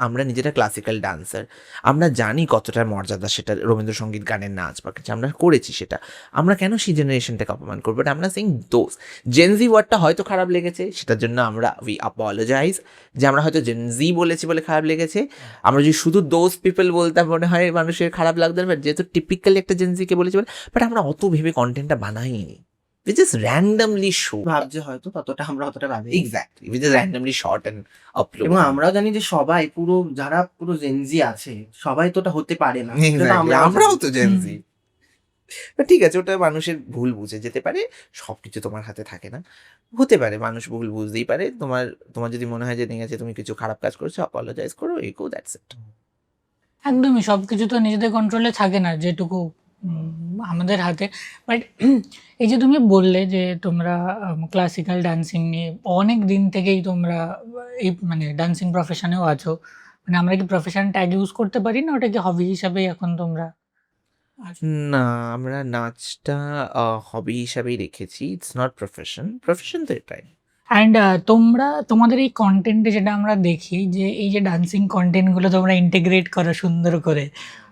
আমরা নিজেরা ক্লাসিক্যাল ডান্সার, আমরা জানি কতটা মর্যাদা সেটা রবীন্দ্রসঙ্গীত গানের নাচ বা কিছু, আমরা করেছি সেটা, আমরা কেন সেই জেনারেশনটাকে অপমান করবো? বাট আমরা সেইং দোজ Gen Z ওয়ার্ডটা হয়তো খারাপ লেগেছে, সেটার জন্য উই অ্যাপোলোজাইজ, যে আমরা হয়তো Gen Z বলেছি বলে খারাপ লেগেছে। আমরা যদি শুধু দোজ পিপল বলতাম মনে হয় মানুষের খারাপ লাগতো না, বাট যেহেতু টিপিক্যালি একটা Gen Z কে বলেছি বলে, বাট আমরা অত ভেবে কন্টেন্টটা বানাইনি, we just randomly shoot,
ভাবছে হয়তো ততটা আমরা অতটা ভাবি।
exactly, we just randomly shot and upload,
এবং আমরাও জানি যে সবাই যারা পুরো জেনজি আছে সবাই তো ওটা হতে পারে না,
exactly, আমরাও তো Gen Z। বাট ঠিক আছে, ওটা মানুষের ভুল বুঝে যেতে পারে, সব কিছু তোমার হাতে থাকে না, হতে পারে মানুষ ভুল বুঝতেই পারে। তোমার তোমার যদি মনে হয় যে ঠিক আছে তুমি কিছু খারাপ কাজ করছো, অপোলোজাইজ করো, এগো, দ্যাটস ইট।
একদমই, সবকিছু তো নিজেদের কন্ট্রোলে থাকে না, যেটুকু আমাদের হাতে। বাট এই যে তুমি বললে যে তোমরা ক্লাসিক্যাল ডান্সিং নিয়ে অনেক দিন থেকেই তোমরা এই মানে ডান্সিং প্রফেশনেও আছো, মানে আমরা কি প্রফেশন ট্যাগ ইউজ করতে পারি না, ওটা কি হবি হিসাবেই এখন তোমরা আছো?
না, আমরা নাচটা হবি হিসাবেই রেখেছি, ইটস নট প্রফেশন। প্রফেশন তো এটাই।
অ্যান্ড তোমরা তোমাদের এই কন্টেন্টে যেটা আমরা দেখি যে এই যে ডান্সিং কন্টেন্টগুলো তোমরা ইন্টিগ্রেট করো সুন্দর করে,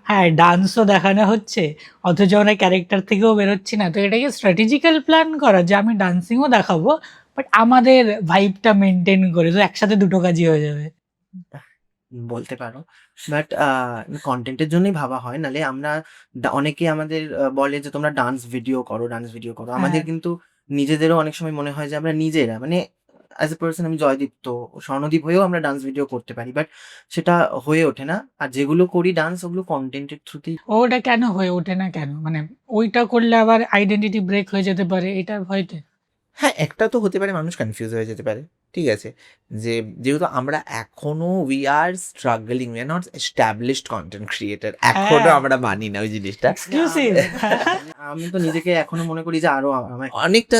হ্যাঁ ডান্সও দেখানো হচ্ছে অথচ আমরা ক্যারেক্টার থেকেও বেরোচ্ছি না, তো এটাকে স্ট্র্যাটেজিক্যাল প্ল্যান করা যে আমি ডান্সিংও দেখাবো বাট আমাদের ভাইবটা মেনটেন করে, তো একসাথে দুটো কাজই হয়ে যাবে।
বলতে পারো, বাট কন্টেন্টের জন্যই ভাবা হয়, নালে আমরা অনেকে আমাদের বলে যে তোমরা ডান্স ভিডিও করো, ডান্স ভিডিও করো। আমাদের
হ্যাঁ।
কিন্তু নিজেদেরও অনেক সময় মনে হয় যে আমরা নিজেরা মানে অ্যাজ এ পার্সন, আমি জয়দীপ্ত, স্বর্ণদীপ হয়েও আমরা ডান্স ভিডিও করতে পারি, বাট সেটা হয়ে ওঠে না। আর যেগুলো করি ডান্স, ওগুলো কন্টেন্টের থ্রুতেই।
ওটা কেন হয়ে ওঠে না কেন, মানে ওইটা করলে আবার আইডেন্টিটি ব্রেক হয়ে যেতে পারে এটার ভয়তে?
হ্যাঁ, একটা তো হতে পারে মানুষ কনফিউজ হয়ে যেতে পারে, ঠিক আছে, যে যেহেতু আমরা এখনো we R struggling, we are not established content creator, এখনো
হ্যাঁ।
আমরা মানি না ওই জিনিসটা,
এক্সক্লুসিভ।
আমি তো নিজেকে এখনো মনে করি যে আরো আমার
অনেকটা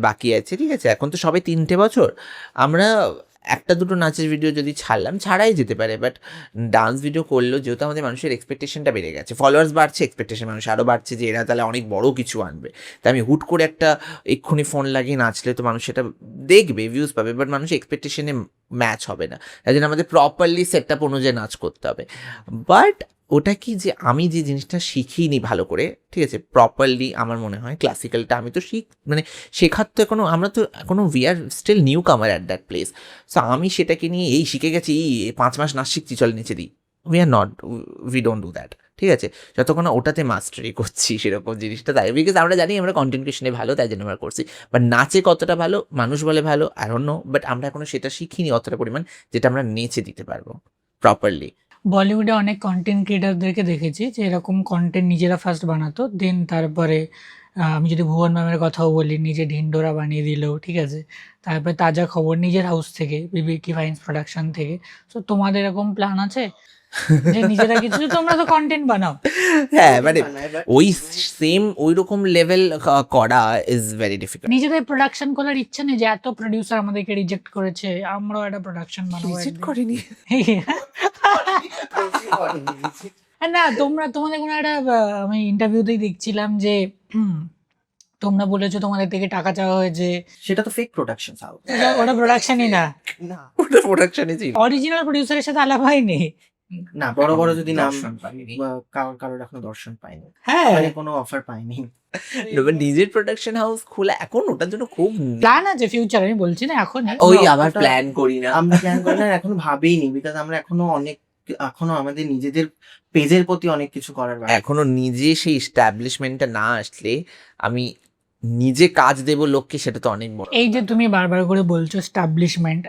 বাকি আছে, ঠিক আছে। এখন তো সবে 3টে বছর, আমরা একটা দুটো নাচের ভিডিও যদি ছাড়লাম, ছাড়াই যেতে পারে, বাট ডান্স ভিডিও করলেও যেহেতু আমাদের মানুষের এক্সপেকটেশনটা বেড়ে গেছে, ফলোয়ার্স বাড়ছে, এক্সপেকটেশন মানুষ আরও বাড়ছে যে এরা তাহলে অনেক বড় কিছু আনবে, তাই আমি হুট করে একটা এক্ষুনি ফোন লাগিয়ে নাচলে তো মানুষ সেটা দেখবে, ভিউজ পাবে, বাট মানুষ এক্সপেকটেশনে ম্যাচ হবে না, তাই জন্য আমাদের প্রপারলি সেট আপ অনুযায়ী নাচ করতে হবে। বাট ওটা কি যে আমি যে জিনিসটা শিখিনি ভালো করে, ঠিক আছে, প্রপারলি, আমার মনে হয় ক্লাসিক্যালটা আমি তো মানে শেখার তো এখনো, আমরা তো এখনো উই আর স্টিল নিউ কামার অ্যাট দ্যাট প্লেস। সো আমি সেটাকে নিয়ে এই শিখে গেছি, এই 5 মাস নাচ শিখছি, চল নিচে দিই, we are not, we don't do that, ঠিক আছে। যতক্ষণ না ওটাতে মাস্টারি করছি সেরকম জিনিসটা, তাই বিকজ আমরা জানি আমরা কন্টেন্ট ক্রিয়েশনে ভালো, তাই জন্য আমরা করছি, বাট নাচে কতটা ভালো মানুষ বলে ভালো আই ডোন্ট নো, বাট আমরা এখনো সেটা শিখিনি অতটা পরিমাণ যেটা আমরা নেচে দিতে পারবো প্রপারলি।
বলিউডে অনেক কন্টেন্ট ক্রিয়েটারদেরকে দেখেছি যে এরকম কন্টেন্ট নিজেরা ফার্স্ট বানাতো, দেন তারপরে আমি যদি ভুবন ম্যামের কথাও বলি, নিজে ঢিন্ডোরা বানিয়ে দিল, ঠিক আছে, তারপরে তাজা খবর নিজের হাউস থেকে, বিবিকি ফাইন্স প্রোডাকশন থেকে। সো তোমাদের এরকম প্ল্যান আছে যে নিজেরা কিছু, তোমরা তো কন্টেন্ট বানাও?
হ্যাঁ, মানে ওই সেম ওই রকম লেভেল করা ইজ ভেরি ডিফিকাল্ট।
নিজেদের প্রোডাকশন করার ইচ্ছা নেই যে এত প্রডিউসার আমাদেরকে রিজেক্ট করেছে, আমরাও একটা প্রোডাকশন বানাবো একদিন?
করেনি।
না তোমাদের কোনো একটা আমি ইন্টারভিউতেই দেখছিলাম যে তোমরা বলেছো তোমাদের থেকে টাকা চাওয়া হয়েছে,
সেটা তো ফেক প্রোডাকশন হাউস।
ওটা প্রোডাকশনই না,
না
ওটা প্রোডাকশনই ছিল।
অরিজিনাল প্রডিউসারের সাথে আলাপ হয়নি?
না, বড় বড় যদি নাম
দর্শন পাইনি।
কারোর এখনো দর্শন পাইনি,
হ্যাঁ,
মানে কোনো অফার পাইনি।
এবার নিজের প্রোডাকশন হাউস খোলা এখন ওটার জন্য খুব
প্ল্যান আছে ফিউচার, আমি বলছি না এখন।
ওই
না,
আবার
ওটা-
প্ল্যান করি না।
আমরা প্ল্যান করি না, এখনো ভাবিনি, বিকজ আমরা এখনো আমাদের নিজেদের পেজের প্রতি অনেক কিছু করার বাকি।
এখনো নিজে সেই এস্টাবলিশমেন্টটা না আসলে আমি নিজে কাজ দেব লোককে, সেটা তো অনেক বড়।
এই যে তুমি বারবার করে বলছো এস্টাবলিশমেন্ট,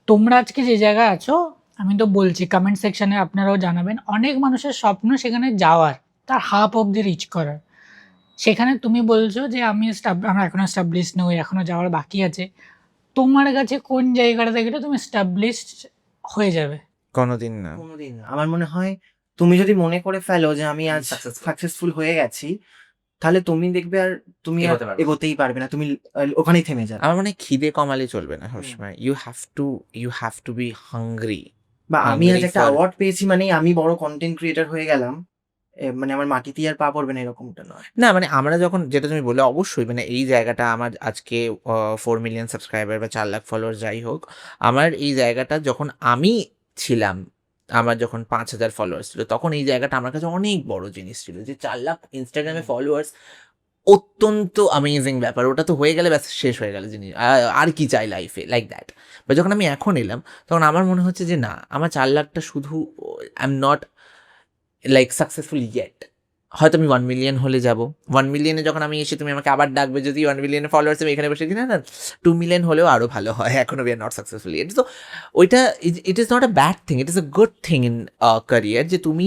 তোমরা আজকে যে জায়গায় আছো, আমি তো বলছি কমেন্ট সেকশনে আপনারাও জানাবেন, অনেক মানুষের স্বপ্ন সেখানে যাওয়ার, তার হাফ অব্দি রিচ করার। সেখানে তুমি বলছো যে আমরা এখনো এস্টাবলিশ নই, এখনো যাওয়ার বাকি আছে। তোমার কাছে কোন জায়গাটা গেলে তুমি এস্টাবলিশ হয়ে যাবে?
কোনোদিন না।
কোনোদিন না। আমার মনে হয় তুমি যদি মনে করে ফেলো যে আমি আজ
Successful.
সাকসেসফুল হয়ে গেছি, তাহলে তুমি দেখবে আর তুমি আর
এগোতে পারবে না।
এগোতেই পারবে না, তুমি ওখানেই থেমে যাবে।
আমার মনে হয় খিদে কমালে চলবে না সবসময়, you have to be hungry.
বা আমি আজ
hungry
একটা
for-
অ্যাওয়ার্ড পেয়েছি মানে আমি বড় কন্টেন্ট ক্রিয়েটর হয়ে গেলাম, মানে আমার মাটিতে আর পা পড়বে না, এরকমটা নয়।
না মানে আমরা যখন, যেটা তুমি বললে অবশ্যই, মানে এই জায়গাটা আমার আজকে 4 মিলিয়ন সাবস্ক্রাইবার বা 4 লাখ ফলোয়ার যাই হোক, আমার এই জায়গাটা যখন আমি ছিলাম, আমার যখন 5,000 ফলোয়ার্স ছিল, তখন এই জায়গাটা আমার কাছে অনেক বড় জিনিস ছিল, যে 4 লাখ ইনস্টাগ্রামে ফলোয়ার্স অত্যন্ত অ্যামেজিং ব্যাপার, ওটা তো হয়ে গেলে ব্যাস শেষ হয়ে গেল জিনিস, আর কি চাই লাইফে, লাইক দ্যাট। বা যখন আমি এখন এলাম, তখন আমার মনে হচ্ছে যে না, আমার 4 লাখটা শুধু I am not like successful yet, হয়তো আমি 1 মিলিয়ন হলে যাব, 1 মিলিয়নে যখন আমি এসে তুমি আমাকে আবার ডাকবে, যদি 1 মিলিয়নের ফলোয়ার্স আমি এখানে বসে কিনা না 2 মিলিয়ন হলেও আরও ভালো হয়, এখনো we are not successful it. তো ওইটা it is not a bad thing, it is a good thing in career, যে তুমি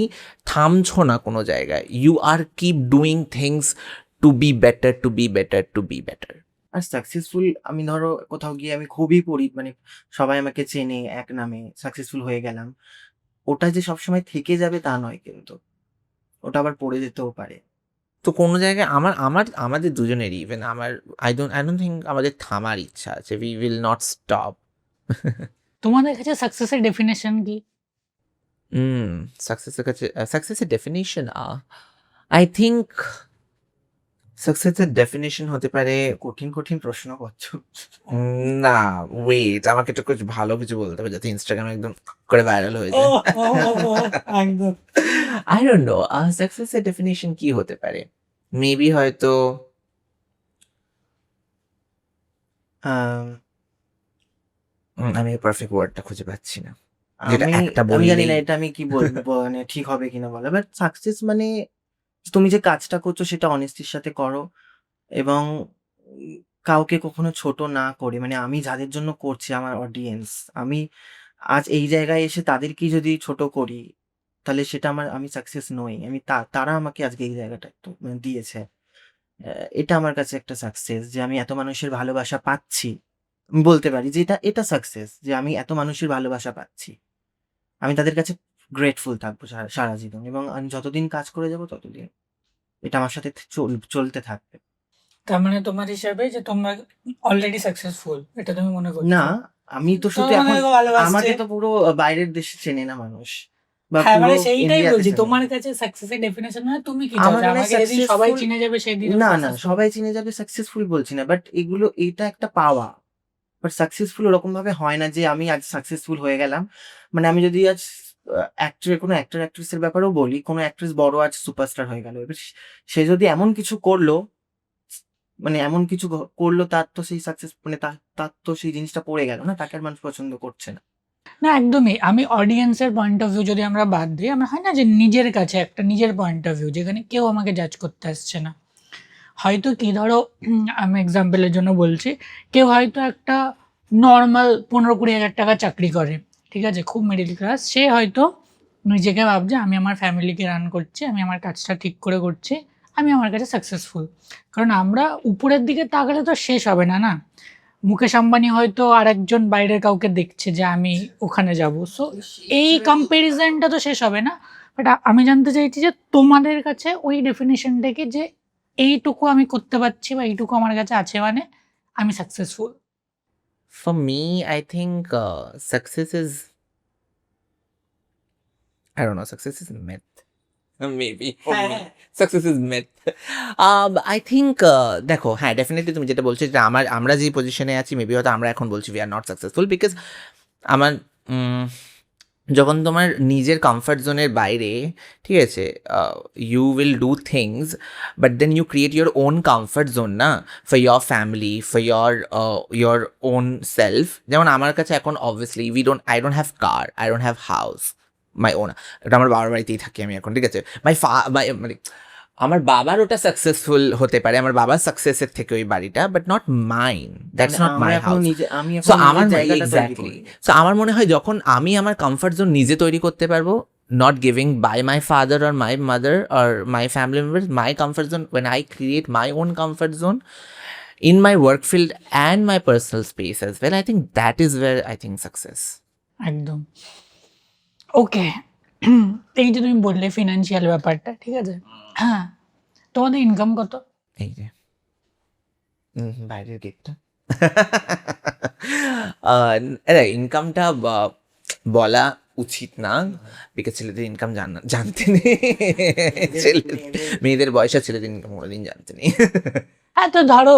থামছো না কোনো জায়গায়, you are keep doing things to be better, to be better, to be better.
আর successful, আমি ধরো কোথাও গিয়ে আমি খুবই মানে সবাই আমাকে চেনে এক নামে, সাকসেসফুল হয়ে গেলাম, ওটা যে সবসময় থেকে যাবে তা নয়, কিন্তু ওটা আবার পড়ে যেতেও পারে।
তো কোনো জায়গায় আমাদের দুজনেরই, ইভেন আমার, আই ডোন্ট থিঙ্ক আমাদের থামার ইচ্ছা আছে, উই উইল নট স্টপ।
তোমাদের কাছে সাকসেসের ডেফিনেশন কি?
সাকসেসের ডেফিনেশন, আই থিঙ্ক সাকসেসের ডেফিনেশন হতে পারে,
কঠিন কঠিন প্রশ্ন করছো।
না ওয়েট, আমাকে একটু কিছু ভালো কিছু বলতে হবে যাতে ইনস্টাগ্রামে একদম করে ভাইরাল হয়ে যায়।
একদম।
আই ডোন্ট নো সাকসেসের ডেফিনেশন কি হতে পারে, মেবি হয়তো
আম,
আমি পারফেক্ট ওয়ার্ডটা খুঁজে পাচ্ছি না। যেটা
আমি
একটা
আমি জানি
বললেই-
না এটা আমি কি বলবো, মানে ঠিক হবে কিনা বলা, বাট সাকসেস মানে তুমি যে কাজটা করছো সেটা অনেস্টির সাথে করো, এবং কাউকে কখনো ছোট না করে, মানে আমি যাদের জন্য করছি, আমার অডিয়েন্স, আমি আজ এই জায়গায় এসে তাদেরকেই যদি ছোট করি, তাহলে সেটা আমি সাকসেস নই। তারা আমাকে আজকে এই জায়গাটা একটু মানে দিয়েছে। এটা আমার কাছে একটা সাকসেস, যে আমি এত মানুষের ভালোবাসা পাচ্ছি। আমি বলতে পারি যে এটা সাকসেস, যে আমি এত মানুষের ভালোবাসা পাচ্ছি। আমি তাদের কাছে গ্রেটফুল থাকবো সারা জীবন, এবং আমি যতদিন কাজ করে যাব ততদিন এটা আমার সাথে চলতে থাকবে।
তার মানে তোমার হিসাবে যে তোমরা অলরেডি সাকসেসফুল, এটা তুমি মনে করছো?
না, আমি তো শুধু এখন,
তোমাদেরকে ভালোবাসছে।
আমাকে তো পুরো বাইরের দেশে চেনে না মানুষ, বা
হ্যাঁ,
পুরো
মানে সেইটাই
ইন্ডিয়াতে
বলছি,
চেনে।
তোমার কাছে সাকসেসের ডেফিনেশন মানে তুমি কি
আমার
চাও?
মনে হয়
আমাকে যেদিন সবাই
successful-
চিনে যাবে সেদিন
না না, সবাই চিনে যাবে সাকসেসফুল বলছি না, বাট এটা একটা পাওয়া। বাট সাকসেসফুল ওরকম ভাবে হয় না যে আমি আজ সাকসেসফুল হয়ে গেলাম। মানে আমি যদি আজ কোনো অ্যাক্টর অ্যাক্ট্রেসের ব্যাপারেও বলি, কোনো অ্যাক্ট্রেস বড় আজ সুপারস্টার হয়ে গেল, এবার সে যদি এমন কিছু করলো, মানে এমন কিছু করলো, তার তো সেই সাকসেস, মানে তার তো সেই জিনিসটা পড়ে গেল না, তাকে আর মানুষ পছন্দ করছে না।
না, একদমই। আমি অডিয়েন্সের পয়েন্ট অফ ভিউ যদি আমরা বাদ দিই, আমরা হয় না যে নিজের কাছে একটা নিজের পয়েন্ট অফ ভিউ, যেখানে কেউ আমাকে জাজ করতে আসছে না। হয়তো কি ধরো, আমি এক্সাম্পলের জন্য বলছি, কেউ হয়তো একটা নর্মাল 15-20 হাজার টাকা চাকরি করে, ঠিক আছে, খুব মিডিল ক্লাস, সে হয়তো নিজেকে ভাবছে আমি আমার ফ্যামিলিকে রান করছি, আমি আমার কাজটা ঠিক করে করছি, আমি আমার কাছে সাকসেসফুল। কারণ আমরা উপরের দিকে তাকালে তো শেষ হবে না, না? মুকেশ আম্বানি হয়তো আরেকজন বাইরের কাউকে দেখছে যে আমি ওখানে যাব, সো এই কম্প্যারিজনটা তো শেষ হবে না। বাট আমি জানতে চাইছি যে তোমাদের কাছে ওই ডেফিনেশনটাকে, যে এইটুকু আমি করতে পারছি বা এইটুকু আমার কাছে আছে মানে আমি successful.
For me, I think success is, I don't know, success is myth. Maybe for me, success is myth. I think দেখো, হ্যাঁ, ডেফিনেটলি তুমি যেটা বলছো, যে আমরা যে পজিশনে আছি, মেবি হয়তো আমরা এখন বলছি we are not successful, because আমার যখন তোমার নিজের কমফর্ট জোনের বাইরে, ঠিক আছে, you will do things, but then you create your own comfort zone না, for your family, for your own self. যেমন আমার কাছে এখন obviously I don't have car, I don't have house my own, এটা আমার বাবার বাড়িতেই থাকি আমি এখন, ঠিক আছে। মানে আমার বাবার ওটা সাকসেসফুল হতে পারে, আমার বাবার সাকসেসের থেকে ওই বাড়িটা, but not mine, that's not my house. So আমার মনে হয় যখন আমি আমার কমফর্ট জোন নিজে তৈরি করতে পারবো, not giving by my father or my mother or my family members, my comfort zone, when I create my own comfort zone in my work field and my personal space as well, I think that is where I think success.
একদম। ওকে, এই যে তুমি বললে financial ব্যাপারটা, ঠিক আছে, হ্যাঁ, তোমাদের ইনকাম কত?
এই যে বাইরের গেটটা, ইনকামটা বলা উচিত না, বিকজ ছেলেদের ইনকাম জানতে নেই, মেয়েদের বয়সা ছেলেদের ইনকাম কোনোদিন জানতে নেই।
হ্যাঁ, তো ধরো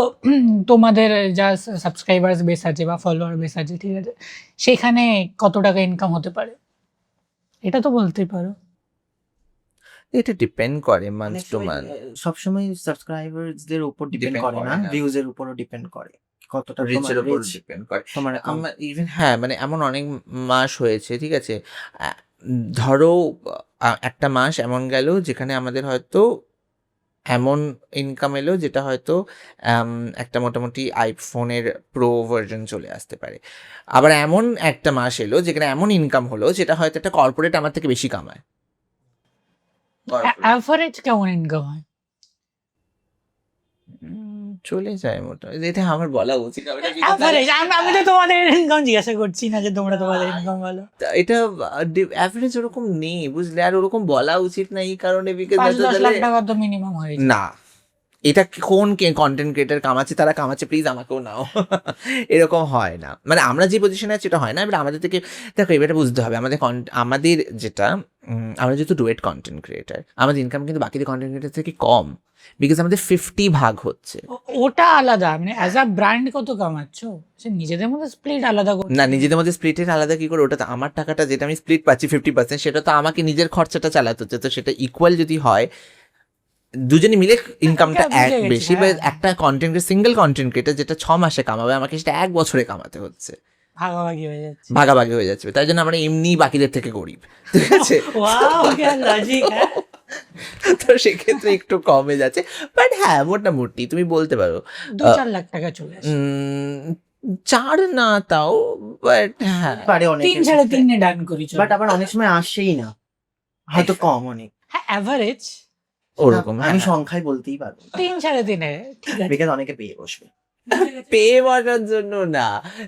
তোমাদের যা সাবস্ক্রাইবার্স বেস আছে বা ফলোয়ার বেস আছে, ঠিক আছে, সেখানে কত টাকা ইনকাম হতে পারে, এটা তো বলতেই পারো।
এটা ডিপেন্ড করে মান্থ টু মান্থ,
সবসময় সাবস্ক্রাইবারদের উপর ডিপেন্ড
Depend
করে
করে
না,
না।
ভিউজ এর উপরও ডিপেন্ড করে, কতটা
রিচের
তোমার
উপর
reach,
ডিপেন্ড করে।
তোমার
আমার ইভেন, হ্যাঁ, মানে এমন অনেক মাস হয়েছে, ঠিক আছে, ধরো একটা মাস এমন গেল যেখানে আমাদের হয়তো এমন ইনকাম এলো যেটা হয়তো একটা মোটামুটি আইফোনের প্রো ভার্জন চলে আসতে পারে। আবার এমন একটা মাস এলো যেখানে এমন ইনকাম হলো যেটা হয়তো একটা কর্পোরেট আমার থেকে বেশি কামায়।
অ্যাভারেজ কেমন ইনকাম হয়?
চলে যায় মোটামুটি, এটা আমার বলা উচিত না, ওটা কি
অ্যাভারেজ আমি তো তোমাদের ইনকাম জিজ্ঞাসা করছি না যে তোমরা তোমাদের ইনকাম বলো।
এটা অ্যাভারেজ ওরকম নেই বুঝলে, আর ওরকম বলা উচিত না এই কারণে বিকজ
5-10 লাখ টাকা তো মিনিমাম হয়ে যায়।
না, এটা কোন কন্টেন্ট ক্রিয়েটার কামাচ্ছে, তারা কামাচ্ছে, প্লিজ আমাকেও নাও। এরকম হয় না, মানে আমরা যে পজিশনে আছি এটা হয় না। এবার আমাদের থেকে দেখো, এবারে বুঝতে হবে আমাদের যেটা আমরা যেহেতু ডুয়েট কন্টেন্ট ক্রিয়েটার, আমাদের ইনকাম কিন্তু বাকি কন্টেন্ট ক্রিয়েটার থেকে কম, বিকজ আমাদের 50 ভাগ হচ্ছে।
ওটা আলাদা, মানে অ্যাজ আ ব্র্যান্ড কত কামাচ্ছ সে নিজেদের মধ্যে স্প্লিট আলাদা করছে।
না, নিজেদের মধ্যে স্প্লিটের আলাদা কি করে? ওটা তো আমার টাকাটা যেটা আমি স্প্লিট পাচ্ছি 50%, সেটা তো আমাকে নিজের খরচাটা চালাতে হচ্ছে, তো সেটা ইকুয়াল যদি হয়, দুজনে মিলে ইনকামটা
বুঝে
এক
গেছি,
বেশি, বা
হ্যাঁ।
একটা সিঙ্গেল কন্টেন্ট ক্রিয়েটার যেটা 6 মাসে কামাবে, আমাকে সেটা 1 বছরে কামাতে হচ্ছে,
ভাগাভাগি হয়ে যাচ্ছে।
ভাগাভাগি হয়ে যাচ্ছে। তাই জন্য আমরা এমনি বাকিদের থেকে গরিব, ঠিক আছে?
ওয়াও, क्या লজিক! হ্যাঁ,
তো সেক্ষেত্রে একটু কমে যাচ্ছে, বাট হ্যাঁ মোটামুটি তুমি বলতে পারো
2-4 লাখ টাকা চলে আসে।
4 না তাও, বাট হ্যাঁ
পারে অনেক
3-3.5 ডান করি চলো।
বাট আবার অনেক সময় আসেই না, হয়তো কম অনেক।
হ্যাঁ, অ্যাভারেজ
ওরকম।
আমি
হ্যাঁ,
সংখ্যায় বলতেই পারবো
3-3.5 ঠিক আছে।
বিকজ অনেকে পেয়ে বসবে,
পেয়ে বসার জন্য না,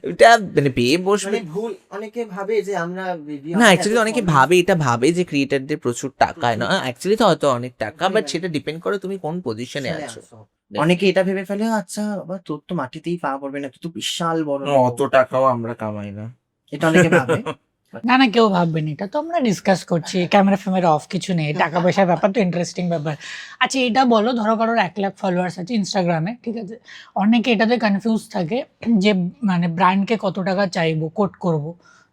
এটা মানে পেয়ে বসবে
মানে ভুল অনেকে ভাবে যে আমরা video
না,
আমাদের
অ্যাকচুয়ালি
এত
অনেকে
follower-
ভাবে যে ক্রিয়েটারদের প্রচুর টাকা, না অ্যাকচুয়ালি তো হয়তো অনেক টাকা, বাট সেটা ডিপেন্ড করে তুমি কোন পজিশনে
চলে
আছো।
আসো। অনেকে এটা ভেবে ফেলে, আচ্ছা বাবা তোর তো মাটিতেই পা পড়বে না, তুই তো বিশাল বড় লোক।
অত টাকাও আমরা কামাই না।
এটা অনেকে ভাবে।
না না, কেউ ভাববেন, এটা তো আমরা ডিসকাস করছি, ক্যামেরা ফ্যামেরা অফ কিছু নেই, টাকা পয়সার ব্যাপার তো ইন্টারেস্টিং ব্যাপার। আচ্ছা এটা বলো, ধরো কারোর 1 লাখ ফলোয়ার্স আছে ইনস্টাগ্রামে, ঠিক আছে, অনেকে এটাতে কনফিউজ থাকে যে মানে ব্র্যান্ডকে কত টাকা চাইবো, কোট করব,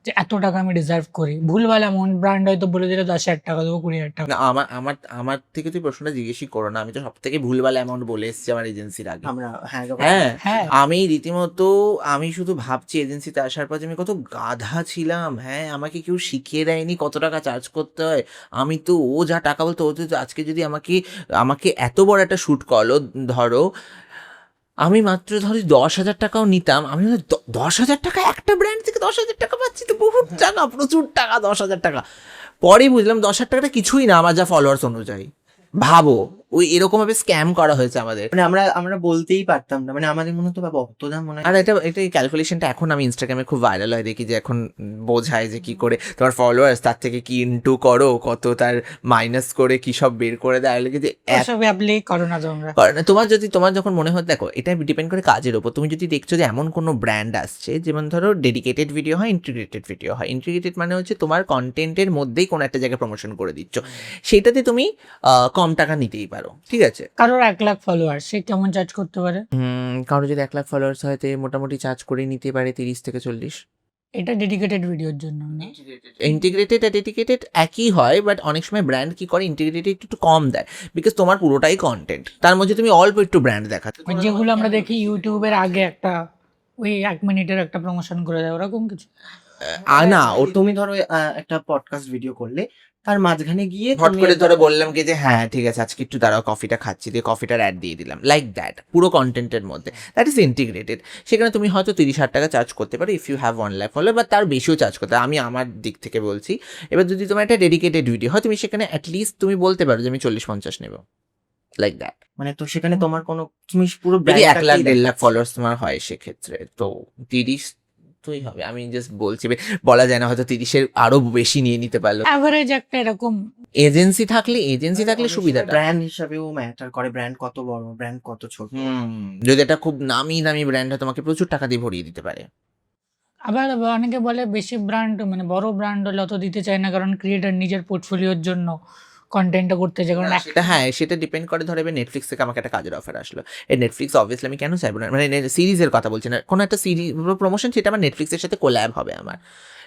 যে এত টাকা আমি ডিজার্ভ করি, ভুলভাল অ্যামাউন্ট ব্র্যান্ড হয়তো বলে দিলে 10,000 টাকা দেবো, 20,000 টাকা।
না, আমার আমার আমার থেকে তুই প্রশ্নটা জিজ্ঞেসই করো না, আমি তো সব থেকে ভুলভাল অ্যামাউন্ট বলে এসেছি আমার এজেন্সির আগে।
আমরা হ্যাঁ
হ্যাঁ,
হ্যাঁ,
আমি রীতিমতো আমি শুধু ভাবছি এজেন্সিতে আসার পর যে আমি কত গাধা ছিলাম। হ্যাঁ, আমাকে কেউ শিখিয়ে দেয়নি কত টাকা চার্জ করতে হয়। আমি তো ও যা টাকা বলতো, ও তো আজকে যদি আমাকে আমাকে এত বড় একটা শ্যুট করলো, ধরো আমি মাত্র ধরি 10,000 টাকাও নিতাম, আমি 10,000 টাকা একটা ব্র্যান্ড থেকে 10,000 টাকা পাচ্ছি, তো বহুত টাকা, প্রচুর টাকা, 10,000 টাকা। পরে বুঝলাম 10,000 টাকাটা কিছুই না আমার যা ফলোয়ার্স অনুযায়ী। ভাবো, ওই এরকম ভাবে স্ক্যাম করা হয়েছে আমাদের।
মানে আমরা বলতেই পারতাম না, মানে আমাদের মনে হতো বাবা অত দাম মনে হয়।
আর এটা এই ক্যালকুলেশনটা এখন আমি ইনস্টাগ্রামে খুব ভাইরাল হয় দেখি, যে এখন বোঝায় যে কি করে তোমার ফলোয়ার্স তার থেকে কি ইনটু করো, কত তার মাইনাস করে কি সব বের করে দেয়, লাগে যে
ওসব অ্যাপ্লাই করো না তোমরা।
তোমার যখন মনে হয়, দেখো এটা ডিপেন্ড করে কাজের ওপর। তুমি যদি দেখছো যে এমন কোনো ব্র্যান্ড আসছে, যেমন ধরো ডেডিকেটেড ভিডিও হয়, ইন্টিগ্রেটেড ভিডিও হয়। ইন্টিগ্রেটেড মানে হচ্ছে তোমার কন্টেন্টের মধ্যেই কোনো একটা জায়গায় প্রমোশন করে দিচ্ছ, সেটাতে তুমি কম টাকা নিতেই পারো, ঠিক আছে।
কারোর 1 লাখ ফলোয়ার, সে কেমন চার্জ করতে পারে?
কারো যদি 1 লাখ ফলোয়ার্স হয়, তো মোটামুটি চার্জ করে নিতে পারে 30 থেকে 40।
এটা ডেডিকেটেড ভিডিওর জন্য না?
ইন্টিগ্রেটেড আর ডেডিকেটেড একই হয়, বাট অনেক সময় ব্র্যান্ড কি করে, ইন্টিগ্রেটেড একটু কম দেয়, বিকজ তোমার পুরোটাই কন্টেন্ট, তার মধ্যে তুমি অল্প একটু ব্র্যান্ড দেখাচ্ছ।
ওই যেগুলো আমরা দেখি ইউটিউবের আগে একটা ওই 1 মিনিটের একটা প্রমোশন করে দেয়, ওরকম কিছু?
না,
ও তুমি ধরো একটা পডকাস্ট ভিডিও করলে, তার মাঝখানে গিয়ে
হট
তুমি
করে
একটা-
ধরে বললাম কি যে হ্যাঁ ঠিক আছে আজকে একটু দাঁড়াও, কফিটা খাচ্ছি, দিয়ে কফিটার অ্যাড দিয়ে দিলাম, লাইক দ্যাট, পুরো কন্টেন্টের মধ্যে, দ্যাট ইজ ইন্টিগ্রেটেড। সেখানে তুমি হয়তো 30,000 টাকা চার্জ করতে পারো if you have 1 lakh follower, বা তার বেশিও চার্জ করতে পারো, আমি আমার দিক থেকে বলছি। এবার যদি তোমার একটা ডেডিকেটেড ভিডিও হয়, তুমি সেখানে অ্যাটলিস্ট তুমি বলতে পারো যে আমি 40-50 নেবো, লাইক দ্যাট।
মানে তো সেখানে তোমার কোনো, তুমি পুরো
যদি
brand
1 লাখ
টাকেই
1.5 লাখ ফলোয়ার্স তোমার হয়, সেক্ষেত্রে তো 30 তুই হবে। আমি জাস্ট বলছি, বলা যায় না, হয়তো 30-এর আরো বেশি নিয়ে নিতে পারলো।
অ্যাভারেজ একটা এরকম
এজেন্সি থাকলে সুবিধাটা,
ব্র্যান্ড হিসাবেও ম্যাটার করে, ব্র্যান্ড কত বড়, ব্র্যান্ড কত ছোট।
যদি একটা খুব নামি দামি ব্র্যান্ড হয়, তোমাকে প্রচুর টাকা দিয়ে ভরিয়ে দিতে পারে।
আবার অনেকে বলে বেশি ব্র্যান্ড মানে বড় ব্র্যান্ড হলে অত দিতে চায় না, কারণ ক্রিয়েটার নিজের পোর্টফোলিওর জন্য কন্টেন্টটা করতে চায়, কারণ
সেটা হ্যাঁ, সেটা ডিপেন্ড করে। ধরো এবার নেটফ্লিক্স থেকে আমাকে একটা কাজের অফার আসলো, এই নেটফ্লিক্স অবভিয়াসলি আমি কেন চাইবো না, মানে সিরিজের কথা বলছি না, কোনো একটা সিরিজ প্রমোশন, সেটা আমার নেটফ্লিক্সের সাথে কোল্যাব হবে,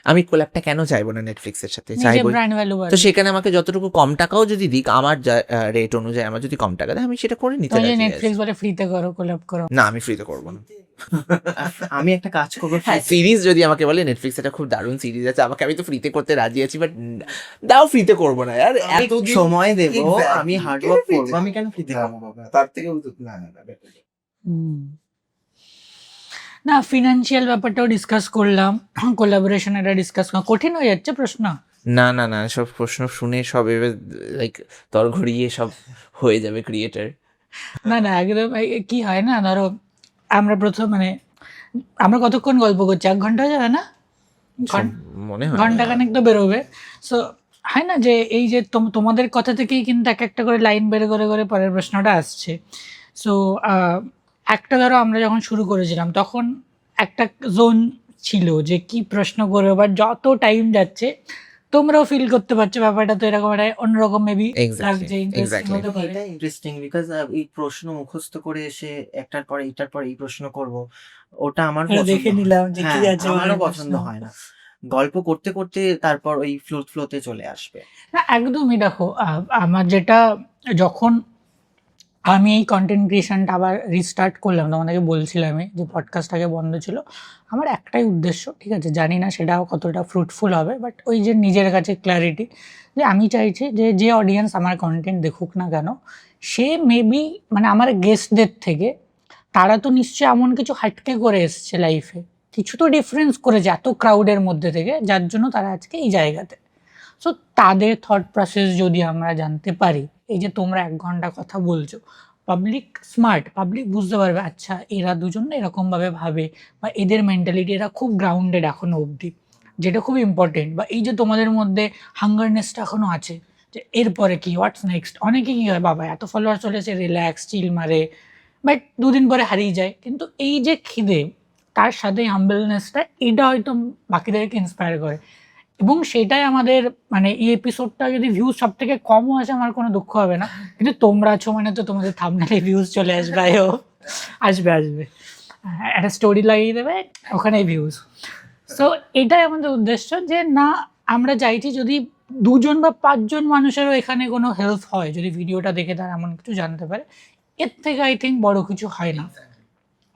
আমি কোল্যাবটা কেন চাইবো না নেটফ্লিক্সের সাথে,
নিজের
চাইবো।
ব্র্যান্ড ভ্যালু
তো সেখানে আমাকে যতটুকু কম টাকাও যদি দিক, আমার যা রেট অনুযায়ী আমার যদি কম টাকা দেয়, আমি সেটা করে নিতে রাজি আছি।
নেটফ্লিক্স বলে ফ্রিতে করো, কোলাব করো।
না, আমি ফ্রিতে করবো না,
আমি একটা কাজ করবো,
হ্যাঁ, সিরিজ যদি আমাকে বলে নেটফ্লিক্স এটা খুব দারুণ সিরিজ আছে, আমাকে, আমি তো ফ্রিতে করতে রাজি আছি, বাট দাও, ফ্রিতে করবো না আর
আমি
এতদিন
সময় দেবো,
Exactly.
আমি হার্ড
কেন
ওয়ার্ক
free
করবো,
তে?
আমি কেন ফ্রিতে
না,
খাবো?
বাবা, তার থেকেও না না না better.
না, ফিনান্সিয়াল ব্যাপারটাও ডিসকাস করলাম, কোলাবোরেশন এটা ডিসকাস করলাম, কঠিন হয়ে যাচ্ছে প্রশ্ন।
না না না, সব প্রশ্ন শুনে সব এবার লাইক তরঘড়িয়ে সব হয়ে যাবে ক্রিয়েটার।
না না, একদম কি হয় না, ধরো আমরা প্রথম মানে আমরা কতক্ষণ গল্প করছি, 1 ঘন্টা হয়ে যাবে না,
মনে হয়
ঘন্টাখানেক তো বেরোবে। সো হয় না যে এই যে তোমাদের কথা থেকেই কিন্তু এক একটা করে লাইন বের করে করে পরের প্রশ্নটা আসছে। সো একটা ধরো আমরা যখন শুরু করেছিলাম তখন একটা জোন ছিল যে কি প্রশ্ন করবে, বাট যত টাইম যাচ্ছে তোমরাও ফিল করতে পারছো ব্যাপারটা তো এরকম একটা অন্যরকম মেবি
Exactly,
লাগছে, ইন্টারেস্টিং
exactly.
হতে পারে।
এটা ইন্টারেস্টিং বিকজ এই প্রশ্ন মুখস্থ করে এসে একটার পরে এইটার পরে এই প্রশ্ন করব, ওটা আমার
এটা দেখে
পছন্দ হয় না।
নিলাম যে কি
হ্যাঁ,
আছে
আমারও
পরের
পছন্দ
প্রশ্ন।
হয় না। গল্প করতে করতে তারপর ওই ফ্লোতে চলে আসবে।
না একদমই, দেখো আমার যেটা, যখন আমি এই কন্টেন্ট ক্রিয়েশনটা আবার রিস্টার্ট করলাম, তোমাদেরকে বলছিলামই যে পডকাস্টটাকে বন্ধ ছিল, আমার একটাই উদ্দেশ্য, ঠিক আছে, জানি না সেটাও কতটা ফ্রুটফুল হবে, বাট ওই যে নিজের কাছে ক্ল্যারিটি, যে আমি চাইছি যে যে অডিয়েন্স আমার কন্টেন্ট দেখুক না কেন, সে মেবি মানে আমার গেস্টদের থেকে তারা তো নিশ্চয়ই এমন কিছু হাটকে করে এসছে লাইফে, কিছু তো ডিফারেন্স করেছে এত ক্রাউডের মধ্যে থেকে, যার জন্য তারা আজকে এই জায়গাতে। সো তাদের থট প্রসেস যদি আমরা জানতে পারি, এই যে তোমরা 1 ঘন্টা কথা বলছো, পাবলিক স্মার্ট, পাবলিক বুঝতে পারবে আচ্ছা এরা দুজন না এরকমভাবে ভাবে, বা এদের মেন্টালিটি এরা খুব গ্রাউন্ডেড এখনো অবধি, যেটা খুব ইম্পর্টেন্ট। বা এই যে তোমাদের মধ্যে হাঙ্গারনেসটা এখনো আছে যে এরপরে কি, হোয়াটস নেক্সট, অনেকে কি হয় বাবা এত ফলোয়ার চলেছে রিল্যাক্স চিল মারে, বাট 2 দিন পরে হারিয়ে যায়। কিন্তু এই যে খিদে, তার সাথে হাম্বলনেসটা, এটা হয়তো বাকিদেরকে ইন্সপায়ার করে, এবং সেটাই আমাদের মানে এই এপিসোডটা যদি ভিউজ সব থেকে কমও আসে আমার কোনো দুঃখ হবে না, কিন্তু তোমরা আছো মানে তো তোমাদের থাম্বনেলে ভিউজ চলে আসবে, আসবে আসবে, একটা স্টোরি লাগিয়ে দেবে ওখানে ভিউজ। সো এটাই আমাদের উদ্দেশ্য, যে না আমরা চাইছি যদি 2 জন বা 5 জন মানুষেরও এখানে কোনো হেল্প হয়, যদি ভিডিওটা দেখে তারা এমন কিছু জানতে পারে, এর থেকে আই থিঙ্ক বড় কিছু হয় না।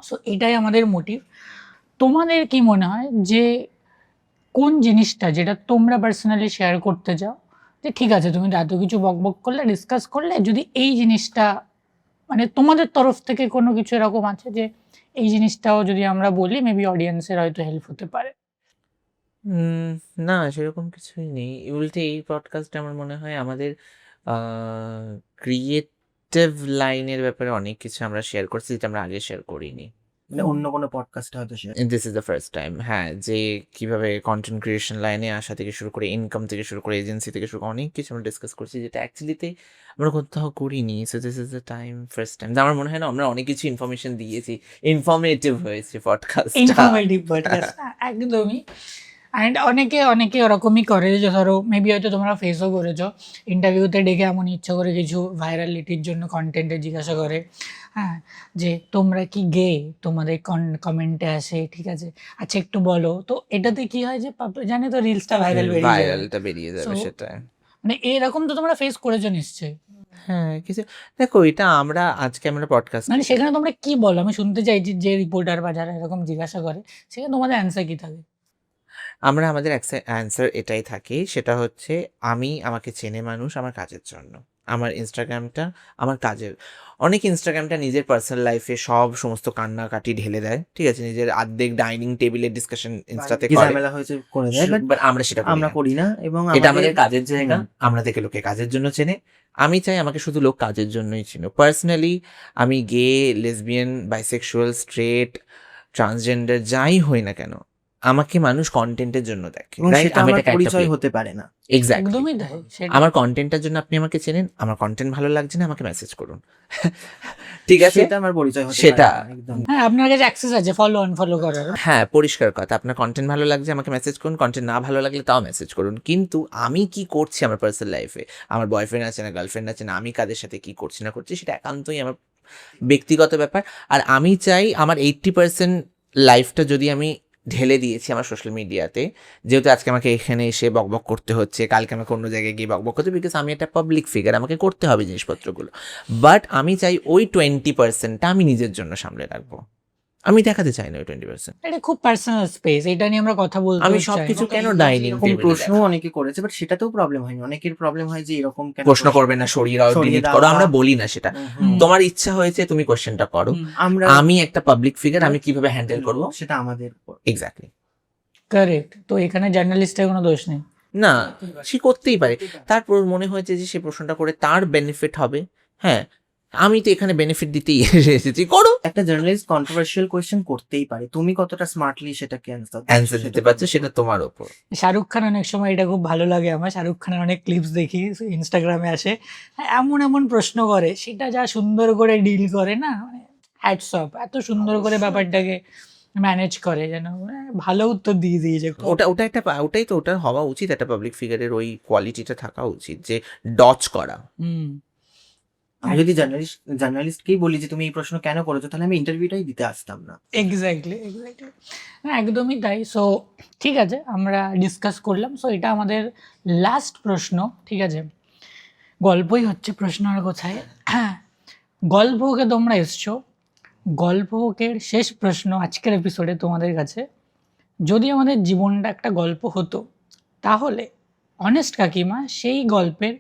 সো এটাই আমাদের মোটিভ। তোমাদের কি মনে হয় যে কোন জিনিসটা যেটা তোমরা পার্সোনালি শেয়ার করতে চাও, যে ঠিক আছে তুমি এত কিছু বকবক করলে, ডিসকাস করলে, যদি এই জিনিসটা মানে তোমাদের তরফ থেকে কোনো কিছু এরকম আছে যে এই জিনিসটাও যদি আমরা বলি মেবি অডিয়েন্সের হয়তো হেল্প হতে পারে?
না, সেরকম কিছুই নেই। উল্টে এই পডকাস্টটা আমার মনে হয় আমাদের ক্রিয়েটিভ লাইনের ব্যাপারে অনেক কিছু আমরা শেয়ার করছি, যেটা আমরা আগে শেয়ার করিনি।
মানে অন্য কোনো পডকাস্টে হয়তো share.
This is the first time. হ্যাঁ, যে কিভাবে কন্টেন্ট ক্রিয়েশন লাইনে আসা থেকে শুরু করে, ইনকাম থেকে শুরু করে, এজেন্সি থেকে শুরু করে অনেক কিছু আমরা ডিসকাস করছি, যেটা অ্যাকচুয়ালিতে আমরা কোথাও করিনি। So this is the time, first time. আমার মনে হয় না আমরা অনেক কিছু ইনফরমেশন দিয়েছি, ইনফরমেটিভ হয়েছে পডকাস্ট।
ইনফরমেটিভ পডকাস্ট একদমই। অ্যান্ড অনেকে অনেকে ওরকমই করে, যে ধরো মেবি হয়তো তোমরা ফেসও করেছো, ইন্টারভিউতে ডেকে এমন ইচ্ছা করে কিছু ভাইরালিটির জন্য কন্টেন্টে জিজ্ঞাসা করে, হ্যাঁ, যে তোমরা কি গে, তোমাদের কমেন্টে আসে, ঠিক আছে, আচ্ছা একটু বলো। তো এটাতে কি হয় যে জানে তো রিলসটা ভাইরাল বেরিয়ে যাবে,
ভাইরালটা বেরিয়ে যাবে,
So,
সেটা।
মানে এরকম তো তোমরা ফেস করেছো নিশ্চয়ই।
হ্যাঁ, কিছু দেখো, এটা আমরা আজকে আমরা পডকাস্ট
মানে সেখানে তোমরা কি বলো, আমি শুনতে চাইছি, যে রিপোর্টার বা যারা এরকম জিজ্ঞাসা করে সেখানে তোমাদের অ্যান্সার কি থাকে?
আমরা আমাদের অ্যান্সার এটাই থাকে, সেটা হচ্ছে আমি, আমাকে চেনে মানুষ আমার কাজের জন্য। আমার ইনস্টাগ্রামটা আমার কাজের। অনেক ইনস্টাগ্রামটা নিজের পার্সোনাল লাইফে সব সমস্ত কান্নাকাটি ঢেলে দেয়, ঠিক আছে, নিজের আর্ধেক ডাইনিং টেবিলের ডিসকাশন ইনস্টাতে
কি
করে,
ঝামেলা হয়েছে করে দেয়, বাট
বাট আমরা সেটা
আমরা করি না। এবং
এটা আমাদের কাজের জায়গা,
হুম।
আমরা থেকে লোকে কাজের জন্য চেনে। আমি চাই আমাকে শুধু লোক কাজের জন্যই চিনো। পার্সোনালি আমি গে, লেসবিয়ান, বাইসেক্সুয়াল, স্ট্রেট, ট্রান্সজেন্ডার যাই হই না কেন, আমাকে মানুষ কন্টেন্টের জন্য দেখে,
এবং
right?
সেটা
আমি
আমার
এটাকে একটা
পরিচয়
play-
হতে পারে না।
Exactly.
একদমই তাই, সেটা
আমার কন্টেন্টের জন্য আপনি আমাকে চেনেন, আমার কন্টেন্ট ভালো লাগছে না আমাকে মেসেজ করুন, ঠিক আছে,
সেটা আমার পরিচয় হতে
সেটা।
পারে না, একদম।
হ্যাঁ, আপনার কাছে অ্যাক্সেস আছে ফলো আনফলো করার।
হ্যাঁ, পরিষ্কার কথা, আপনার কন্টেন্ট ভালো লাগছে আমাকে মেসেজ করুন, কন্টেন্ট না ভালো লাগলে তাও মেসেজ করুন, কিন্তু আমি কি করছি আমার পার্সোনাল লাইফে, আমার বয়ফ্রেন্ড আছে না গার্লফ্রেন্ড আছে না, আমি কাদের সাথে কি করছি না করছি, সেটা একান্তই আমার ব্যক্তিগত ব্যাপার। আর আমি চাই আমার 80% লাইফটা যদি আমি ঢেলে দিয়েছি আমার সোশ্যাল মিডিয়াতে, যেহেতু আজকে আমাকে এখানে এসে বকবক করতে হচ্ছে, কালকে আমাকে অন্য জায়গায় গিয়ে বকবক করতে, বিকজ আমি একটা পাবলিক ফিগার, আমাকে করতে হবে জিনিসপত্রগুলো, বাট আমি চাই ওই 20%টা আমি নিজের জন্য সামলে রাখবো। আমি দেখাতে চাই না ওই 20%।
এটা খুব পার্সোনাল স্পেস, এটা নিয়ে আমরা কথা বলতে
আমি
চাই
সবকিছু
না।
কেন ডাইনিং
এরকম
টেবিলে
প্রশ্ন অনেকে করেছে, বাট সেটাতেও প্রবলেম হয়নি। অনেকের প্রবলেম হয় যে এরকম কেন
প্রশ্ন করবে না, সরিয়ে দাও,
সরিয়ে
ডিলিট
দাও
করো,
বা-
আমরা বলি না সেটা।
হুম,
তোমার ইচ্ছা হয়েছে তুমি কোশ্চেনটা করো,
হুম,
আমরা
আমি একটা পাবলিক ফিগার, আমি কিভাবে হ্যান্ডেল করব
সেটা আমাদের উপর।
এক্স্যাক্টলি।
কারেক্ট। তো এখানে জার্নালিস্টের কোনো দোষ নেই।
না, সে করতেই পারে, তারপর মনে হয়েছে যে সে প্রশ্নটা করে তার বেনিফিট হবে, হ্যাঁ আমি তো এখানে বেনিফিট দিতেই এসেছি, করো।
একটা জার্নালিস্ট কন্ট্রোভার্সিয়াল কোয়েশ্চেন করতেই পারে, তুমি কতটা স্মার্টলি সেটাকে
অ্যান্সার দিতে পারছো সেটা তোমার ওপর।
শাহরুখ খান অনেক সময়, এটা খুব ভালো লাগে আমার, শাহরুখ খানের অনেক ক্লিপস দেখি ইনস্টাগ্রামে আসে, এমন এমন প্রশ্ন করে, সেটা যা সুন্দর করে ডিল করে না, হ্যাটস অফ, এত সুন্দর করে ব্যাপারটাকে ম্যানেজ করে, যেন ভালো উত্তর দিয়ে দিয়েছে।
ওটাই তো ওটার হওয়া উচিত, একটা পাবলিক ফিগারের ওই কোয়ালিটিটা থাকা উচিত যে ডচ করা।
হুম।
আমি যদি জার্নালিস্টকেই বলি যে তুমি এই প্রশ্ন কেন করেছো, তাহলে আমি ইন্টারভিউটাই দিতে আসতাম না।
এক্স্যাক্টলি। না, একদমই তাই। সো ঠিক আছে, আমরা ডিসকাস করলাম। সো এটা আমাদের লাস্ট প্রশ্ন, ঠিক আছে? গল্পই হচ্ছে, প্রশ্ন আর কোথায়। হ্যাঁ, গল্পকে তোমরা এসছো, গল্পকের শেষ প্রশ্ন আজকের এপিসোডে তোমাদের কাছে, যদি আমাদের জীবনটা একটা গল্প হতো, তাহলে অনেস্ট কাকিমা সেই গল্পের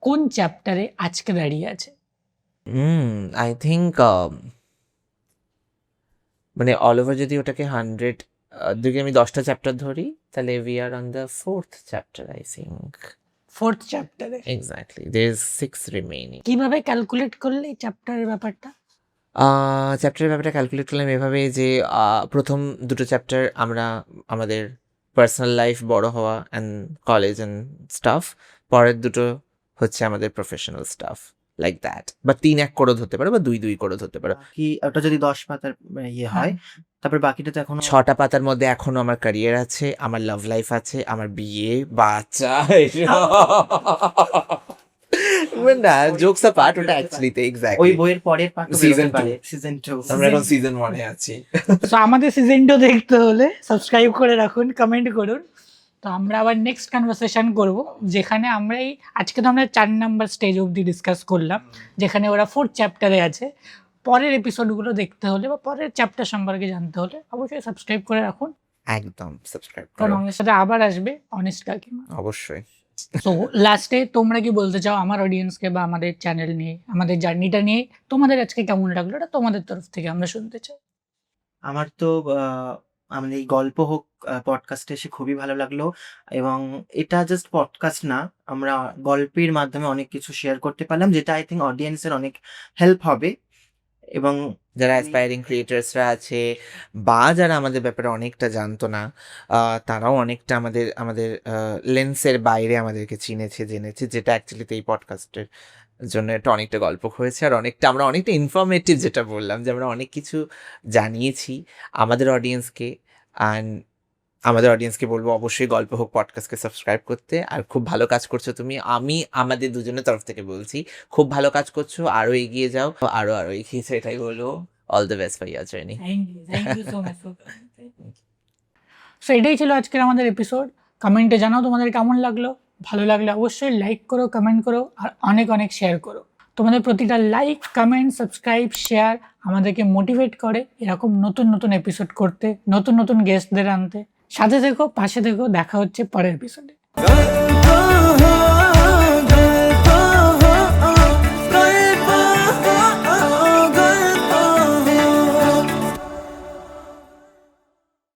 কোন চ্যাপ্টারে আজকে দাঁড়িয়ে আছে?
আই থিঙ্ক মানে অল ওভার যদি ওটাকে 100 যদি আমি 10টা চ্যাপ্টার ধরি, তাহলে we are on the 4th chapter I think.
4th চ্যাপ্টারে।
Exactly, there is 6 remaining.
কিভাবে ক্যালকুলেট করলে এই চ্যাপ্টারের ব্যাপারটা?
চ্যাপ্টারের ব্যাপারটা ক্যালকুলেট করলাম এভাবে যে প্রথম দুটো চ্যাপ্টার আমরা আমাদের পার্সোনাল লাইফ, বড় হওয়া অ্যান্ড কলেজ অ্যান্ড স্টাফ, পরের দুটো হচ্ছে আমাদের প্রফেশনাল স্টাফ, লাইক দ্যাট। বা 3-1 করে ধরতে পারো, বা 2-2 করে ধরতে পারো।
কি ওটা যদি 10 পাতার ইয়ে হয়, তারপর বাকিটা তো এখন
6টা পাতার মধ্যে এখনো আমার ক্যারিয়ার আছে, আমার লাভ লাইফ আছে, আমার বিয়ে, বাচ্চা, না জোকস অ্যাপার্ট, ওটা অ্যাকচুয়ালি তে
ওই
এক্স্যাক্টলি
বইয়ের পরের পার্ট
Season 2
সিজন 2।
আমরা এখন সিজন 1-এ আছি।
সো আমাদের সিজনটা দেখতে হলে সাবস্ক্রাইব করে রাখুন, কমেন্ট করুন। তো আমরা আবার নেক্সট কনভারসেশন করব, যেখানে আমরা আজকে তো আমরা 4 নাম্বার স্টেজ অবধি ডিসকাস করলাম, যেখানে ওরা 4th চ্যাপ্টারে আছে। পরের এপিসোডগুলো দেখতে হলে বা পরের চ্যাপ্টার সম্পর্কে জানতে হলে অবশ্যই সাবস্ক্রাইব করে রাখুন,
একদম সাবস্ক্রাইব
কারণ
করো,
আমাদের সাথে আবার আসবে অনেস্ট কাকিমা।
অবশ্যই।
সো লাস্টে তোমরা কি বলতে চাও আমার অডিয়েন্সকে বা আমাদের চ্যানেল নিয়ে, আমাদের জার্নিটা নিয়ে তোমাদের আজকে কেমন লাগলো, এটা তোমাদের তরফ থেকে আমরা শুনতে চাই।
আমার তো আমাদের এই গল্প হোক পডকাস্টে এসে খুবই ভালো লাগলো, এবং এটা জাস্ট পডকাস্ট না, আমরা গল্পের মাধ্যমে অনেক কিছু শেয়ার করতে পারলাম, যেটা আই থিঙ্ক অডিয়েন্সের অনেক হেল্প হবে। এবং
যারা অ্যাসপায়ারিং ক্রিয়েটার্সরা আছে, বা যারা আমাদের ব্যাপারে অনেকটা জানতো না, তারাও অনেকটা আমাদের লেন্সের বাইরে আমাদেরকে চিনেছে, জেনেছে, যেটা অ্যাকচুয়ালিতে এই পডকাস্টের জন্য এটা অনেকটা গল্প হয়েছে। আর আমরা অনেকটা ইনফরমেটিভ, যেটা বললাম যে আমরা অনেক কিছু জানিয়েছি আমাদের অডিয়েন্সকে। অ্যান্ড আমাদের অডিয়েন্সকে বলবো অবশ্যই গল্প হোক পডকাস্টকে সাবস্ক্রাইব করতে। আর খুব ভালো কাজ করছো তুমি, আমি আমাদের দুজনের তরফ থেকে বলছি, খুব ভালো কাজ করছো, আরো এগিয়ে যাও, আরো এগিয়ে যাও, এটাই বলবো। All the best for your journey.
Thank you so much. So এটাই ছিল আজকের আমাদের এপিসোড। কমেন্টে জানাও তোমাদের কেমন লাগলো, ভালো লাগলে অবশ্যই লাইক করো, কমেন্ট করো, আর অনেক অনেক শেয়ার করো। তোমাদের প্রতিটা লাইক, কমেন্ট, সাবস্ক্রাইব, শেয়ার আমাদেরকে মোটিভেট করে এরকম নতুন নতুন এপিসোড করতে, নতুন নতুন গেস্টদের আনতে। সাথে থেকো, পাশে থেকো, দেখা হচ্ছে পরের এপিসোডে।